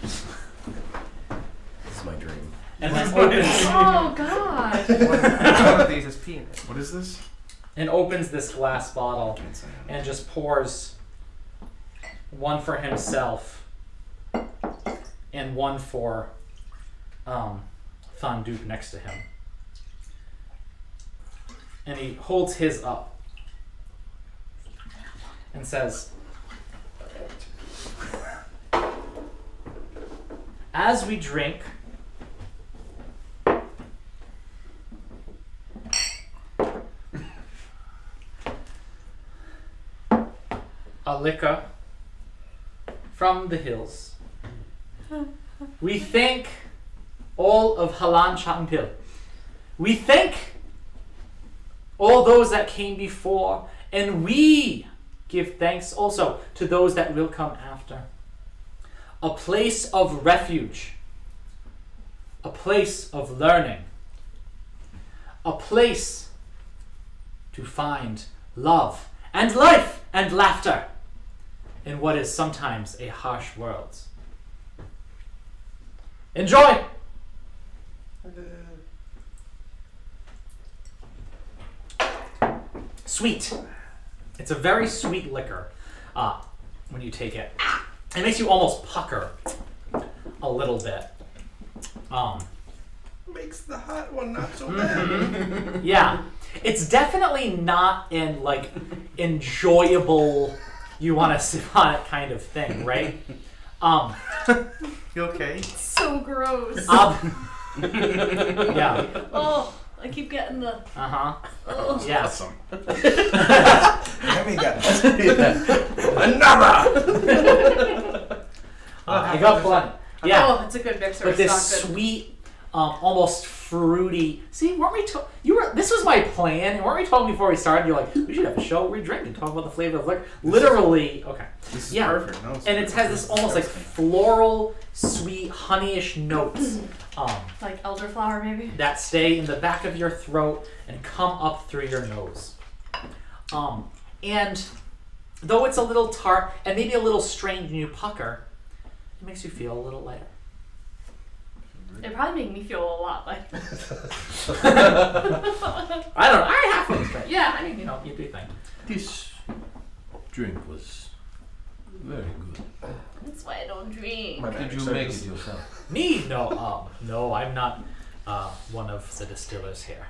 [SPEAKER 7] This is my dream.
[SPEAKER 2] And then opens
[SPEAKER 3] Oh God!
[SPEAKER 6] One of these is pee in it.
[SPEAKER 5] What is this?
[SPEAKER 2] and opens this glass bottle
[SPEAKER 5] Can't say I know.
[SPEAKER 2] and just pours one for himself and one for Thandup next to him. And he holds his up and says, as we drink, a liquor from the hills, we thank all of Halan Champil. We thank all those that came before, and we give thanks also to those that will come after. A place of refuge, a place of learning, a place to find love and life and laughter in what is sometimes a harsh world. Enjoy! Sweet. It's a very sweet liquor when you take it. It makes you almost pucker a little bit.
[SPEAKER 5] Makes the hot one not so bad.
[SPEAKER 2] Yeah. It's definitely not in like enjoyable, you want to sip on it kind of thing, right?
[SPEAKER 6] You okay?
[SPEAKER 3] So gross.
[SPEAKER 2] Yeah.
[SPEAKER 3] Oh, I keep getting the.
[SPEAKER 2] Uh-huh.
[SPEAKER 3] Oh.
[SPEAKER 2] Yeah.
[SPEAKER 5] Awesome.
[SPEAKER 8] Let me get
[SPEAKER 5] Another!
[SPEAKER 2] I got blood. Yeah.
[SPEAKER 3] Oh, it's a good mixer.
[SPEAKER 2] But
[SPEAKER 3] It's
[SPEAKER 2] this
[SPEAKER 3] not good.
[SPEAKER 2] sweet, almost fruity. See, weren't we? You were. This was my plan. And weren't we talking before we started? You're like, we should have a show where we drink and talk about the flavor of liquor. Literally, okay.
[SPEAKER 5] This is
[SPEAKER 2] Yeah.
[SPEAKER 5] perfect. No, it's
[SPEAKER 2] And it has this almost like floral, sweet, honeyish notes
[SPEAKER 3] Like elderflower, maybe.
[SPEAKER 2] that stay in the back of your throat and come up through your nose. And though it's a little tart and maybe a little strange when you pucker, it makes you feel a little lighter.
[SPEAKER 3] It probably made me feel a lot like.
[SPEAKER 2] I don't know. I have feelings strange. Yeah, I mean, you know, you do think.
[SPEAKER 1] This drink was very good.
[SPEAKER 3] That's why I don't drink.
[SPEAKER 5] My bad.
[SPEAKER 1] Did you
[SPEAKER 5] Sorry.
[SPEAKER 1] make it yourself?
[SPEAKER 2] Me? No, no, I'm not one of the distillers here.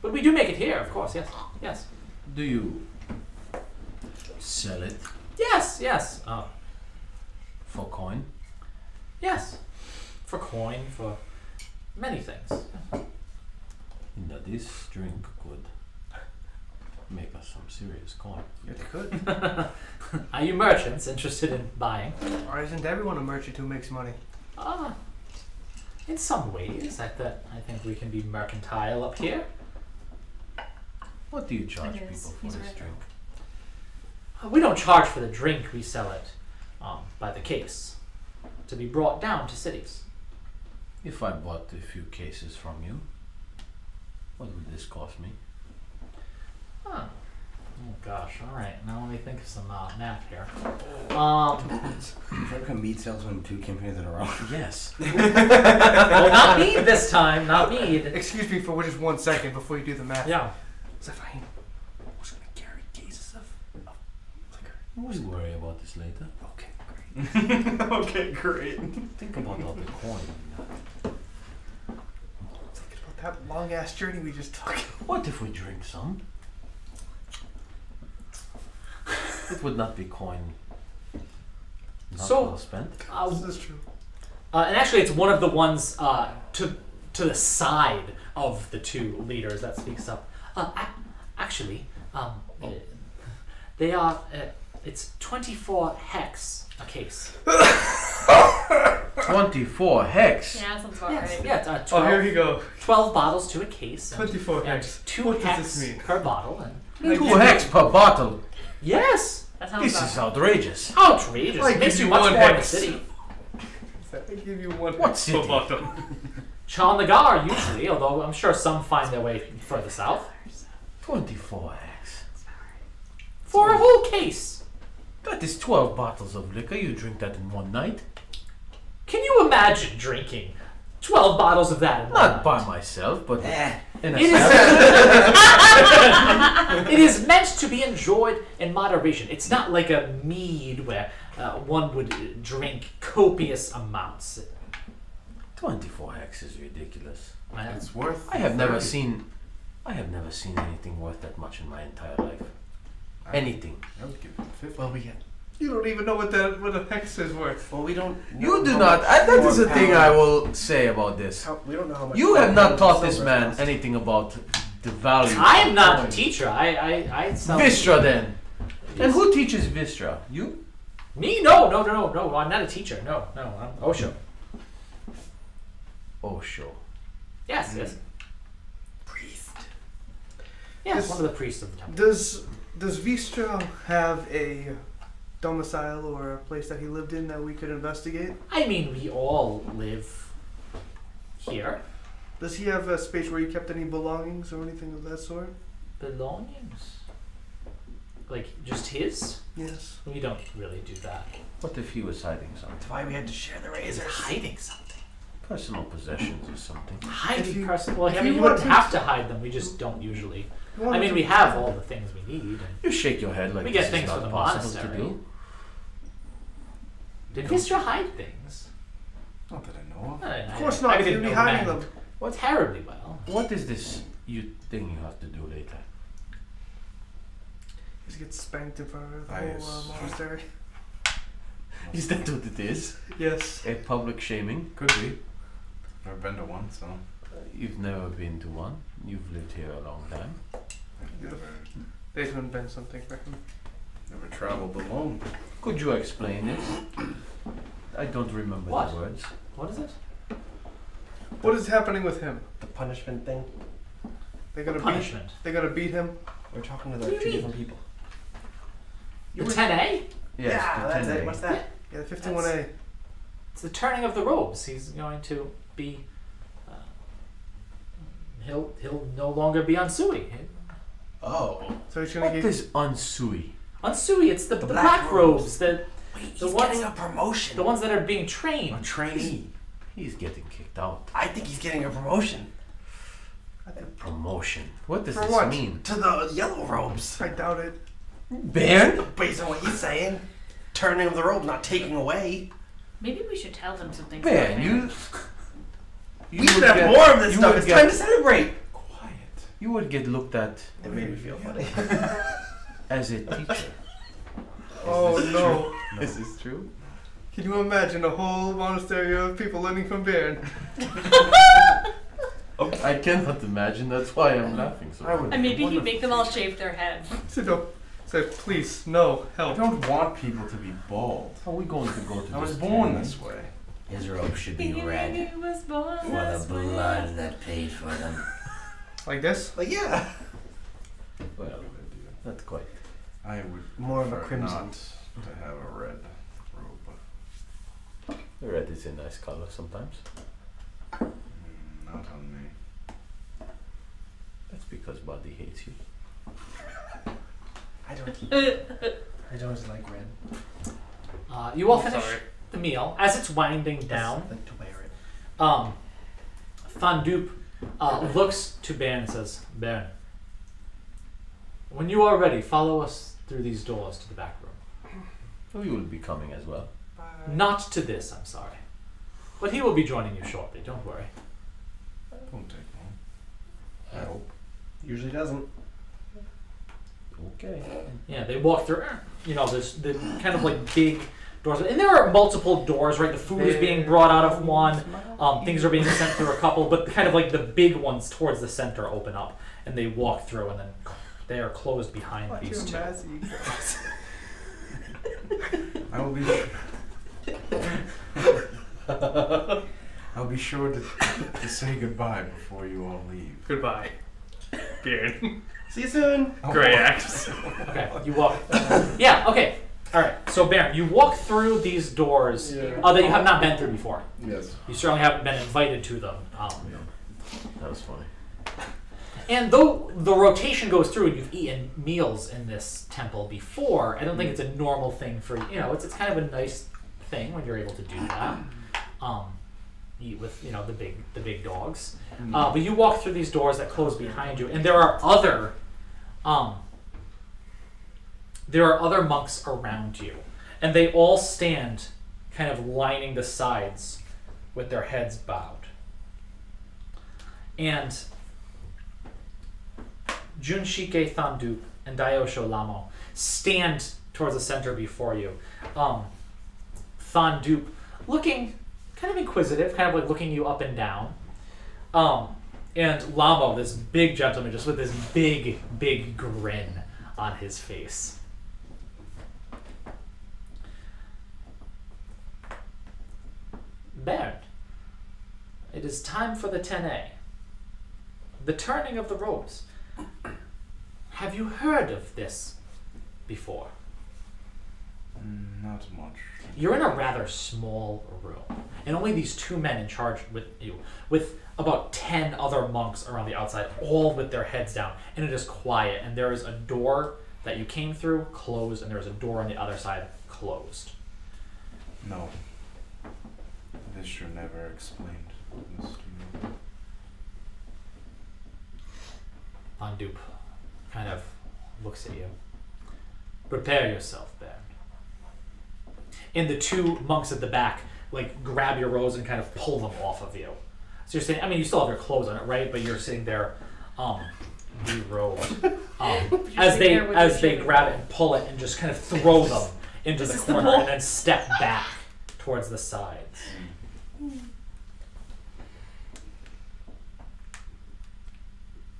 [SPEAKER 2] But we do make it here, of course, yes. Yes.
[SPEAKER 1] Do you sell it
[SPEAKER 2] Yes, yes.
[SPEAKER 1] for coin?
[SPEAKER 2] Yes. For coin, for many things.
[SPEAKER 1] That this drink could make us some serious coin.
[SPEAKER 6] It could.
[SPEAKER 2] Are you merchants interested in buying?
[SPEAKER 6] Or isn't everyone a merchant who makes money?
[SPEAKER 2] In some ways, I think we can be mercantile up here.
[SPEAKER 1] What do you charge
[SPEAKER 3] It
[SPEAKER 1] people
[SPEAKER 3] is.
[SPEAKER 1] for
[SPEAKER 3] He's
[SPEAKER 1] this
[SPEAKER 3] right.
[SPEAKER 1] drink?
[SPEAKER 2] We don't charge for the drink. We sell it by the case to be brought down to cities.
[SPEAKER 1] If I bought a few cases from you, what would this cost me?
[SPEAKER 2] Huh. Oh gosh. All right. Now let me think of some math here.
[SPEAKER 7] Try to become meat salesman 2 campaigns in a row.
[SPEAKER 1] Yes.
[SPEAKER 2] Well, not mead this time. Not mead.
[SPEAKER 6] Excuse me for just 1 second before you do the math.
[SPEAKER 2] Yeah.
[SPEAKER 6] Zephine, who's gonna carry cases of liquor?
[SPEAKER 1] We'll worry about this later.
[SPEAKER 6] Okay, great.
[SPEAKER 5] Okay, great.
[SPEAKER 1] Think about all the coin.
[SPEAKER 6] Thinking about that long ass journey we just took.
[SPEAKER 1] What if we drink some? It would not be coin. Not
[SPEAKER 2] So-
[SPEAKER 1] well spent.
[SPEAKER 6] This is true.
[SPEAKER 2] And actually, it's one of the ones to the side of the 2 leaders that speaks up. Actually, they are. It's 24 hex a case.
[SPEAKER 1] 24 hex.
[SPEAKER 3] Yeah, that sounds about
[SPEAKER 2] Yes.
[SPEAKER 3] right.
[SPEAKER 2] Yeah.
[SPEAKER 6] Oh, here we go.
[SPEAKER 2] 12 bottles to a case. And,
[SPEAKER 6] 24
[SPEAKER 2] and
[SPEAKER 6] hex.
[SPEAKER 2] 2
[SPEAKER 6] What does
[SPEAKER 2] hex
[SPEAKER 6] this mean?
[SPEAKER 2] per bottle. And
[SPEAKER 1] 2 hex per bottle.
[SPEAKER 2] yes,
[SPEAKER 3] That sounds
[SPEAKER 1] This
[SPEAKER 3] about
[SPEAKER 1] is
[SPEAKER 3] right.
[SPEAKER 1] outrageous.
[SPEAKER 2] outrageous.
[SPEAKER 6] I
[SPEAKER 2] It makes
[SPEAKER 6] give
[SPEAKER 2] you
[SPEAKER 6] you
[SPEAKER 2] much
[SPEAKER 6] 1
[SPEAKER 2] more in the
[SPEAKER 6] hex.
[SPEAKER 2] city.
[SPEAKER 6] I give you 1
[SPEAKER 1] What
[SPEAKER 6] hex
[SPEAKER 1] city?
[SPEAKER 6] per bottle.
[SPEAKER 2] Chandnagar usually, although I'm sure some find their way further south.
[SPEAKER 1] 24 hex.
[SPEAKER 2] For a whole case.
[SPEAKER 1] That is 12 bottles of liquor. You drink that in one night.
[SPEAKER 2] Can you imagine drinking 12 bottles of that in one
[SPEAKER 1] Not
[SPEAKER 2] night?
[SPEAKER 1] by myself, but in a
[SPEAKER 2] It is, it is meant to be enjoyed in moderation. It's not like a mead where one would drink copious amounts.
[SPEAKER 1] 24 hex is ridiculous.
[SPEAKER 5] It's worth.
[SPEAKER 1] I have never
[SPEAKER 5] 30.
[SPEAKER 1] seen anything worth that much in my entire life. Anything.
[SPEAKER 5] I would give it 50.
[SPEAKER 7] Well, we get.
[SPEAKER 6] You don't even know what a hex is worth.
[SPEAKER 7] Well, we don't.
[SPEAKER 1] You
[SPEAKER 7] know
[SPEAKER 1] do
[SPEAKER 7] how
[SPEAKER 1] not.
[SPEAKER 7] much
[SPEAKER 1] That is the
[SPEAKER 7] more
[SPEAKER 1] thing
[SPEAKER 7] power-
[SPEAKER 1] I will say about this.
[SPEAKER 7] We don't know how much.
[SPEAKER 1] You have not taught this
[SPEAKER 7] silver
[SPEAKER 1] man
[SPEAKER 7] costs.
[SPEAKER 1] anything about the value.
[SPEAKER 2] I
[SPEAKER 1] of
[SPEAKER 2] am not the
[SPEAKER 1] coin.
[SPEAKER 2] teacher. I sell
[SPEAKER 1] Vistra then. And who teaches Vistra? You?
[SPEAKER 2] Me? No. I'm not a teacher. No. I'm Osho.
[SPEAKER 1] Osho.
[SPEAKER 2] Yes.
[SPEAKER 7] Priest.
[SPEAKER 2] Yes, one of the priests of the temple.
[SPEAKER 6] Does Vistra have a domicile or a place that he lived in that we could investigate?
[SPEAKER 2] I mean, we all live here.
[SPEAKER 6] Does he have a space where he kept any belongings or anything of that sort?
[SPEAKER 2] Belongings? Like, just his?
[SPEAKER 6] Yes.
[SPEAKER 2] We don't really do that.
[SPEAKER 1] What if he was hiding something?
[SPEAKER 7] That's why we had to share the
[SPEAKER 2] Is
[SPEAKER 7] razors.
[SPEAKER 2] hiding something?
[SPEAKER 1] Personal possessions or something.
[SPEAKER 6] If
[SPEAKER 2] Hiding
[SPEAKER 6] you-
[SPEAKER 2] person. Well,
[SPEAKER 6] if
[SPEAKER 2] I mean,
[SPEAKER 6] you
[SPEAKER 2] you
[SPEAKER 6] want
[SPEAKER 2] wouldn't
[SPEAKER 6] to-
[SPEAKER 2] have to hide them. We just don't usually. I mean, we have all the things we need. And
[SPEAKER 1] You shake your head like
[SPEAKER 2] We
[SPEAKER 1] this
[SPEAKER 2] get things
[SPEAKER 1] is
[SPEAKER 2] for
[SPEAKER 1] not
[SPEAKER 2] the
[SPEAKER 1] possible to
[SPEAKER 2] monastery.
[SPEAKER 1] do.
[SPEAKER 2] did Vistra hide things?
[SPEAKER 5] Not that I know of.
[SPEAKER 6] Of course not.
[SPEAKER 2] I
[SPEAKER 6] He'd
[SPEAKER 2] didn't
[SPEAKER 6] be
[SPEAKER 2] know
[SPEAKER 6] hiding
[SPEAKER 2] men
[SPEAKER 6] them.
[SPEAKER 2] terribly well.
[SPEAKER 1] What is this thing you have to do later?
[SPEAKER 6] Just get spanked in front of the
[SPEAKER 5] I
[SPEAKER 6] whole
[SPEAKER 5] s-
[SPEAKER 6] monastery.
[SPEAKER 1] Is that what it is?
[SPEAKER 6] Yes.
[SPEAKER 1] A public shaming?
[SPEAKER 5] Could be. Never been to one, so.
[SPEAKER 1] You've never been to one. You've lived here a long time.
[SPEAKER 5] I've never,
[SPEAKER 6] They would invent something for him.
[SPEAKER 5] never traveled alone.
[SPEAKER 1] Could you explain it? I don't remember
[SPEAKER 2] What?
[SPEAKER 1] the words.
[SPEAKER 2] What is it?
[SPEAKER 6] What is happening with him?
[SPEAKER 7] The punishment thing.
[SPEAKER 6] They're gonna beat.
[SPEAKER 2] Punishment.
[SPEAKER 6] They're gonna beat him.
[SPEAKER 7] We're talking to
[SPEAKER 2] What do
[SPEAKER 7] the
[SPEAKER 2] you
[SPEAKER 7] 2
[SPEAKER 2] mean?
[SPEAKER 7] different people.
[SPEAKER 2] The 10A?
[SPEAKER 1] Yes,
[SPEAKER 7] yeah,
[SPEAKER 1] the
[SPEAKER 7] that's
[SPEAKER 1] 10A.
[SPEAKER 7] it. What's that?
[SPEAKER 6] Yeah, the 51A.
[SPEAKER 2] It's the turning of the robes. He's going to be. He'll no longer be Unsui.
[SPEAKER 7] Oh.
[SPEAKER 6] So he's gonna
[SPEAKER 1] What
[SPEAKER 6] get.
[SPEAKER 1] is unsui?
[SPEAKER 2] Unsui, it's the
[SPEAKER 7] The
[SPEAKER 2] black
[SPEAKER 7] black
[SPEAKER 2] robes. The
[SPEAKER 7] Wait,
[SPEAKER 2] The
[SPEAKER 7] he's
[SPEAKER 2] ones-
[SPEAKER 7] getting a promotion.
[SPEAKER 2] the ones that are being trained.
[SPEAKER 7] A trainee.
[SPEAKER 1] He's getting kicked out.
[SPEAKER 7] I think he's getting a promotion.
[SPEAKER 1] Promotion. What does
[SPEAKER 6] For
[SPEAKER 1] this
[SPEAKER 6] what?
[SPEAKER 1] mean?
[SPEAKER 7] To the yellow robes.
[SPEAKER 6] I doubt it.
[SPEAKER 1] Bairn?
[SPEAKER 7] Based on what he's saying. Turning of the robe, not taking away.
[SPEAKER 3] Maybe we should tell them something.
[SPEAKER 1] Bairn, you
[SPEAKER 7] We
[SPEAKER 1] would
[SPEAKER 7] should have
[SPEAKER 1] get-
[SPEAKER 7] more of this
[SPEAKER 1] you
[SPEAKER 7] stuff.
[SPEAKER 1] would
[SPEAKER 7] It's
[SPEAKER 1] get-
[SPEAKER 7] time to celebrate.
[SPEAKER 5] Quiet.
[SPEAKER 1] You would get looked at
[SPEAKER 7] It made me feel funny.
[SPEAKER 1] as a teacher.
[SPEAKER 6] Oh no.
[SPEAKER 1] Is this true?
[SPEAKER 6] Can you imagine a whole monastery of people learning from Baron?
[SPEAKER 1] I cannot imagine. That's why I'm laughing so hard.
[SPEAKER 3] And maybe he'd make them all shave their heads.
[SPEAKER 6] So no. Say, please, no,
[SPEAKER 5] I
[SPEAKER 6] help.
[SPEAKER 5] don't want people to be bald.
[SPEAKER 1] Are we going to go to
[SPEAKER 5] I was
[SPEAKER 1] this
[SPEAKER 5] born
[SPEAKER 1] canyon?
[SPEAKER 5] this way.
[SPEAKER 8] His robe should be red
[SPEAKER 3] Was born
[SPEAKER 8] for the blood that paid for them.
[SPEAKER 6] Like this?
[SPEAKER 7] Like, yeah.
[SPEAKER 1] Well, not quite.
[SPEAKER 5] I would
[SPEAKER 4] More of a
[SPEAKER 5] prefer
[SPEAKER 4] crimson.
[SPEAKER 5] not to have a red robe.
[SPEAKER 1] Red is a nice color sometimes.
[SPEAKER 5] Not on me.
[SPEAKER 1] That's because Buddy hates you.
[SPEAKER 4] I don't like red.
[SPEAKER 2] You all
[SPEAKER 6] I'm
[SPEAKER 2] finish
[SPEAKER 6] sorry.
[SPEAKER 2] the meal. As it's winding down,
[SPEAKER 4] I like to wear it.
[SPEAKER 2] Thandup looks to Baron and says, Baron, when you are ready, follow us through these doors to the back room.
[SPEAKER 1] We will be coming as well.
[SPEAKER 2] Not to this, I'm sorry. But he will be joining you shortly, don't worry.
[SPEAKER 5] Won't take long. I hope.
[SPEAKER 4] Usually doesn't.
[SPEAKER 1] Okay.
[SPEAKER 2] Yeah, they walk through, there's the kind of like big doors. And there are multiple doors, right? The food is being brought out of one. Things are being sent through a couple, but kind of like the big ones towards the center open up. And they walk through and then they are closed behind these two.
[SPEAKER 5] I will be. I'll be sure to say goodbye before you all leave.
[SPEAKER 6] Goodbye. Beard.
[SPEAKER 4] See you soon.
[SPEAKER 6] Great act.
[SPEAKER 2] Okay, you walk. Yeah, okay. Alright, so Baron, you walk through these doors that you have not been through before.
[SPEAKER 5] Yes.
[SPEAKER 2] You certainly haven't been invited to them.
[SPEAKER 1] That was funny.
[SPEAKER 2] And though the rotation goes through and you've eaten meals in this temple before, I don't think it's a normal thing for it's kind of a nice thing when you're able to do that. Eat with the big dogs. But you walk through these doors that close behind you, and there are other monks around you, and they all stand kind of lining the sides with their heads bowed. And Junshike Thandup and Daiyosho Lamo stand towards the center before you. Thandup looking kind of inquisitive, kind of like looking you up and down. And Lamo, this big gentleman, just with this big, big grin on his face. Baron, it is time for the 10A. The turning of the robes. Have you heard of this before?
[SPEAKER 5] Not much.
[SPEAKER 2] You're in a rather small room, and only these two men in charge with you, with about 10 other monks around the outside, all with their heads down, and it is quiet, and there is a door that you came through, closed, and there is a door on the other side, closed.
[SPEAKER 5] No. Vistra never explained this to me.
[SPEAKER 2] Thandup kind of looks at you. Prepare yourself, Baron. And the two monks at the back grab your robes and kind of pull them off of you. So you're sitting, you still have your clothes on it, right? But you're sitting there, derobed. As they grab it and pull it and just kind of throw them into the corner and then step back towards the sides.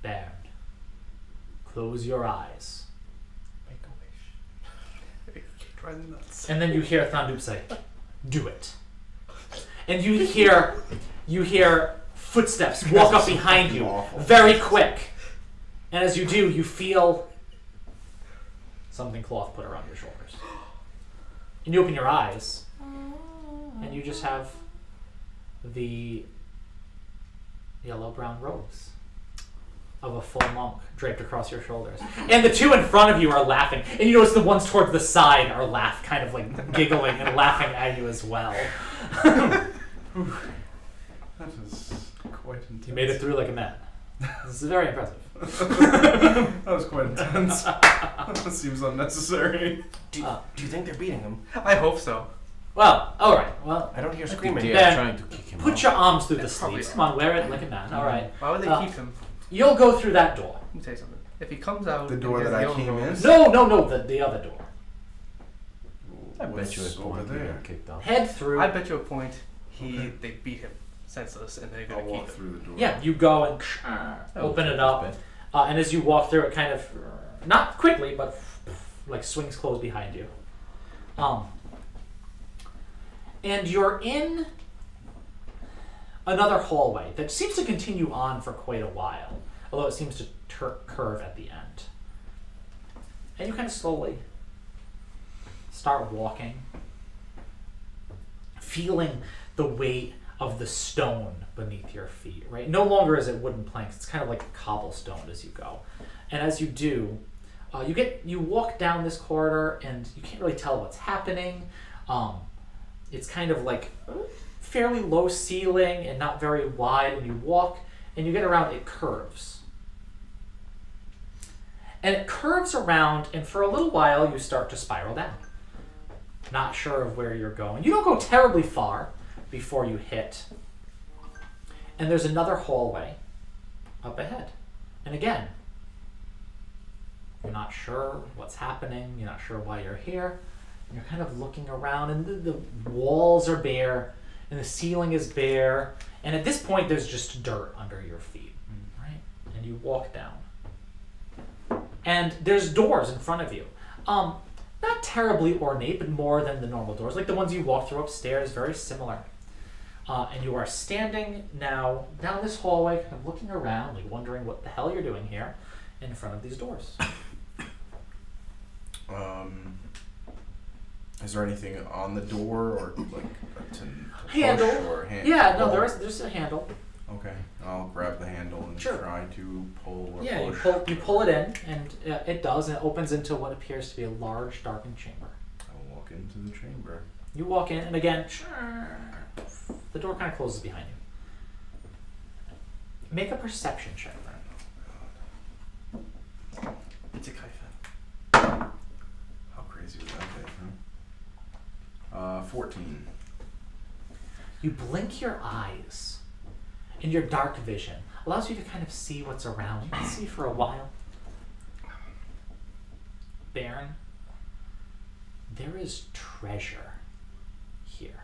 [SPEAKER 2] Baron, close your eyes.
[SPEAKER 4] Make a wish.
[SPEAKER 6] Try the nuts.
[SPEAKER 2] And then you hear Thandup say, "Do it." And you hear footsteps walk up behind you, very quick. And as you do, you feel something cloth put around your shoulders. And you open your eyes, and you just have the yellow-brown robes of a full monk draped across your shoulders. And the two in front of you are laughing. And you notice the ones towards the side are kind of giggling and laughing at you as well.
[SPEAKER 5] That is quite intense.
[SPEAKER 2] You made it through like a man. This is very impressive.
[SPEAKER 5] That was quite intense. That seems unnecessary.
[SPEAKER 4] Do you think they're beating him?
[SPEAKER 6] I hope so.
[SPEAKER 2] Well, alright. Well,
[SPEAKER 4] I don't hear
[SPEAKER 1] I think
[SPEAKER 4] screaming.
[SPEAKER 1] they
[SPEAKER 2] Then
[SPEAKER 1] are trying to kick him
[SPEAKER 2] put
[SPEAKER 1] out.
[SPEAKER 2] your arms through the
[SPEAKER 6] Probably
[SPEAKER 2] sleeves. Come on, wear it like a man. Alright.
[SPEAKER 6] Why would they keep him?
[SPEAKER 2] You'll go through that door.
[SPEAKER 6] Let me tell you something. If he comes out,
[SPEAKER 5] The door
[SPEAKER 6] and
[SPEAKER 5] that I
[SPEAKER 6] his
[SPEAKER 5] came
[SPEAKER 6] yellow
[SPEAKER 5] in?
[SPEAKER 6] robes-
[SPEAKER 2] No, the other door.
[SPEAKER 1] I bet you
[SPEAKER 5] What's
[SPEAKER 1] a
[SPEAKER 5] over
[SPEAKER 1] point you
[SPEAKER 5] there?
[SPEAKER 1] got kicked out.
[SPEAKER 2] Head through.
[SPEAKER 6] I bet you a point.
[SPEAKER 5] Okay.
[SPEAKER 6] They beat him senseless, and they're
[SPEAKER 5] I'll
[SPEAKER 6] gonna
[SPEAKER 5] walk
[SPEAKER 6] keep him.
[SPEAKER 5] through the door.
[SPEAKER 2] Yeah, you go and open it up. And as you walk through, it kind of, not quickly, but swings closed behind you. And you're in another hallway that seems to continue on for quite a while, although it seems to curve at the end. And you kind of slowly start walking, feeling the weight of the stone beneath your feet, right? No longer is it wooden planks. It's kind of like cobblestone as you go. And as you do, you walk down this corridor and you can't really tell what's happening. It's kind of like fairly low ceiling and not very wide. When you walk and you get around, it curves. And it curves around, and for a little while you start to spiral down. Not sure of where you're going. You don't go terribly far before you hit. And there's another hallway up ahead. And again, you're not sure what's happening. You're not sure why you're here. You're kind of looking around, and the walls are bare, and the ceiling is bare. And at this point, there's just dirt under your feet, right? And you walk down. And there's doors in front of you. Not terribly ornate, but more than the normal doors. Like the ones you walk through upstairs, very similar. And you are standing now down this hallway, kind of looking around, like wondering what the hell you're doing here in front of these doors.
[SPEAKER 5] Is there anything on the door, or like to
[SPEAKER 2] handle?
[SPEAKER 5] Push or
[SPEAKER 2] Yeah, no, there's a handle.
[SPEAKER 5] Okay, I'll grab the handle and try to pull or push.
[SPEAKER 2] You pull it in, and it does, and it opens into what appears to be a large, darkened chamber.
[SPEAKER 5] I'll walk into the chamber.
[SPEAKER 2] You walk in, and again, the door kind of closes behind you. Make a perception check.
[SPEAKER 4] It's a kaifen.
[SPEAKER 5] How crazy was that hit, huh? 14.
[SPEAKER 2] You blink your eyes, and your dark vision allows you to kind of see what's around. You can see for a while. Baron, there is treasure here.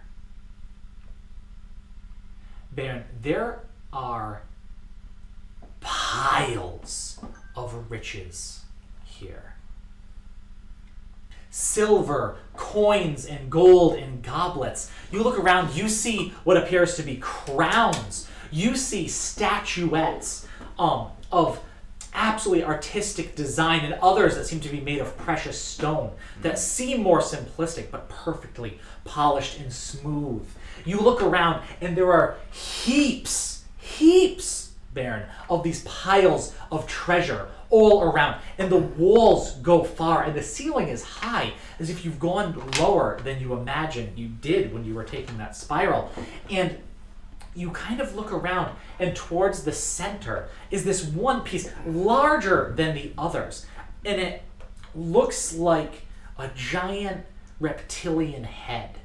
[SPEAKER 2] Baron, there are piles of riches here. Silver, coins, and gold in goblets. You look around, you see what appears to be crowns. You see statuettes of absolutely artistic design, and others that seem to be made of precious stone that seem more simplistic but perfectly polished and smooth. You look around and there are heaps, Baron, of these piles of treasure all around, and the walls go far, and the ceiling is high, as if you've gone lower than you imagined you did when you were taking that spiral. And you kind of look around, and towards the center is this one piece, larger than the others, and it looks like a giant reptilian head,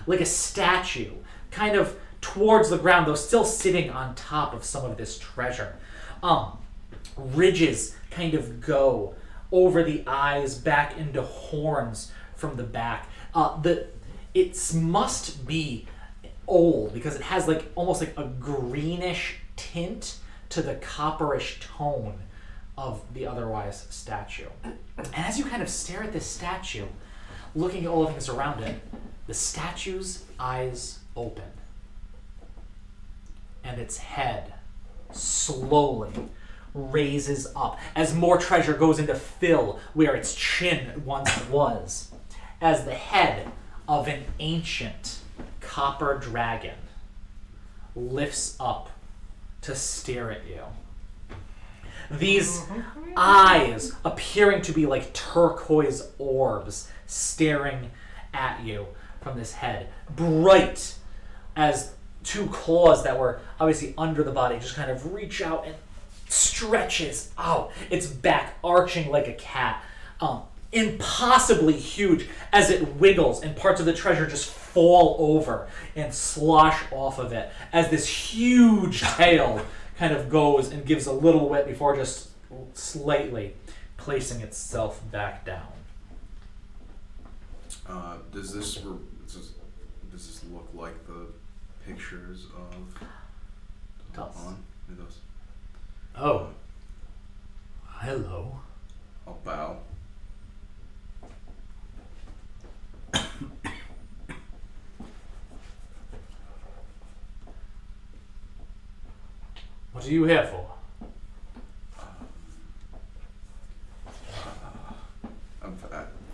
[SPEAKER 2] like a statue, kind of towards the ground, though still sitting on top of some of this treasure. Ridges kind of go over the eyes back into horns from the back. It must be old because it has like almost like a greenish tint to the copperish tone of the otherwise statue. And as you kind of stare at this statue, looking at all the things around it, the statue's eyes open. And its head slowly raises up as more treasure goes in to fill where its chin once was, as the head of an ancient copper dragon lifts up to stare at you. These eyes appearing to be like turquoise orbs staring at you from this head, bright as two claws that were obviously under the body just kind of reach out and stretches out, its back arching like a cat, impossibly huge as it wiggles, and parts of the treasure just fall over and slosh off of it as this huge tail kind of goes and gives a little whip before just slightly placing itself back down.
[SPEAKER 5] Does this look like the pictures of
[SPEAKER 2] It does.
[SPEAKER 5] It does.
[SPEAKER 2] Oh. Hello.
[SPEAKER 5] I'll bow.
[SPEAKER 2] What are you here for?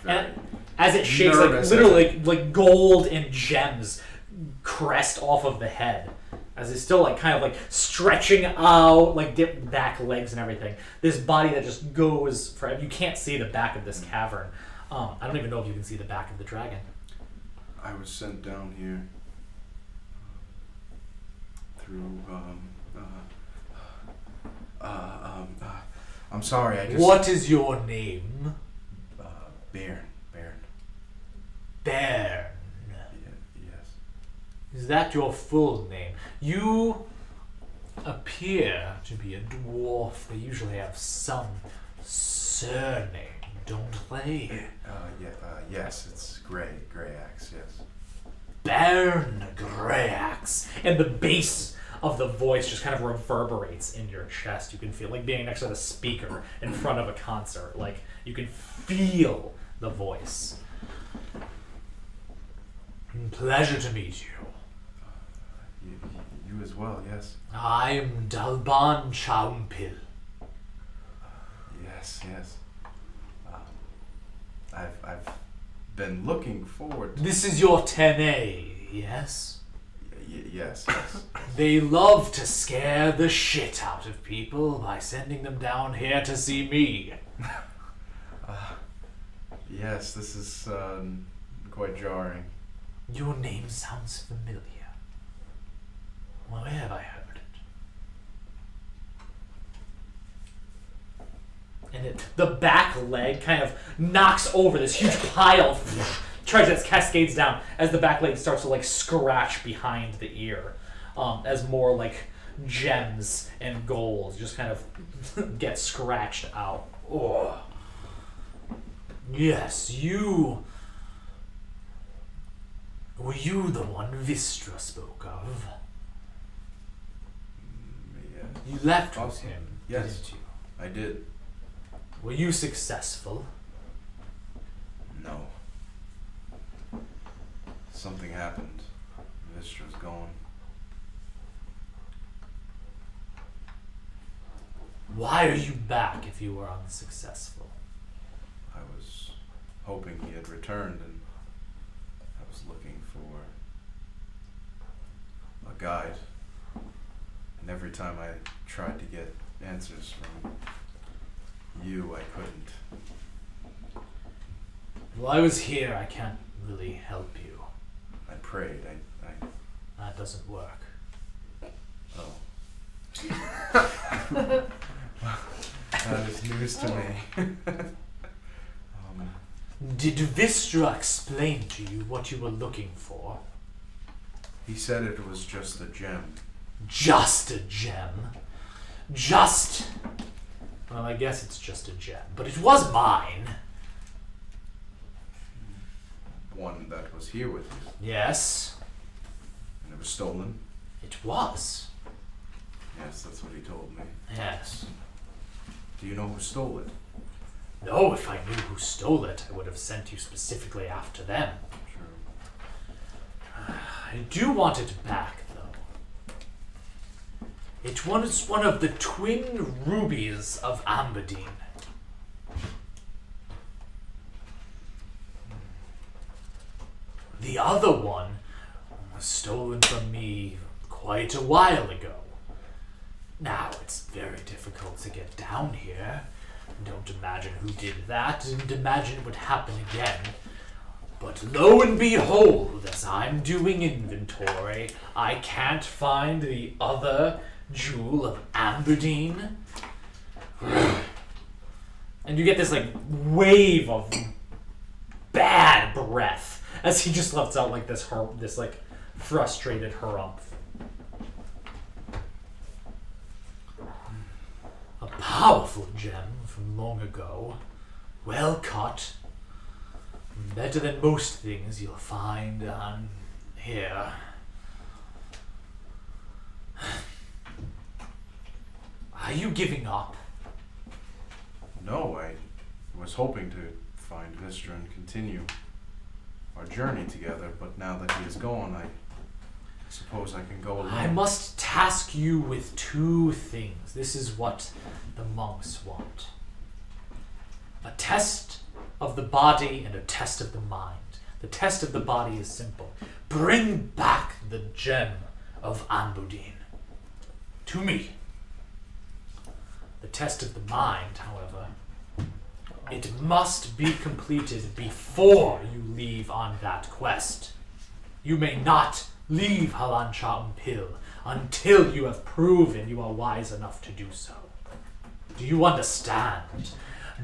[SPEAKER 2] And as it shakes, like
[SPEAKER 5] nervous
[SPEAKER 2] literally like gold and gems crest off of the head. As it's still like kind of like stretching out, like dip back legs and everything. This body that just goes for you can't see the back of this cavern. I don't even know if you can see the back of the dragon.
[SPEAKER 5] I was sent down here through I'm sorry, I just
[SPEAKER 2] What is your name?
[SPEAKER 5] Bairn.
[SPEAKER 2] Bairn.
[SPEAKER 5] Yes.
[SPEAKER 2] Is that your full name? You appear to be a dwarf. They usually have some surname, don't they?
[SPEAKER 5] Yes, it's Grayaxe, yes.
[SPEAKER 2] Bairn Grayaxe. And the bass of the voice just kind of reverberates in your chest. You can feel like being next to the speaker in front of a concert. Like you can feel the voice. Pleasure to meet you.
[SPEAKER 5] You as well, yes.
[SPEAKER 2] I'm Dalban Chaumpil.
[SPEAKER 5] Yes. I've been looking forward to...
[SPEAKER 2] This is your Tene, yes?
[SPEAKER 5] Yes.
[SPEAKER 2] They love to scare the shit out of people by sending them down here to see me.
[SPEAKER 5] Yes, this is quite jarring.
[SPEAKER 2] Your name sounds familiar. Where have I heard it? And the back leg kind of knocks over this huge pile, tries as cascades down as the back leg starts to like scratch behind the ear, as more like gems and gold just kind of get scratched out. Oh. Yes, you. Were you the one Vistra spoke of?
[SPEAKER 5] Yeah.
[SPEAKER 2] You left with
[SPEAKER 5] Awesome.
[SPEAKER 2] him,
[SPEAKER 5] Yes.
[SPEAKER 2] didn't you?
[SPEAKER 5] I did.
[SPEAKER 2] Were you successful?
[SPEAKER 5] No. Something happened. Vistra's gone.
[SPEAKER 2] Why are you back if you were unsuccessful?
[SPEAKER 5] I was hoping he had returned, and I was looking for a guide. And every time I tried to get answers from you, I couldn't.
[SPEAKER 2] Well, I was here. I can't really help you.
[SPEAKER 5] I prayed.
[SPEAKER 2] That doesn't work.
[SPEAKER 5] Oh. That is news to me.
[SPEAKER 2] Did Vistra explain to you what you were looking for?
[SPEAKER 5] He said it was just a gem.
[SPEAKER 2] Just a gem? Just... Well, I guess it's just a gem, but it was mine.
[SPEAKER 5] One that was here with you.
[SPEAKER 2] Yes,
[SPEAKER 5] And it was stolen.
[SPEAKER 2] it was.
[SPEAKER 5] Yes, that's what he told me.
[SPEAKER 2] Yes.
[SPEAKER 5] Do you know who stole it?
[SPEAKER 2] No, if I knew who stole it, I would have sent you specifically after them.
[SPEAKER 5] True.
[SPEAKER 2] I do want it back, though. It was one of the twin rubies of Amberdeen. The other one was stolen from me quite a while ago. Now, it's very difficult to get down here. Don't imagine who did that. Didn't imagine it would happen again. But lo and behold, as I'm doing inventory, I can't find the other jewel of Amberdeen. And you get this like wave of bad breath as he just lets out like this like frustrated harumph. A powerful gem from long ago, well cut, better than most things you'll find on here. Are you giving up?
[SPEAKER 5] No, I was hoping to find Vistra and continue our journey together, but now that he is gone, I suppose I can go alone.
[SPEAKER 2] I must task you with two things. This is what the monks want. A test of the body and a test of the mind. The test of the body is simple. Bring back the gem of Anbudin to me. The test of the mind, however, it must be completed before you leave on that quest. You may not leave Halancha Umpil until you have proven you are wise enough to do so. Do you understand,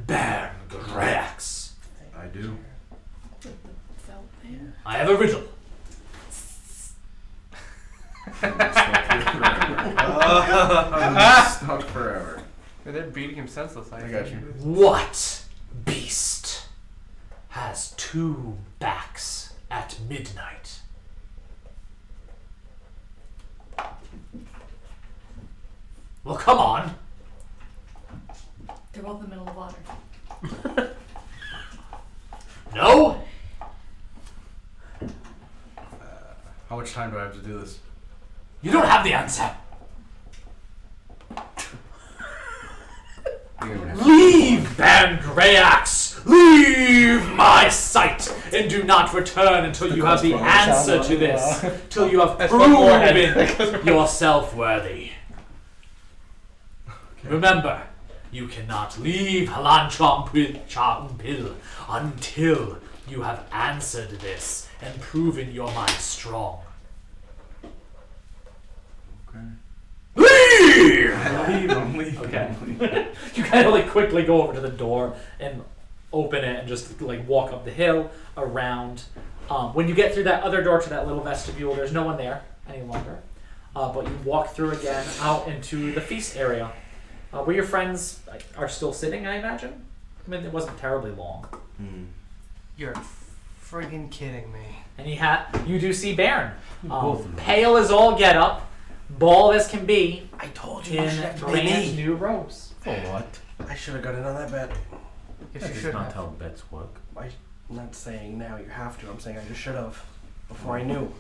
[SPEAKER 2] Baron Greax?
[SPEAKER 5] I do.
[SPEAKER 2] I have a riddle.
[SPEAKER 5] Stuck forever.
[SPEAKER 6] They're beating him senseless.
[SPEAKER 5] I got you.
[SPEAKER 2] What beast has 2 backs at midnight? Well, come on.
[SPEAKER 3] They're both in the middle of water.
[SPEAKER 2] No?
[SPEAKER 5] How much time do I have to do this?
[SPEAKER 2] You don't have the answer. Leave, Baron Greax! Leave my sight! And do not return until you have the answer to this. Till you have proven yourself worthy. Remember, you cannot leave Halancha until you have answered this and proven your mind strong.
[SPEAKER 5] Okay.
[SPEAKER 2] Leave!
[SPEAKER 5] I'm leaving.
[SPEAKER 2] Okay. You kind of like quickly go over to the door and open it and just like walk up the hill around. When you get through that other door to that little vestibule, there's no one there any longer. But you walk through again out into the feast area, where your friends are still sitting, I imagine. I mean, it wasn't terribly long.
[SPEAKER 6] You're friggin' kidding me.
[SPEAKER 2] And you do see Baron, pale as all get up, bald as can be,
[SPEAKER 4] I told you.
[SPEAKER 2] in brand new robes.
[SPEAKER 1] For what?
[SPEAKER 4] I should have got in on that bet.
[SPEAKER 6] Yes,
[SPEAKER 1] That
[SPEAKER 6] you
[SPEAKER 1] is
[SPEAKER 6] should
[SPEAKER 1] not
[SPEAKER 6] have.
[SPEAKER 1] how bets work.
[SPEAKER 4] I'm not saying now you have to. I'm saying I just should have. Before I knew.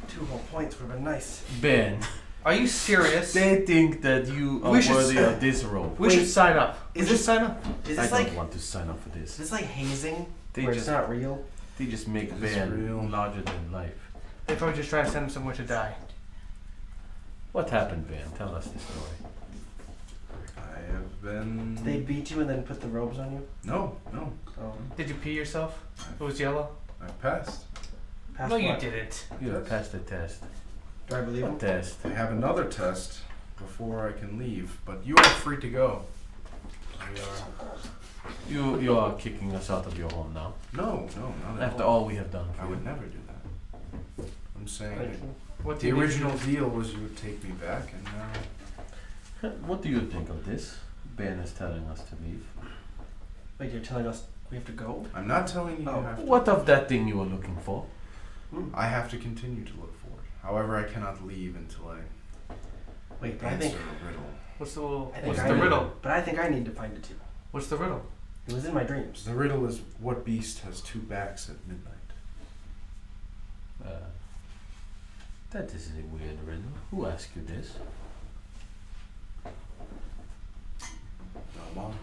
[SPEAKER 4] 2 whole points would have been nice.
[SPEAKER 1] Ben,
[SPEAKER 6] Are you serious?
[SPEAKER 1] they think that you are
[SPEAKER 6] We should
[SPEAKER 1] worthy
[SPEAKER 6] s-
[SPEAKER 1] of this rope.
[SPEAKER 6] We should sign up.
[SPEAKER 4] Is
[SPEAKER 6] We should
[SPEAKER 4] this-
[SPEAKER 6] sign up.
[SPEAKER 4] Is
[SPEAKER 1] I
[SPEAKER 4] this
[SPEAKER 1] don't
[SPEAKER 4] like
[SPEAKER 1] want to sign up for this.
[SPEAKER 4] is this like hazing?
[SPEAKER 1] They
[SPEAKER 4] where
[SPEAKER 1] just
[SPEAKER 4] it's not real?
[SPEAKER 1] they just make
[SPEAKER 5] Is this
[SPEAKER 1] Ben
[SPEAKER 5] real?
[SPEAKER 1] larger than life.
[SPEAKER 6] They're probably just trying to send him somewhere to die.
[SPEAKER 1] What happened, Ben? Tell us the story.
[SPEAKER 5] I have been.
[SPEAKER 4] They beat you and then put the robes on you?
[SPEAKER 5] No.
[SPEAKER 6] Did you pee yourself? It was yellow?
[SPEAKER 5] I passed.
[SPEAKER 4] Past
[SPEAKER 6] No, you
[SPEAKER 4] what?
[SPEAKER 6] didn't.
[SPEAKER 1] You have
[SPEAKER 5] Yes.
[SPEAKER 1] passed the test.
[SPEAKER 4] Do I believe him?
[SPEAKER 1] What test?
[SPEAKER 5] I have another test before I can leave, but you are free to go.
[SPEAKER 1] You are kicking us out of your home now.
[SPEAKER 5] No, not at
[SPEAKER 1] After
[SPEAKER 5] all.
[SPEAKER 1] all we have done for
[SPEAKER 5] I
[SPEAKER 1] you.
[SPEAKER 5] would never do that. I'm saying
[SPEAKER 4] Like,
[SPEAKER 6] What do
[SPEAKER 5] the
[SPEAKER 6] you need to
[SPEAKER 5] original
[SPEAKER 6] do?
[SPEAKER 5] deal was you would take me back, and now
[SPEAKER 1] What do you think of this? Ben is telling us to leave.
[SPEAKER 4] wait, you're telling us we have to go?
[SPEAKER 5] I'm not telling you
[SPEAKER 4] Oh.
[SPEAKER 5] you have to.
[SPEAKER 1] What of that thing you were looking for?
[SPEAKER 5] I have to continue to look for it. However, I cannot leave until I
[SPEAKER 4] Wait, but I
[SPEAKER 5] answer
[SPEAKER 4] think
[SPEAKER 5] a riddle.
[SPEAKER 6] What's the
[SPEAKER 4] I think
[SPEAKER 6] what's
[SPEAKER 4] I
[SPEAKER 6] the
[SPEAKER 4] need-
[SPEAKER 6] riddle?
[SPEAKER 4] But I think I need to find it too.
[SPEAKER 6] What's the riddle?
[SPEAKER 4] It was in my dreams.
[SPEAKER 5] The riddle is what beast has 2 backs at midnight?
[SPEAKER 1] That is a weird riddle. Who asked you this?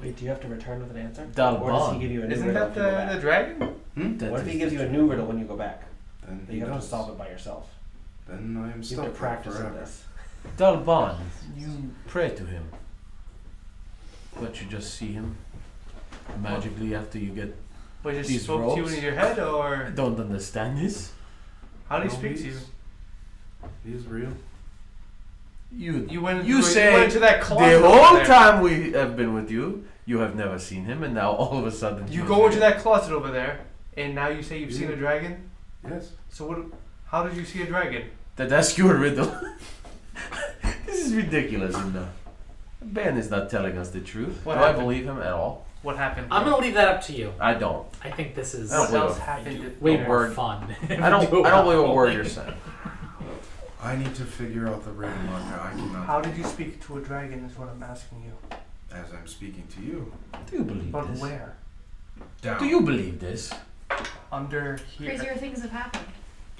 [SPEAKER 4] Wait, do you have to return with an answer?
[SPEAKER 1] Dalban.
[SPEAKER 4] Or does he give you a new
[SPEAKER 6] Isn't
[SPEAKER 4] riddle
[SPEAKER 6] that
[SPEAKER 4] if you go
[SPEAKER 6] the
[SPEAKER 4] back?
[SPEAKER 6] dragon?
[SPEAKER 1] That
[SPEAKER 4] What if
[SPEAKER 1] is
[SPEAKER 4] he gives you a new riddle when you go back?
[SPEAKER 5] Then
[SPEAKER 4] But
[SPEAKER 5] he
[SPEAKER 4] you have to
[SPEAKER 5] does.
[SPEAKER 4] solve it by yourself.
[SPEAKER 5] Then I am
[SPEAKER 4] You have
[SPEAKER 5] stuck
[SPEAKER 4] to practice
[SPEAKER 5] forever.
[SPEAKER 4] in this.
[SPEAKER 1] Dalban, you pray to him. But you just see him magically after you get...
[SPEAKER 6] But he
[SPEAKER 1] These
[SPEAKER 6] just spoke to you
[SPEAKER 1] ropes?
[SPEAKER 6] in your head,
[SPEAKER 1] I
[SPEAKER 6] or
[SPEAKER 1] don't understand this.
[SPEAKER 6] how did he
[SPEAKER 5] No,
[SPEAKER 6] speak to you?
[SPEAKER 5] He is real.
[SPEAKER 6] You went.
[SPEAKER 1] You
[SPEAKER 6] you
[SPEAKER 1] say
[SPEAKER 6] went into that closet.
[SPEAKER 1] The
[SPEAKER 6] over
[SPEAKER 1] whole
[SPEAKER 6] there.
[SPEAKER 1] time we have been with you, you have never seen him, and now all of a sudden...
[SPEAKER 6] You
[SPEAKER 1] he's
[SPEAKER 6] go
[SPEAKER 1] here.
[SPEAKER 6] into that closet over there, and now you say you've seen
[SPEAKER 5] Yeah.
[SPEAKER 6] a dragon.
[SPEAKER 5] Yes.
[SPEAKER 6] So what? How did you see a dragon?
[SPEAKER 1] That's your riddle. This is ridiculous, enough. Ben is not telling us the truth.
[SPEAKER 6] What
[SPEAKER 1] Do I
[SPEAKER 6] happened?
[SPEAKER 1] believe him at all?
[SPEAKER 6] What happened?
[SPEAKER 2] I'm gonna leave that up to you.
[SPEAKER 1] I don't.
[SPEAKER 2] I think this is
[SPEAKER 1] I don't
[SPEAKER 6] What
[SPEAKER 1] believe
[SPEAKER 6] else
[SPEAKER 1] him.
[SPEAKER 6] happened?
[SPEAKER 2] way
[SPEAKER 1] a
[SPEAKER 2] more
[SPEAKER 1] word.
[SPEAKER 2] fun.
[SPEAKER 1] I don't believe a word you're saying.
[SPEAKER 5] I need to figure out the riddle, Martha. I cannot.
[SPEAKER 6] How did you speak to a dragon? Is what I'm asking you.
[SPEAKER 5] As I'm speaking to you.
[SPEAKER 1] Do you believe
[SPEAKER 6] But
[SPEAKER 1] this?
[SPEAKER 6] where?
[SPEAKER 5] Down.
[SPEAKER 1] Do you believe this?
[SPEAKER 6] Under here.
[SPEAKER 3] Crazier things have happened.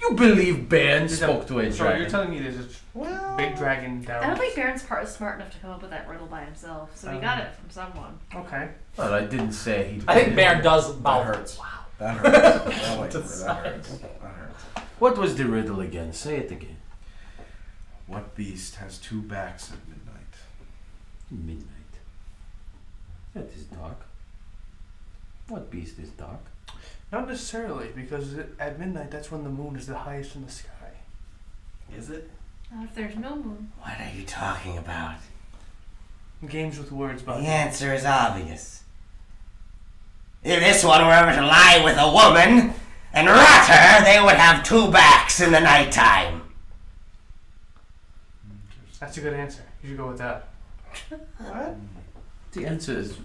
[SPEAKER 1] You believe Baron spoke to a
[SPEAKER 6] So
[SPEAKER 1] dragon?
[SPEAKER 6] you're telling me there's a big dragon down?
[SPEAKER 3] I don't think Baron's part is smart enough to come up with that riddle by himself, so he got it from someone.
[SPEAKER 6] Okay.
[SPEAKER 1] Well, I didn't say he.
[SPEAKER 2] I think Baron does
[SPEAKER 5] That
[SPEAKER 2] mouth.
[SPEAKER 5] hurts.
[SPEAKER 2] Wow.
[SPEAKER 5] That hurts. I like that. That hurts. That hurts.
[SPEAKER 1] What was the riddle again? Say it again.
[SPEAKER 5] What beast has two backs at midnight?
[SPEAKER 1] Midnight. That is dark. What beast is dark?
[SPEAKER 6] Not necessarily, because at midnight, that's when the moon is the highest in the sky.
[SPEAKER 4] Is it?
[SPEAKER 3] Not if there's no moon.
[SPEAKER 8] What are you talking about?
[SPEAKER 6] Games with words,
[SPEAKER 8] The
[SPEAKER 6] buddy.
[SPEAKER 8] answer is obvious. If this one were ever to lie with a woman and rat her, they would have two backs in the nighttime.
[SPEAKER 6] That's a good answer. You should go with that.
[SPEAKER 4] What?
[SPEAKER 1] The answer is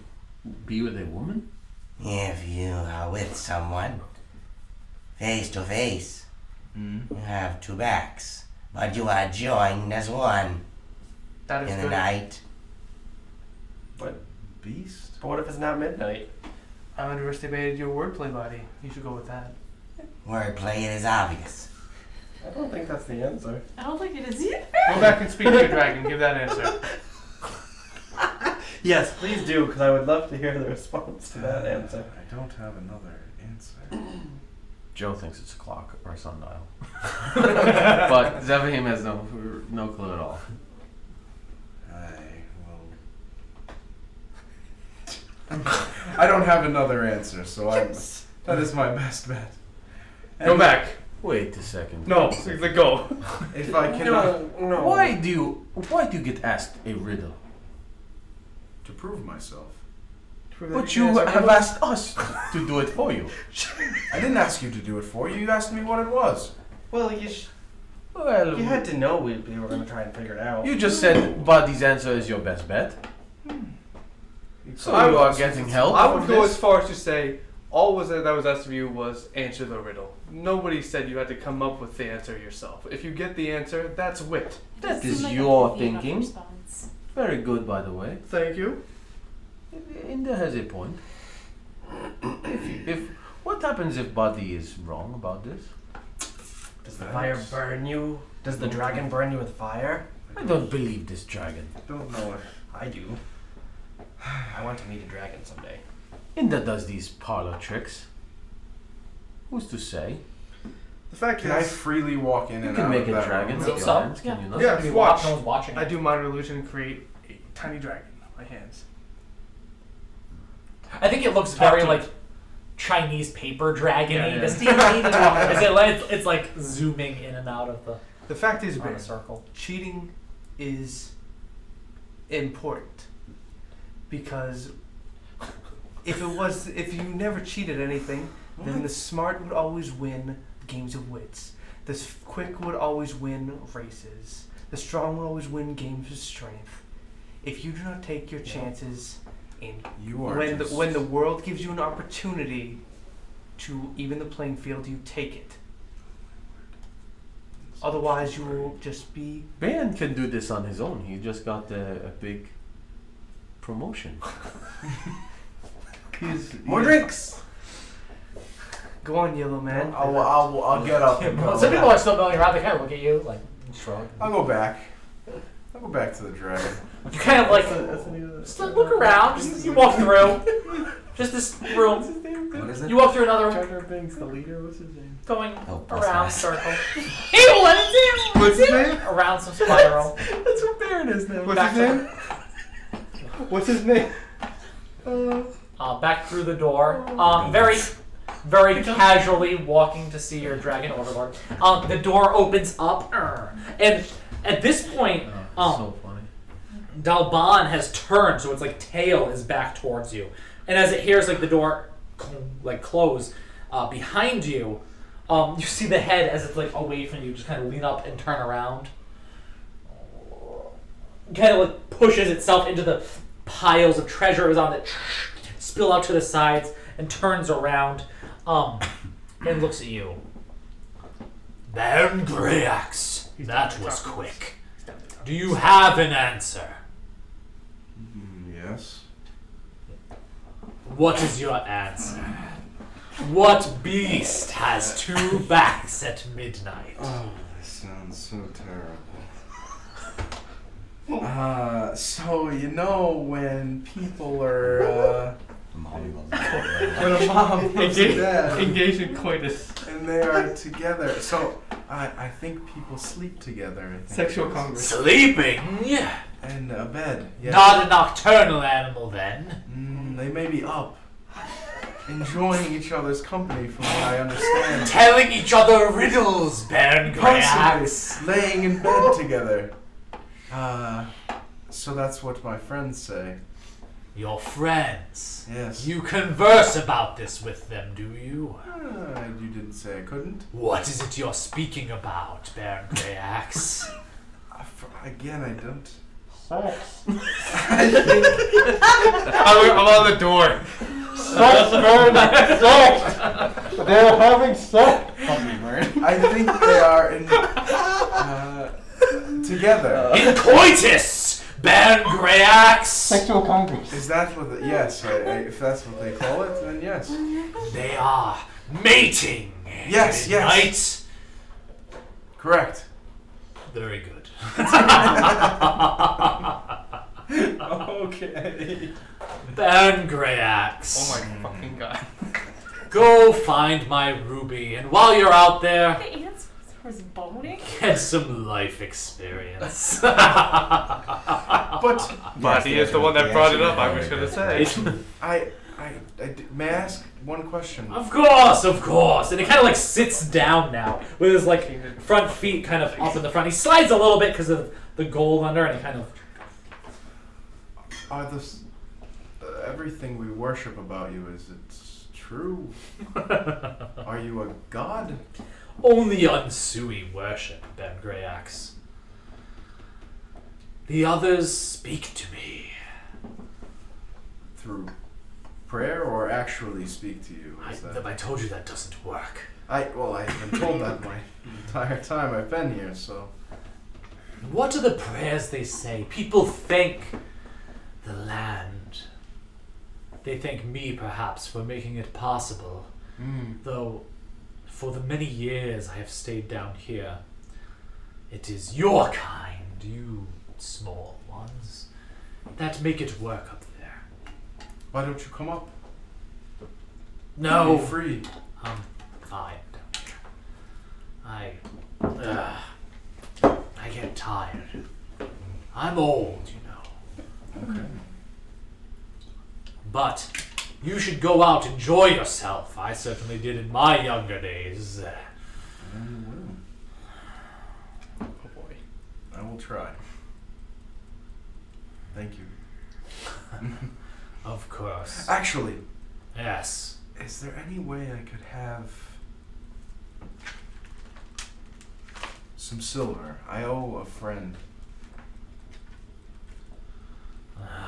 [SPEAKER 1] be with a woman?
[SPEAKER 8] If you are with someone, face to face, you have two backs, but you are joined as one
[SPEAKER 6] That is
[SPEAKER 8] in the
[SPEAKER 6] good.
[SPEAKER 8] night.
[SPEAKER 5] Beast?
[SPEAKER 4] But what if it's not midnight?
[SPEAKER 6] I underestimated your wordplay, buddy. You should go with that.
[SPEAKER 8] Wordplay, it is obvious.
[SPEAKER 4] I don't think that's the answer.
[SPEAKER 3] I don't think it is either.
[SPEAKER 6] Go back and speak to your dragon. Give that answer.
[SPEAKER 4] Yes, please do, because I would love to hear the response to that answer.
[SPEAKER 5] I don't have another answer.
[SPEAKER 1] Joe thinks it's a clock or a sundial. But Zevahim has no clue at all.
[SPEAKER 5] I don't have another answer, so that is my best bet.
[SPEAKER 6] Go back.
[SPEAKER 1] Wait a second.
[SPEAKER 6] No, go.
[SPEAKER 5] If I cannot
[SPEAKER 4] No.
[SPEAKER 1] Why do you get asked a riddle?
[SPEAKER 5] to prove myself.
[SPEAKER 1] But you have asked us to do it for you.
[SPEAKER 5] I didn't ask you to do it for you. You asked me what it was.
[SPEAKER 4] Well,
[SPEAKER 1] Well,
[SPEAKER 4] you had to know we were going to try and figure it out.
[SPEAKER 1] you just said Buddy's answer is your best bet. So
[SPEAKER 6] I
[SPEAKER 1] you are
[SPEAKER 6] would-
[SPEAKER 1] getting help.
[SPEAKER 6] I would
[SPEAKER 1] with
[SPEAKER 6] go
[SPEAKER 1] this?
[SPEAKER 6] as far as to say all that was asked of you was answer the riddle. Nobody said you had to come up with the answer yourself. If you get the answer, that's wit.
[SPEAKER 1] That
[SPEAKER 3] Seems
[SPEAKER 1] is
[SPEAKER 3] like a
[SPEAKER 1] your
[SPEAKER 3] pithy enough
[SPEAKER 1] thinking.
[SPEAKER 3] response.
[SPEAKER 1] Very good, by the way.
[SPEAKER 6] Thank you.
[SPEAKER 1] Inda has a point. If what happens if Buddy is wrong about this?
[SPEAKER 4] Does the fire burn you? Does the dragon burn you with fire?
[SPEAKER 1] I don't believe this dragon.
[SPEAKER 5] Don't know if
[SPEAKER 4] I do. I want to meet a dragon someday.
[SPEAKER 1] Inda does these parlor tricks. Who's to say?
[SPEAKER 6] The fact
[SPEAKER 5] Can I
[SPEAKER 6] is,
[SPEAKER 5] freely walk in
[SPEAKER 1] You
[SPEAKER 5] and
[SPEAKER 1] can
[SPEAKER 5] out
[SPEAKER 1] make
[SPEAKER 5] of
[SPEAKER 1] a
[SPEAKER 5] that
[SPEAKER 1] dragon
[SPEAKER 5] room?
[SPEAKER 1] with
[SPEAKER 2] Think
[SPEAKER 1] your
[SPEAKER 2] so.
[SPEAKER 1] hands, can you not?
[SPEAKER 6] Yeah.
[SPEAKER 2] Maybe
[SPEAKER 6] watch.
[SPEAKER 2] no one's watching.
[SPEAKER 6] I do minor illusion and create a tiny dragon on my hands.
[SPEAKER 2] I think it looks
[SPEAKER 6] Talk
[SPEAKER 2] very
[SPEAKER 6] to
[SPEAKER 2] like Chinese paper dragon-y.
[SPEAKER 6] Yeah.
[SPEAKER 2] It's like zooming in and out of
[SPEAKER 6] The fact is,
[SPEAKER 2] on
[SPEAKER 6] Bear,
[SPEAKER 2] a circle.
[SPEAKER 6] cheating is important because if you never cheated anything, then the smart would always win games of wits. The quick would always win races. The strong would always win games of strength. If you do not take your chances in
[SPEAKER 5] You are
[SPEAKER 6] when
[SPEAKER 5] just...
[SPEAKER 6] when the world gives you an opportunity to even the playing field, you take it. Otherwise, you will just be.
[SPEAKER 1] Ben can do this on his own. He just got a big promotion.
[SPEAKER 4] More drinks!
[SPEAKER 6] Go on, Yellow Man.
[SPEAKER 5] I'll get up and go.
[SPEAKER 2] Some people are still going around. They kind of look at you like shrug.
[SPEAKER 5] I'll go back. I'll go back to the dragon.
[SPEAKER 2] You kind of like just like, look around. You walk through just this room.
[SPEAKER 7] What is it?
[SPEAKER 2] You walk through another room,
[SPEAKER 5] Jar Jar Binks, the leader. What's his name?
[SPEAKER 2] going
[SPEAKER 7] Oh,
[SPEAKER 2] around
[SPEAKER 7] Bullseye.
[SPEAKER 2] circle. Hey, what is it?
[SPEAKER 5] What's his name?
[SPEAKER 2] Around some spiral.
[SPEAKER 5] That's what Baron is now.
[SPEAKER 6] What's his name? What's his name?
[SPEAKER 2] Back through the door. Very casually walking to see your dragon overlord. The door opens up, and at this point,
[SPEAKER 1] So funny.
[SPEAKER 2] Dalban has turned, so its like tail is back towards you. And as it hears like the door like close behind you, you see the head as it's like away from you, just kind of lean up and turn around. Kind of like pushes itself into the piles of treasure it was on that spill out to the sides and turns around and looks at you. Baron Greyax, that was quick. Do you have an answer?
[SPEAKER 5] Yes.
[SPEAKER 2] What is your answer? What beast has 2 backs at midnight?
[SPEAKER 5] Oh, this sounds so terrible. So you know when people are
[SPEAKER 7] Mommy loves
[SPEAKER 5] when a mom loves a dad
[SPEAKER 6] Engaged in coitus.
[SPEAKER 5] and they are together. So I think people sleep together. I think.
[SPEAKER 6] Sexual congress.
[SPEAKER 2] Sleeping?
[SPEAKER 5] And a bed. Yeah.
[SPEAKER 2] Not a nocturnal animal, then.
[SPEAKER 5] They may be up, enjoying each other's company, from what I understand.
[SPEAKER 2] Telling each other riddles, Baron Greyax.
[SPEAKER 5] Possibly laying in bed together. So that's what my friends say.
[SPEAKER 2] Your friends.
[SPEAKER 5] Yes.
[SPEAKER 2] You converse about this with them, do you?
[SPEAKER 5] You didn't say I couldn't.
[SPEAKER 2] What is it you're speaking about, Baron Greyax?
[SPEAKER 5] Again, I don't.
[SPEAKER 9] Sex.
[SPEAKER 5] I think
[SPEAKER 6] I'm on the door.
[SPEAKER 9] Sex, Vern. Sex. They're having sex.
[SPEAKER 5] I think they are in together.
[SPEAKER 2] In coitus, Baron Greyax.
[SPEAKER 9] Sexual congress.
[SPEAKER 5] Is that what? Yes. If that's what they call it, then yes.
[SPEAKER 2] They are mating.
[SPEAKER 5] Yes, yes.
[SPEAKER 2] Midnight.
[SPEAKER 5] Correct.
[SPEAKER 2] Very good.
[SPEAKER 5] Okay.
[SPEAKER 2] Baron Greyax.
[SPEAKER 6] Oh my fucking god.
[SPEAKER 2] Go find my ruby, and while you're out there,
[SPEAKER 3] The answer was boning?
[SPEAKER 2] get some life experience.
[SPEAKER 5] But
[SPEAKER 6] But he is the one that brought it up, I was gonna say.
[SPEAKER 5] may I ask one question?
[SPEAKER 2] Of course. And he kind of like sits down now with his like front feet kind of up in the front. He slides a little bit because of the gold under, and he kind of.
[SPEAKER 5] Are this everything we worship about you? Is it true? Are you a god?
[SPEAKER 2] Only Unsui worship, Ben Greyax. The others speak to me.
[SPEAKER 5] Through prayer, or actually speak to you? Is that?
[SPEAKER 2] I told you that doesn't work.
[SPEAKER 5] I've been told that my entire time I've been here. So
[SPEAKER 2] What are the prayers they say? People thank the land. They thank me, perhaps, for making it possible. Though, for the many years I have stayed down here, it is your kind, you small ones, that make it work up there.
[SPEAKER 5] why don't you come up?
[SPEAKER 2] No.
[SPEAKER 5] Be free.
[SPEAKER 2] I'm fine down here. I get tired. I'm old, you know.
[SPEAKER 5] Okay.
[SPEAKER 2] But you should go out, enjoy yourself. I certainly did in my younger days.
[SPEAKER 5] I will.
[SPEAKER 6] Oh boy.
[SPEAKER 5] I will try. Thank you.
[SPEAKER 2] Of course.
[SPEAKER 5] Actually,
[SPEAKER 2] Yes.
[SPEAKER 5] is there any way I could have some silver? I owe a friend.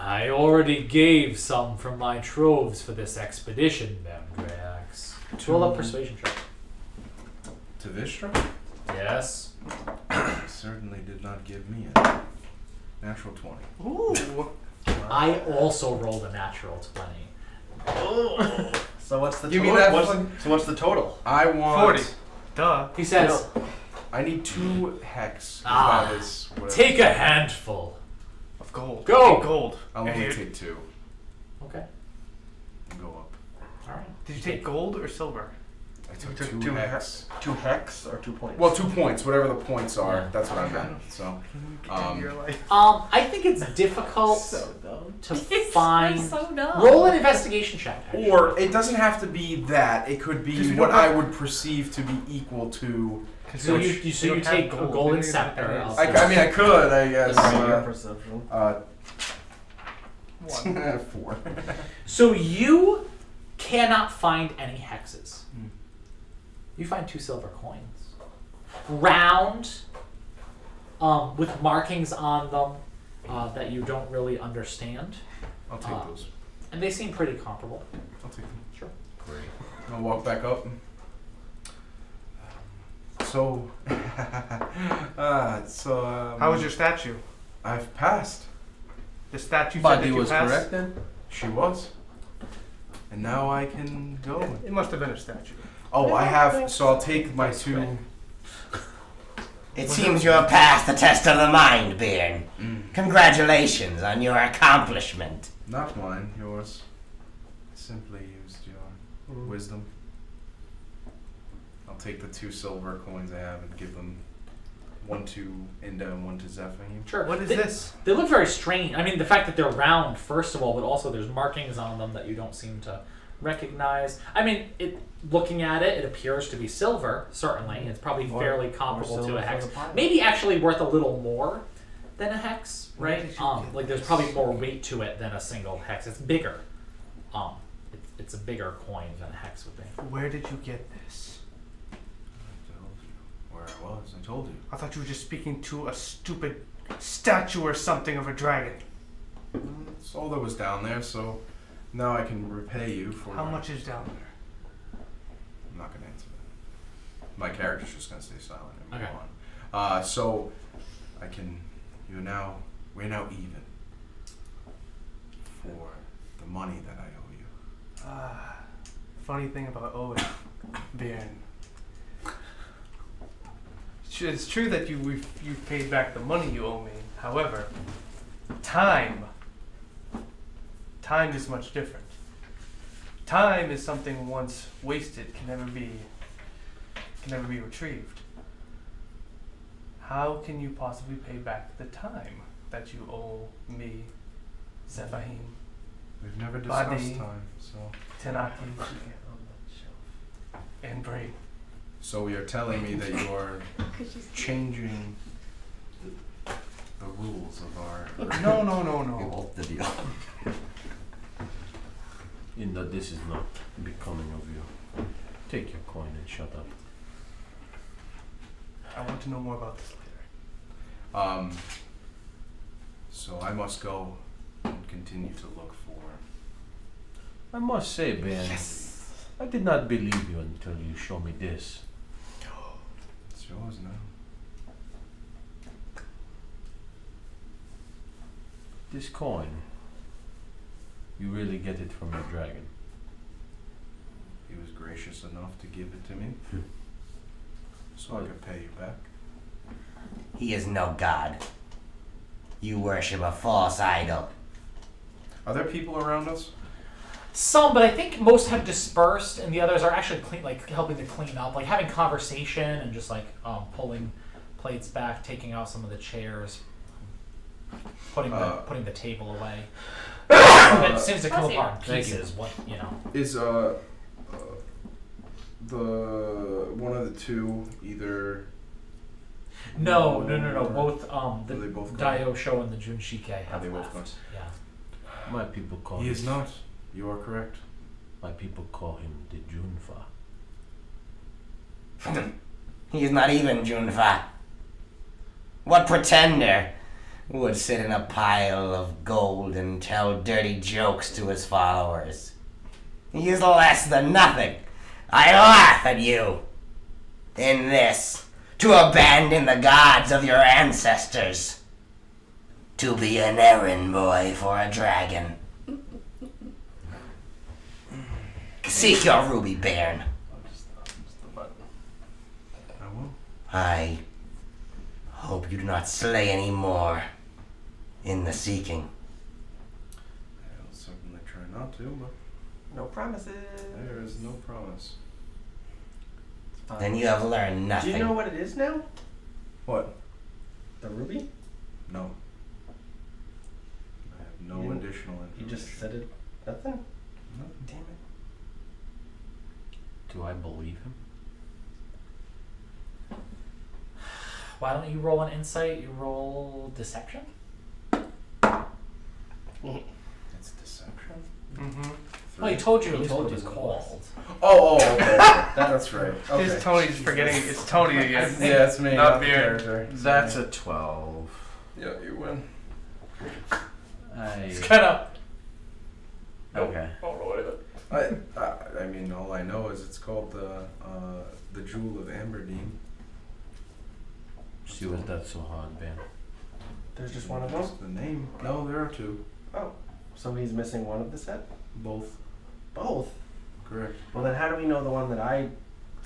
[SPEAKER 2] I already gave some from my troves for this expedition, Ben Greyax. Roll up persuasion check.
[SPEAKER 5] To Vistra?
[SPEAKER 2] Yes.
[SPEAKER 5] He certainly did not give me a natural 20.
[SPEAKER 6] Ooh.
[SPEAKER 2] I also rolled a natural 20.
[SPEAKER 4] So what's the
[SPEAKER 6] Give me
[SPEAKER 4] total?
[SPEAKER 6] that
[SPEAKER 4] So what's the total?
[SPEAKER 5] I want
[SPEAKER 6] 40. Duh.
[SPEAKER 2] He says,
[SPEAKER 5] I need 2 hex.
[SPEAKER 2] Ah,
[SPEAKER 5] That is whatever.
[SPEAKER 2] take a handful.
[SPEAKER 6] Of gold.
[SPEAKER 2] Go.
[SPEAKER 6] Take gold.
[SPEAKER 5] I'll
[SPEAKER 6] And
[SPEAKER 5] only
[SPEAKER 6] you-
[SPEAKER 5] take 2
[SPEAKER 2] Okay.
[SPEAKER 5] and go up.
[SPEAKER 2] Alright.
[SPEAKER 6] Did you take gold or silver?
[SPEAKER 5] I took
[SPEAKER 4] Took
[SPEAKER 5] 2
[SPEAKER 4] two
[SPEAKER 5] hex.
[SPEAKER 4] 2 hex or 2 points?
[SPEAKER 5] Well, 2 points, whatever the points are.
[SPEAKER 2] Yeah.
[SPEAKER 5] That's what I meant. So,
[SPEAKER 6] Your life.
[SPEAKER 2] I think it's difficult
[SPEAKER 4] dumb.
[SPEAKER 2] to find.
[SPEAKER 3] so dumb.
[SPEAKER 2] Roll an investigation check. actually.
[SPEAKER 5] or it doesn't have to be that. It could be what I would perceive to be equal to.
[SPEAKER 2] So you
[SPEAKER 6] don't have
[SPEAKER 2] take a
[SPEAKER 6] gold.
[SPEAKER 2] golden
[SPEAKER 6] You don't have
[SPEAKER 2] scepter.
[SPEAKER 6] any.
[SPEAKER 2] I'll
[SPEAKER 5] I mean, I could, I guess.
[SPEAKER 4] Your perception.
[SPEAKER 5] 4.
[SPEAKER 2] So you cannot find any hexes. You find 2 silver coins, round, with markings on them that you don't really understand,
[SPEAKER 5] I'll take those.
[SPEAKER 2] and they seem pretty comparable.
[SPEAKER 5] I'll take them.
[SPEAKER 2] Sure.
[SPEAKER 5] Great. I'll walk back up. So,
[SPEAKER 6] How was your statue?
[SPEAKER 5] I've passed.
[SPEAKER 6] The statue said
[SPEAKER 9] But
[SPEAKER 6] that
[SPEAKER 9] he
[SPEAKER 6] you
[SPEAKER 9] was
[SPEAKER 6] passed?
[SPEAKER 9] correct then?
[SPEAKER 5] She was. And And now I can go.
[SPEAKER 6] It must have been a statue.
[SPEAKER 5] Oh, I have. So I'll take my two.
[SPEAKER 8] It seems you have passed the test of the mind, Bearn. Congratulations on your accomplishment.
[SPEAKER 5] Not mine, yours. Simply used your wisdom. I'll take the 2 silver coins I have and give them one to Inda and one to Zephaniah.
[SPEAKER 2] Sure.
[SPEAKER 6] What is this?
[SPEAKER 2] They look very strange. I mean, the fact that they're round, first of all, but also there's markings on them that you don't seem to recognize. I mean, looking at it, it appears to be silver, certainly. It's probably fairly comparable to a hex. Maybe actually worth a little more than a hex, right? Like there's probably more weight to it than a single hex. It's bigger. It's a bigger coin than a hex would be.
[SPEAKER 6] Where did you get this?
[SPEAKER 5] I told you where I was. I told you.
[SPEAKER 6] I thought you were just speaking to a stupid statue or something of a dragon.
[SPEAKER 5] That's all that was down there, so now I can repay you for...
[SPEAKER 6] How much is down there?
[SPEAKER 5] I'm not going to answer that. My character's just going to stay silent and move
[SPEAKER 2] Okay.
[SPEAKER 5] on. So I can... we're now even for the money that I owe you.
[SPEAKER 6] Funny thing about owing, Bearn. It's true that you've paid back the money you owe me. However, time is much different. Time is something once wasted can never be retrieved. How can you possibly pay back the time that you owe me, Zephahim,
[SPEAKER 5] We've never discussed
[SPEAKER 6] Badi.
[SPEAKER 5] time, so...
[SPEAKER 6] Tenaki, and Bray?
[SPEAKER 5] So you're telling me that you are changing the rules of our...
[SPEAKER 6] No.
[SPEAKER 7] We both the deal.
[SPEAKER 1] In that this is not becoming of you. Take your coin and shut up.
[SPEAKER 6] I want to know more about this later.
[SPEAKER 5] So I must go and continue to look for...
[SPEAKER 1] I must say, Ben, I did not believe you until you show me this.
[SPEAKER 5] It's yours now.
[SPEAKER 1] This coin, you really get it from your dragon.
[SPEAKER 5] He was gracious enough to give it to me. So I could pay you back.
[SPEAKER 8] He is no god. You worship a false idol.
[SPEAKER 5] Are there people around us?
[SPEAKER 2] Some, but I think most have dispersed, and the others are actually helping to clean up, like having conversation and just pulling plates back, taking out some of the chairs, putting the table away. It seems to come apart in pieces.
[SPEAKER 5] Is the one of the two either?
[SPEAKER 2] No. Both
[SPEAKER 5] Are they both gone?
[SPEAKER 2] Daiyosho and the Junshike have
[SPEAKER 5] they both
[SPEAKER 2] left.
[SPEAKER 5] gone?
[SPEAKER 2] Yeah.
[SPEAKER 1] My people call
[SPEAKER 5] He
[SPEAKER 1] him.
[SPEAKER 5] is not. You are correct.
[SPEAKER 1] My people call him the Junfa.
[SPEAKER 8] He is not even Junfa. What pretender would sit in a pile of gold and tell dirty jokes to his followers? He is less than nothing. I laugh at you. In this, to abandon the gods of your ancestors. To be an errand boy for a dragon. Seek your ruby, Bairn.
[SPEAKER 5] I will.
[SPEAKER 8] I hope you do not slay any more in the seeking.
[SPEAKER 5] I'll certainly try not to, but
[SPEAKER 4] No promises.
[SPEAKER 5] there is no promise.
[SPEAKER 8] Then you have learned
[SPEAKER 4] Do
[SPEAKER 8] nothing.
[SPEAKER 4] you know what it is now?
[SPEAKER 5] What?
[SPEAKER 4] The ruby?
[SPEAKER 5] No. I have no
[SPEAKER 4] You-
[SPEAKER 5] additional
[SPEAKER 4] You
[SPEAKER 5] information.
[SPEAKER 4] just said it. Nothing.
[SPEAKER 5] Nothing.
[SPEAKER 4] Damn it.
[SPEAKER 1] Do I believe him?
[SPEAKER 2] Why don't you roll an insight? You roll deception.
[SPEAKER 5] It's deception.
[SPEAKER 6] Mm-hmm.
[SPEAKER 2] Well, he told you
[SPEAKER 4] He
[SPEAKER 2] at least
[SPEAKER 4] told
[SPEAKER 2] what it
[SPEAKER 4] you
[SPEAKER 2] was
[SPEAKER 4] what it was.
[SPEAKER 2] called.
[SPEAKER 5] Oh, okay. That's right. Okay.
[SPEAKER 6] It's Tony just forgetting. It's Tony again.
[SPEAKER 5] Yeah, it's me.
[SPEAKER 6] Not
[SPEAKER 5] the
[SPEAKER 6] Beard.
[SPEAKER 5] character.
[SPEAKER 1] That's a 12.
[SPEAKER 5] Yeah, you win.
[SPEAKER 2] It's kind of.
[SPEAKER 1] Okay.
[SPEAKER 5] I mean, all I know is it's called the Jewel of Amberdean.
[SPEAKER 1] See, was that so hard, Ben?
[SPEAKER 4] There's just one of them.
[SPEAKER 5] That's the name. No, there are two.
[SPEAKER 4] Oh, so he's missing one of the set.
[SPEAKER 5] Both.
[SPEAKER 4] Both.
[SPEAKER 5] Correct.
[SPEAKER 4] Well, then how do we know the one that I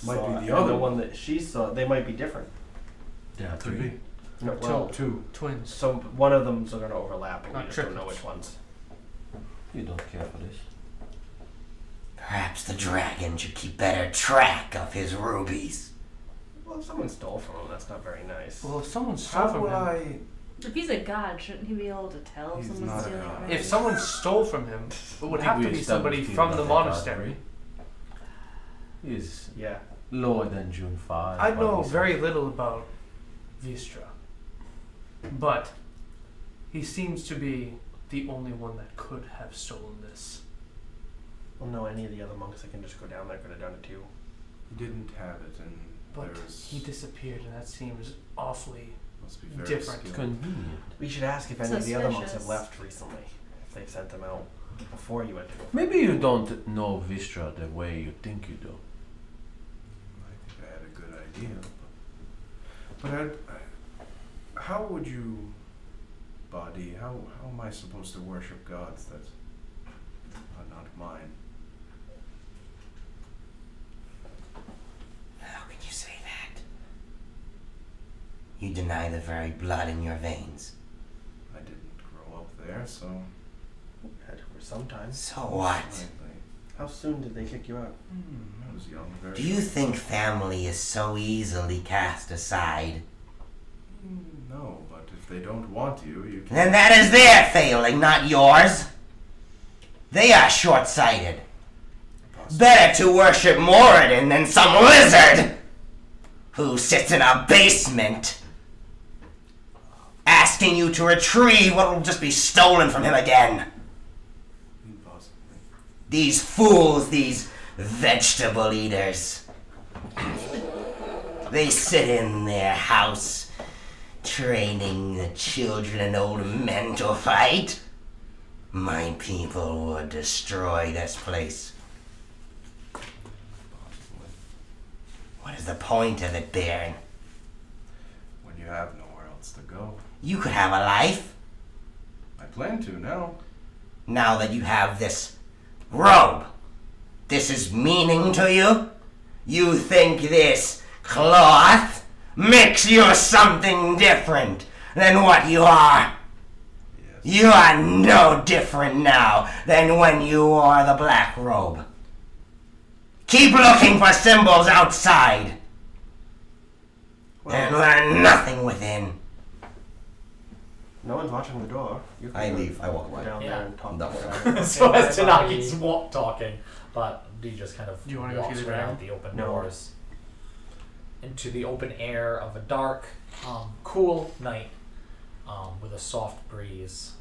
[SPEAKER 5] Might
[SPEAKER 4] saw
[SPEAKER 5] be the
[SPEAKER 4] and
[SPEAKER 5] other
[SPEAKER 4] the
[SPEAKER 5] one.
[SPEAKER 4] one that she saw? They might be different.
[SPEAKER 1] Yeah,
[SPEAKER 5] Could be.
[SPEAKER 4] No, well,
[SPEAKER 5] Two.
[SPEAKER 6] Twins.
[SPEAKER 4] so one of them's going to overlap, and we
[SPEAKER 6] Not
[SPEAKER 4] just don't know
[SPEAKER 6] triplets.
[SPEAKER 4] which ones.
[SPEAKER 1] You don't care for this.
[SPEAKER 8] Perhaps the dragon should keep better track of his rubies.
[SPEAKER 4] Well, if someone stole from him, that's not very nice.
[SPEAKER 6] Well, if someone stole
[SPEAKER 5] How
[SPEAKER 6] from
[SPEAKER 5] would
[SPEAKER 6] him,
[SPEAKER 5] I?
[SPEAKER 3] If he's a god, shouldn't he be able to tell if
[SPEAKER 5] He's
[SPEAKER 3] someone's
[SPEAKER 5] not a
[SPEAKER 3] stealing
[SPEAKER 5] god.
[SPEAKER 3] from
[SPEAKER 6] if
[SPEAKER 3] him?
[SPEAKER 6] someone stole from him, it would
[SPEAKER 1] I
[SPEAKER 6] have
[SPEAKER 1] think
[SPEAKER 6] to
[SPEAKER 1] we
[SPEAKER 6] be somebody
[SPEAKER 1] established
[SPEAKER 6] from
[SPEAKER 1] he's
[SPEAKER 6] the
[SPEAKER 1] not that
[SPEAKER 6] monastery.
[SPEAKER 1] He's
[SPEAKER 4] Yeah.
[SPEAKER 1] lower than June 5.
[SPEAKER 6] I
[SPEAKER 1] but
[SPEAKER 6] know
[SPEAKER 1] he's-
[SPEAKER 6] very little about Vistra, but he seems to be the only one that could have stolen this.
[SPEAKER 4] Well, no, any of the other monks that can just go down there could have done it too.
[SPEAKER 5] He didn't have it, and
[SPEAKER 6] But
[SPEAKER 5] there's
[SPEAKER 6] he disappeared, and that seems awfully.
[SPEAKER 5] must be very
[SPEAKER 6] different.
[SPEAKER 5] skilled.
[SPEAKER 1] Convenient.
[SPEAKER 4] We should ask if any of the other monks have
[SPEAKER 3] Suspicious.
[SPEAKER 4] left recently. If they've sent them out before you went to go.
[SPEAKER 1] Maybe you don't know Vistra the way you think you do.
[SPEAKER 5] I think I had a good idea. But how would you, Badi, how am I supposed to worship gods that are not mine?
[SPEAKER 8] How can you say that? You deny the very blood in your veins.
[SPEAKER 5] I didn't grow up there, so
[SPEAKER 4] Had to for some time.
[SPEAKER 8] So what?
[SPEAKER 4] How soon did they kick you out?
[SPEAKER 5] I was young, very
[SPEAKER 8] Do you think family is so easily cast aside?
[SPEAKER 5] No, but if they don't want you, you can.
[SPEAKER 8] Then that is their failing, not yours. They are short-sighted. Better to worship Moradin than some lizard who sits in a basement asking you to retrieve what will just be stolen from him again.
[SPEAKER 5] Possibly.
[SPEAKER 8] These fools, these vegetable eaters. They sit in their house training the children and old men to fight. My people would destroy this place. What is the point of it, Baron?
[SPEAKER 5] When you have nowhere else to go.
[SPEAKER 8] You could have a life
[SPEAKER 5] I plan to now.
[SPEAKER 8] now that you have this robe. This is meaning to you? You think this cloth makes you something different than what you are?
[SPEAKER 5] Yes.
[SPEAKER 8] You are no different now than when you wore the black robe. Keep looking for symbols outside and learn nothing within.
[SPEAKER 4] No one's watching the door. You can
[SPEAKER 7] I
[SPEAKER 4] go
[SPEAKER 7] leave. I walk away.
[SPEAKER 4] down
[SPEAKER 2] Yeah.
[SPEAKER 4] there and talk
[SPEAKER 7] No.
[SPEAKER 4] to the guy.
[SPEAKER 2] So as
[SPEAKER 6] Okay,
[SPEAKER 2] Tanaki's
[SPEAKER 6] bye.
[SPEAKER 2] talking, but D just kind of
[SPEAKER 6] Do you wanna go
[SPEAKER 2] walks
[SPEAKER 6] see the
[SPEAKER 2] around
[SPEAKER 6] dragon?
[SPEAKER 2] the open
[SPEAKER 4] No.
[SPEAKER 2] doors into the open air of a dark, cool night with a soft breeze.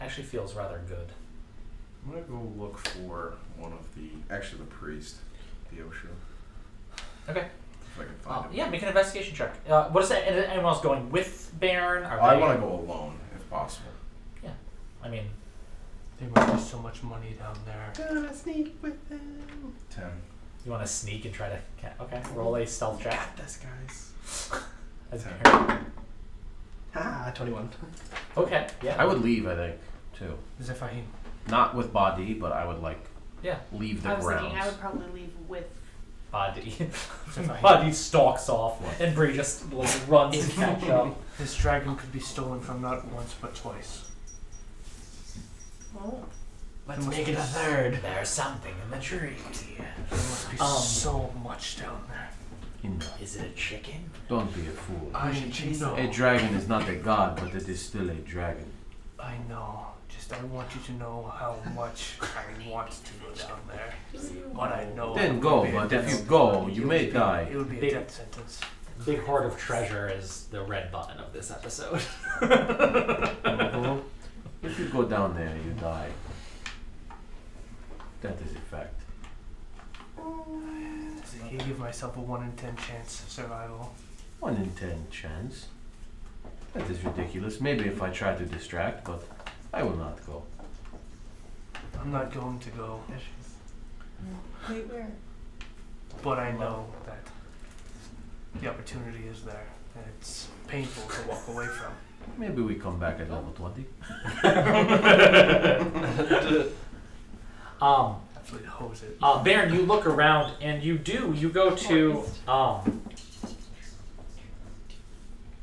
[SPEAKER 2] Actually feels rather good.
[SPEAKER 5] I'm gonna go look for one of the priest, the Osho.
[SPEAKER 2] Okay.
[SPEAKER 5] If I can find him.
[SPEAKER 2] Yeah, make an investigation check. What is that? Anyone else going with Baron? Are
[SPEAKER 5] I
[SPEAKER 2] they-
[SPEAKER 5] want to go alone, if possible.
[SPEAKER 2] I mean,
[SPEAKER 6] There must be so much money down there.
[SPEAKER 4] Gonna sneak with them.
[SPEAKER 5] 10.
[SPEAKER 2] you want to sneak and try to. Okay, roll a stealth check.
[SPEAKER 4] Got this, guys.
[SPEAKER 2] As
[SPEAKER 5] Ten.
[SPEAKER 2] Baron.
[SPEAKER 4] Ah, 21.
[SPEAKER 2] Okay, yeah.
[SPEAKER 1] I would leave, I think, too.
[SPEAKER 6] Zephyr.
[SPEAKER 1] Not with Badi, but I would
[SPEAKER 2] Yeah.
[SPEAKER 1] leave the
[SPEAKER 3] I was
[SPEAKER 1] grounds.
[SPEAKER 3] thinking I would probably leave with.
[SPEAKER 2] Body. Body stalks off, and Bree just runs to catch up.
[SPEAKER 6] This dragon could be stolen from not once but twice.
[SPEAKER 3] Oh.
[SPEAKER 4] Let's make it a third.
[SPEAKER 2] There's something in the tree.
[SPEAKER 6] There must be
[SPEAKER 2] Um,
[SPEAKER 6] so much down there.
[SPEAKER 1] Enough.
[SPEAKER 2] Is it a chicken?
[SPEAKER 1] Don't be a fool.
[SPEAKER 6] I
[SPEAKER 4] chase
[SPEAKER 6] know.
[SPEAKER 1] A dragon is not a god, but it is still a dragon.
[SPEAKER 6] I know. Just I want you to know how much I want to go down there. But I know.
[SPEAKER 1] Then
[SPEAKER 6] it
[SPEAKER 1] go,
[SPEAKER 6] would be a
[SPEAKER 1] but if
[SPEAKER 6] death
[SPEAKER 1] you
[SPEAKER 6] sentence.
[SPEAKER 1] go,
[SPEAKER 6] It
[SPEAKER 1] you
[SPEAKER 6] would
[SPEAKER 1] may
[SPEAKER 6] be-
[SPEAKER 1] die.
[SPEAKER 6] It would be a
[SPEAKER 2] Big-
[SPEAKER 6] death sentence.
[SPEAKER 2] Big hoard of treasure is the red button of this episode.
[SPEAKER 1] If you go down there, you die. That is a fact.
[SPEAKER 6] I give myself a 1 in 10 chance of survival.
[SPEAKER 1] 1 in 10 chance. That is ridiculous. Maybe if I try to distract, but I will not go.
[SPEAKER 6] I'm not going to go,
[SPEAKER 3] Wait, where?
[SPEAKER 6] but I know that the opportunity is there, and it's painful to walk away from.
[SPEAKER 1] Maybe we come back at level 20.
[SPEAKER 6] Absolutely hose it.
[SPEAKER 2] Baron, you look around and you go to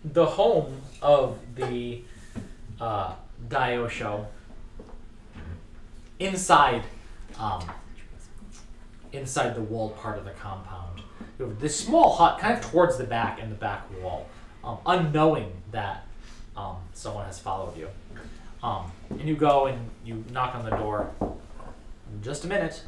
[SPEAKER 2] the home of the Daiyosho inside inside the walled part of the compound. You have this small hut kind of towards the back in the back wall, unknowing that someone has followed you. And you go and you knock on the door. In just a minute.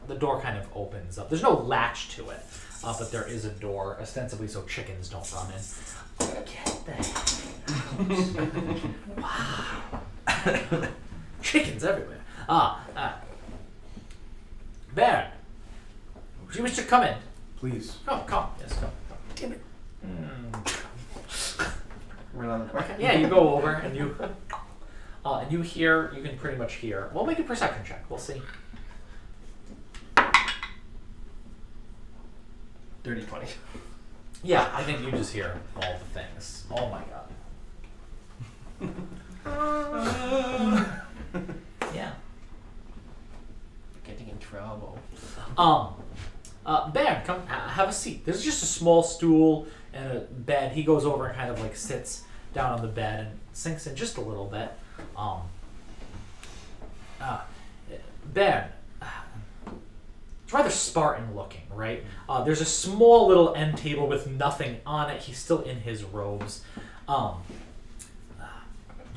[SPEAKER 2] The door kind of opens up. There's no latch to it, but there is a door, ostensibly so chickens don't run in. Get the wow. Chickens everywhere. Baron, do you wish to come in?
[SPEAKER 5] Please.
[SPEAKER 2] Come. Yes, come. Damn it.
[SPEAKER 4] Run on the door.
[SPEAKER 2] Yeah, you go over and you hear, you can pretty much hear. We'll make a perception check. We'll see.
[SPEAKER 4] Dirty 20.
[SPEAKER 2] Yeah, I think you just hear all the things. Oh my god. Yeah.
[SPEAKER 4] Getting in trouble.
[SPEAKER 2] Baron, come have a seat. There's just a small stool and a bed. He goes over and kind of like sits down on the bed and sinks in just a little bit. Baron, it's rather Spartan looking, right? There's a small little end table with nothing on it. He's still in his robes. Well,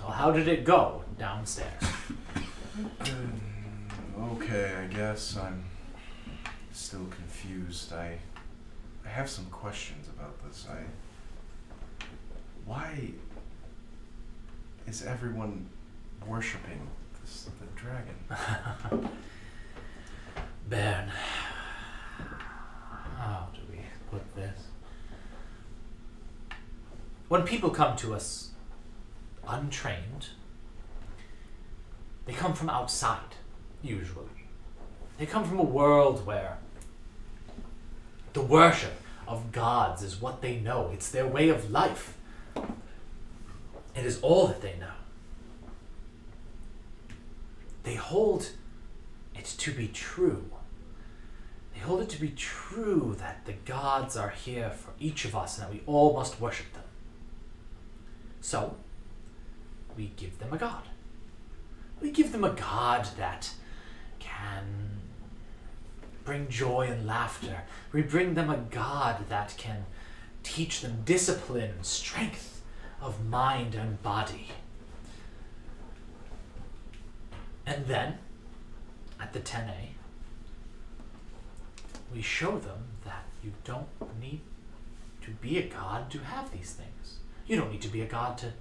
[SPEAKER 2] how did it go downstairs?
[SPEAKER 5] Okay, I guess I'm still confused. I have some questions about this. Why is everyone worshipping the dragon?
[SPEAKER 2] Baron, how do we put this? When people come to us untrained, they come from outside, usually. They come from a world where the worship of gods is what they know. It's their way of life. It is all that they know. They hold it to be true. They hold it to be true that the gods are here for each of us and that we all must worship them. So, we give them a god. We give them a god that can bring joy and laughter. We bring them a god that can teach them discipline, strength of mind and body. And then, at the 10A, we show them that you don't need to be a god to have these things. You don't need to be a god to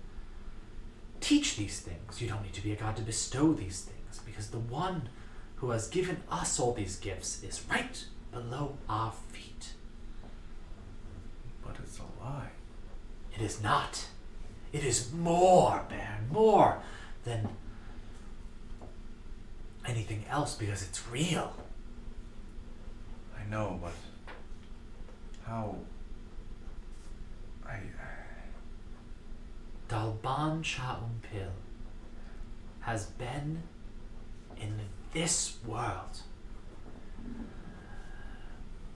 [SPEAKER 2] teach these things. You don't need to be a god to bestow these things, because the one who has given us all these gifts is right below our feet.
[SPEAKER 5] But it's a lie.
[SPEAKER 2] It is not. It is more, Baron, more than anything else, because it's real.
[SPEAKER 5] I know, but how?
[SPEAKER 2] Dalban Chaumpil has been in this world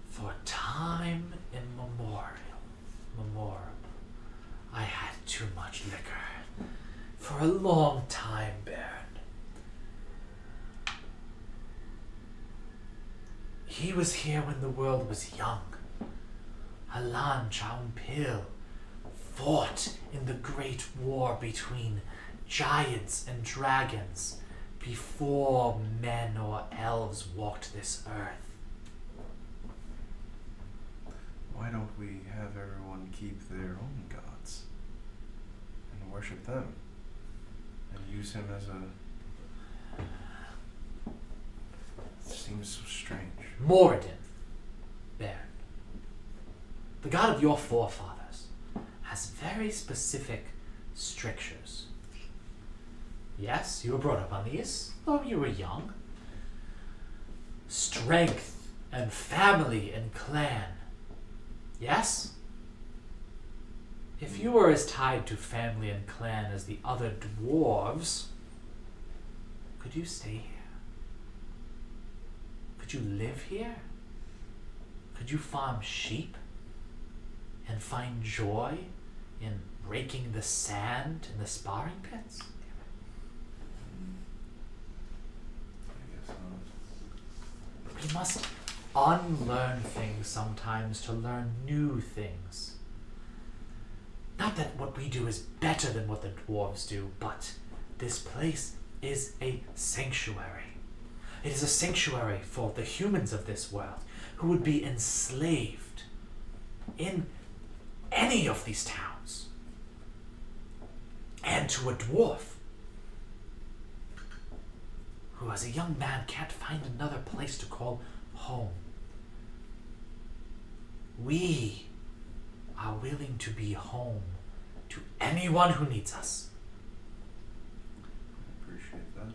[SPEAKER 2] for time immemorial. I had too much liquor for a long time, Baron. He was here when the world was young. Alan Chaumpil fought in the great war between giants and dragons before men or elves walked this earth.
[SPEAKER 5] Why don't we have everyone keep their own gods and worship them and use him as a... It seems so strange.
[SPEAKER 2] Moradin, Baron, the god of your forefathers, has very specific strictures. Yes, you were brought up on these, though you were young. Strength and family and clan. Yes? If you were as tied to family and clan as the other dwarves, Could you stay here? Could you live here? Could you farm sheep and find joy in raking the sand in the sparring pits?
[SPEAKER 5] I guess not.
[SPEAKER 2] We must unlearn things sometimes to learn new things. Not that what we do is better than what the dwarves do, but this place is a sanctuary. It is a sanctuary for the humans of this world who would be enslaved in any of these towns. And to a dwarf who as a young man can't find another place to call home. We are willing to be home to anyone who needs us.
[SPEAKER 5] I appreciate that.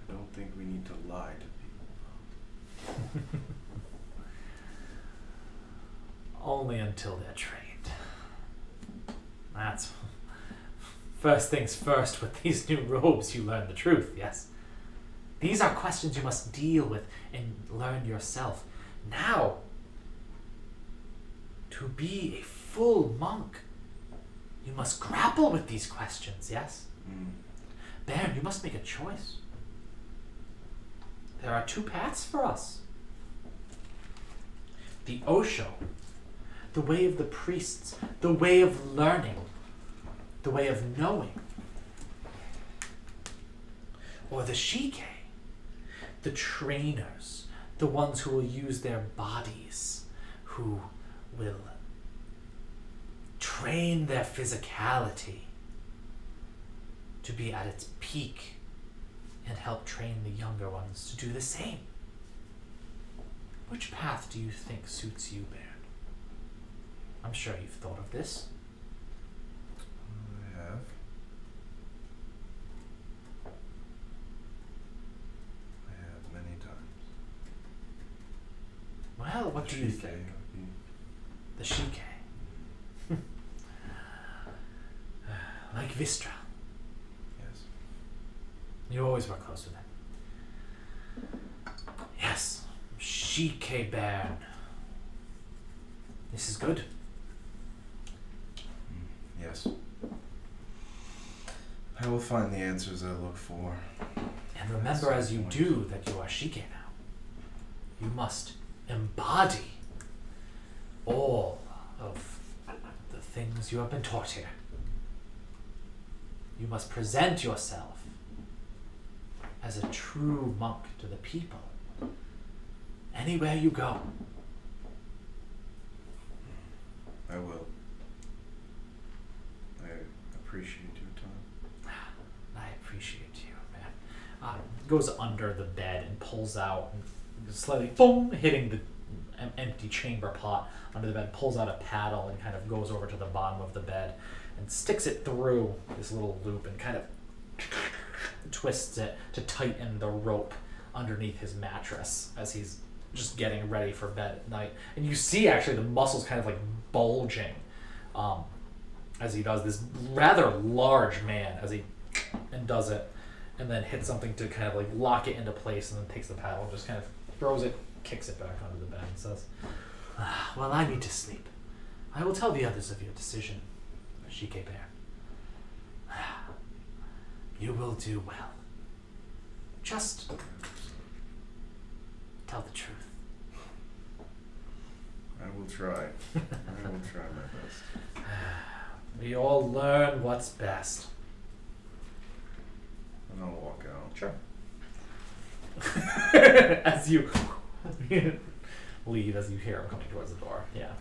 [SPEAKER 5] I don't think we need to lie to people.
[SPEAKER 2] Only until they're trained. That's first things first. With these new robes, you learn the truth, yes? These are questions you must deal with and learn yourself. Now, to be a full monk, you must grapple with these questions, yes? Baron, you must make a choice. There are two paths for us. The Osho, the way of the priests, the way of learning, the way of knowing. Or the Shike, the trainers, the ones who will use their bodies, who will train their physicality to be at its peak and help train the younger ones to do the same. Which path do you think suits you, Baron? I'm sure you've thought of this.
[SPEAKER 5] I have. I have many times.
[SPEAKER 2] Well, what do you think? The Shike. Like Vistra.
[SPEAKER 5] Yes.
[SPEAKER 2] You always were close with him. Yes. Shike Baron. This is good.
[SPEAKER 5] Yes. I will find the answers I look for.
[SPEAKER 2] And remember, as you do, that you are Shike now. You must embody all of the things you have been taught here. You must present yourself as a true monk to the people. Anywhere you go.
[SPEAKER 5] I will. I appreciate your time.
[SPEAKER 2] I appreciate you, man. Goes under the bed and pulls out, and slightly, boom, hitting the empty chamber pot under the bed, pulls out a paddle and kind of goes over to the bottom of the bed and sticks it through this little loop and kind of twists it to tighten the rope underneath his mattress as he's just getting ready for bed at night. And you see actually the muscles kind of like bulging as he does. This rather large man as he does it, and then hits something to kind of like lock it into place, and then takes the paddle and just kind of throws it, kicks it back onto the bed and says, well, I need to sleep. I will tell the others of your decision, Shike Bear. You will do well. Just tell the truth.
[SPEAKER 5] I will try. I will try my best.
[SPEAKER 2] We all learn what's best.
[SPEAKER 5] And I'll walk out.
[SPEAKER 2] Sure. As you leave, as you hear him coming towards the door. Yeah.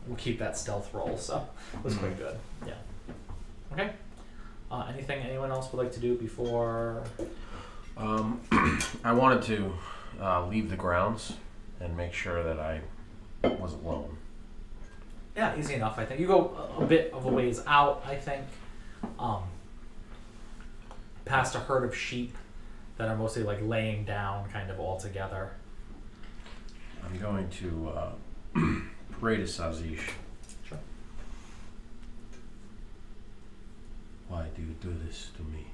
[SPEAKER 2] We'll keep that stealth roll, so it was quite good. Yeah. Okay. Anything anyone else would like to do before?
[SPEAKER 1] I wanted to leave the grounds and make sure that I was alone.
[SPEAKER 2] Yeah, easy enough, I think. You go a bit of a ways out, I think. Past a herd of sheep that are mostly like laying down kind of all together.
[SPEAKER 1] I'm going to pray to Sazish.
[SPEAKER 2] Sure.
[SPEAKER 1] Why do you do this to me?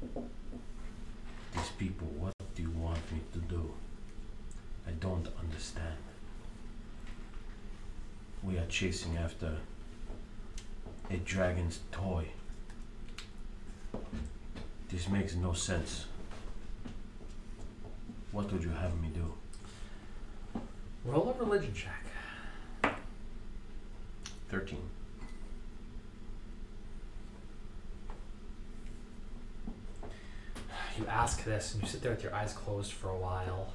[SPEAKER 1] These people, what do you want me to do? I don't understand. We are chasing after a dragon's toy. This makes no sense. What would you have me do?
[SPEAKER 2] Roll a religion check.
[SPEAKER 1] 13.
[SPEAKER 2] You ask this, and you sit there with your eyes closed for a while.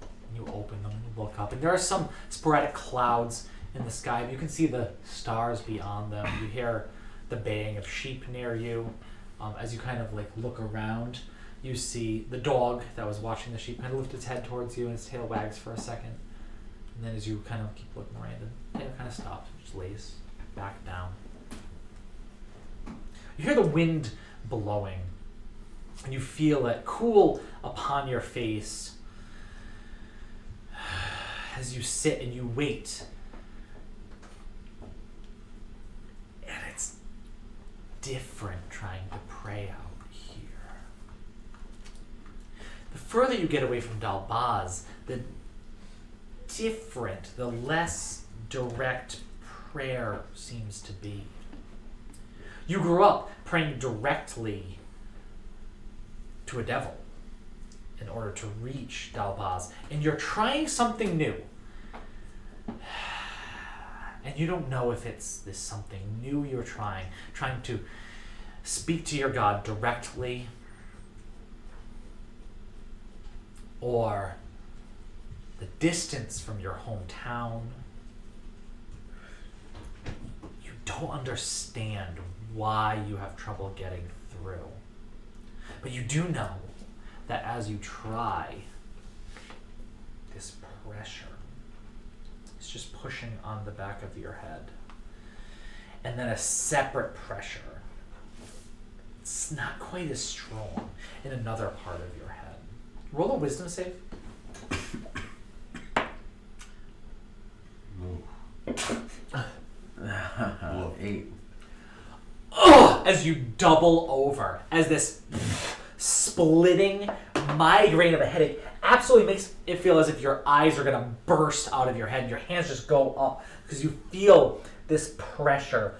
[SPEAKER 2] And you open them, and you look up, and there are some sporadic clouds in the sky, but you can see the stars beyond them. You hear the baying of sheep near you. As you kind of like look around, you see the dog that was watching the sheep kind of lift its head towards you, and its tail wags for a second. And then as you kind of keep looking around, the tail kind of stops and just lays back down. You hear the wind blowing, and you feel it cool upon your face as you sit and you wait. And it's different trying to pray out here. The further you get away from Dalbaz, the different, the less direct prayer seems to be. You grew up praying directly to a devil in order to reach Dalbaz, and you're trying something new. And you don't know if it's this something new you're trying to speak to your God directly, or the distance from your hometown. You don't understand why you have trouble getting through. But you do know that as you try, this pressure is just pushing on the back of your head. And then a separate pressure, it's not quite as strong, in another part of your head. Roll a wisdom save.
[SPEAKER 1] No. 8.
[SPEAKER 2] As you double over, as this splitting migraine of a headache absolutely makes it feel as if your eyes are going to burst out of your head. Your hands just go up because you feel this pressure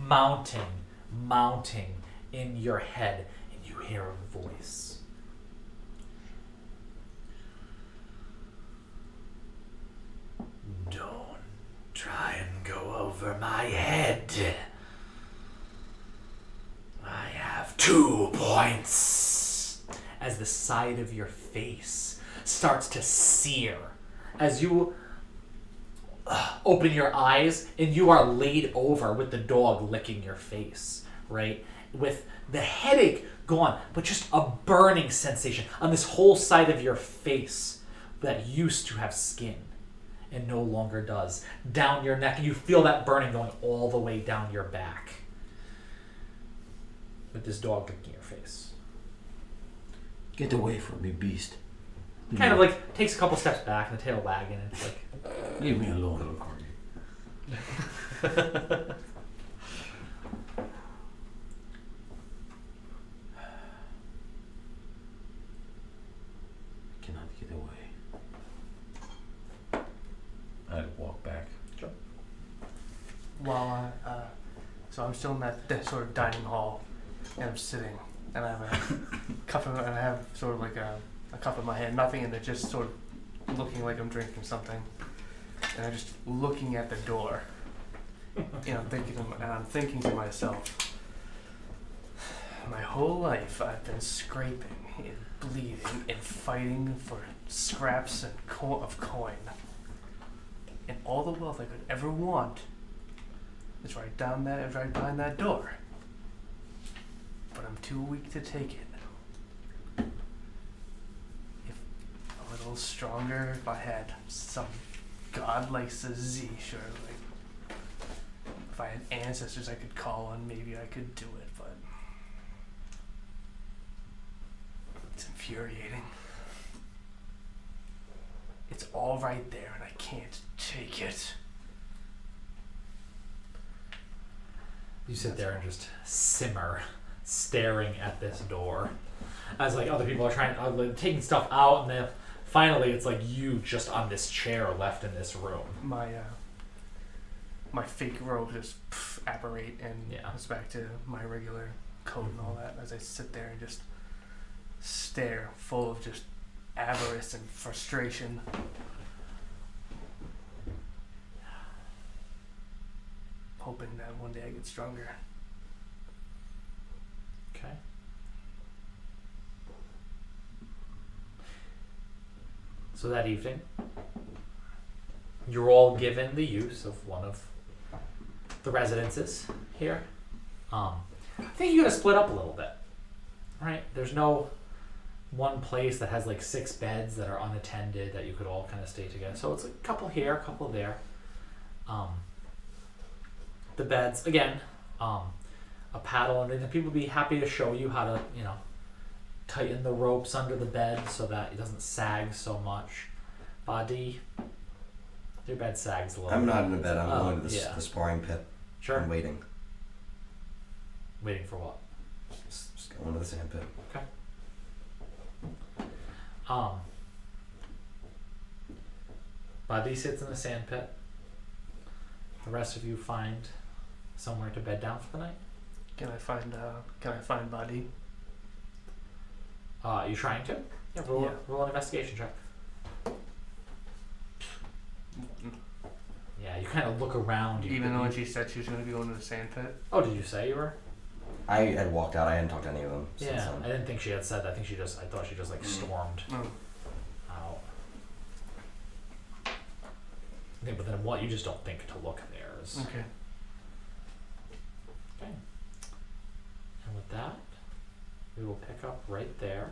[SPEAKER 2] mounting in your head, and you hear a voice. Don't try and go over my head. I have 2 points. As the side of your face starts to sear, as you open your eyes and you are laid over with the dog licking your face, right? With the headache gone, but just a burning sensation on this whole side of your face that used to have skin and no longer does. Down your neck, and you feel that burning going all the way down your back. With this dog licking your face.
[SPEAKER 1] Get away from me, beast.
[SPEAKER 2] Kind of like takes a couple steps back and the tail wagging, and it's like,
[SPEAKER 1] Leave me alone, little corgi. I cannot get away. I'd walk back.
[SPEAKER 2] Sure.
[SPEAKER 6] While so I'm still in that sort of dining hall, and I'm sitting, and I have a cup of, and I have sort of like a cup in my hand, nothing in it, just sort of looking like I'm drinking something, and I'm just looking at the door, and I'm thinking to myself, my whole life I've been scraping and bleeding and fighting for scraps and of coin, and all the wealth I could ever want is right behind that door. But I'm too weak to take it. If a little stronger, if I had some god like Sazish, or like if I had ancestors I could call on, maybe I could do it, but it's infuriating. It's all right there and I can't take it.
[SPEAKER 2] you sit there and just simmer, staring at this door. as like other people are trying, like, taking stuff out, and then finally it's like you just on this chair left in this room.
[SPEAKER 6] My fake robe just apparate and
[SPEAKER 2] Yeah.
[SPEAKER 6] it's back to my regular coat and all that as I sit there and just stare, full of just avarice and frustration. Hoping that one day I get stronger.
[SPEAKER 2] Okay. So that evening, you're all given the use of one of the residences here. I think you gotta split up a little bit, right? There's no one place that has like 6 beds that are unattended that you could all kind of stay together. So it's a couple here, a couple there. The beds, again, a paddle, and then people would be happy to show you how to, tighten the ropes under the bed so that it doesn't sag so much. Body, your bed sags a little.
[SPEAKER 7] I'm not in a bed. I'm going to
[SPEAKER 2] yeah.
[SPEAKER 7] the sparring pit.
[SPEAKER 2] Sure.
[SPEAKER 7] I'm waiting.
[SPEAKER 2] Waiting for what?
[SPEAKER 7] Just going to the sand pit.
[SPEAKER 2] Okay. Body sits in the sand pit. The rest of you find somewhere to bed down for the night.
[SPEAKER 6] Can I find Body?
[SPEAKER 2] You trying to? Yeah, roll an investigation check. Yeah, you kind of look around.
[SPEAKER 6] Even though when she said she was going to be going to the sand pit?
[SPEAKER 2] Oh, did you say you were?
[SPEAKER 7] I had walked out. I hadn't talked to any of them since
[SPEAKER 2] Yeah,
[SPEAKER 7] then.
[SPEAKER 2] I didn't think she had said that. I thought she just like stormed
[SPEAKER 6] Oh.
[SPEAKER 2] out. Okay, but then what? You just don't think to look there is.
[SPEAKER 6] Okay.
[SPEAKER 2] Okay. And with that, we will pick up right there.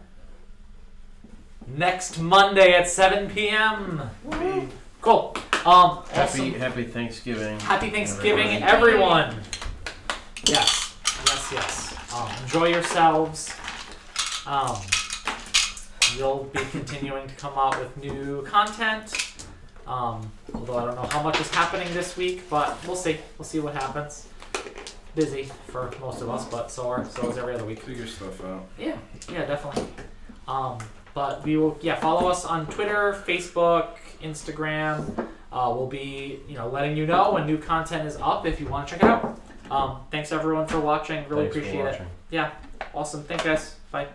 [SPEAKER 2] Next Monday at 7 p.m. Cool. Awesome.
[SPEAKER 1] Happy Thanksgiving.
[SPEAKER 2] Happy Thanksgiving, everyone. Yes. Enjoy yourselves. You'll be continuing to come out with new content. Although I don't know how much is happening this week, but we'll see. We'll see what happens. Busy for most of us, but so is every other week.
[SPEAKER 5] Figure stuff out.
[SPEAKER 2] Yeah, definitely. But we will, follow us on Twitter, Facebook, Instagram. We'll be, letting you know when new content is up if you want to check it out. Thanks everyone for watching. Really
[SPEAKER 1] Thanks for
[SPEAKER 2] appreciate it.
[SPEAKER 1] watching.
[SPEAKER 2] Yeah, awesome. Thanks guys. Bye.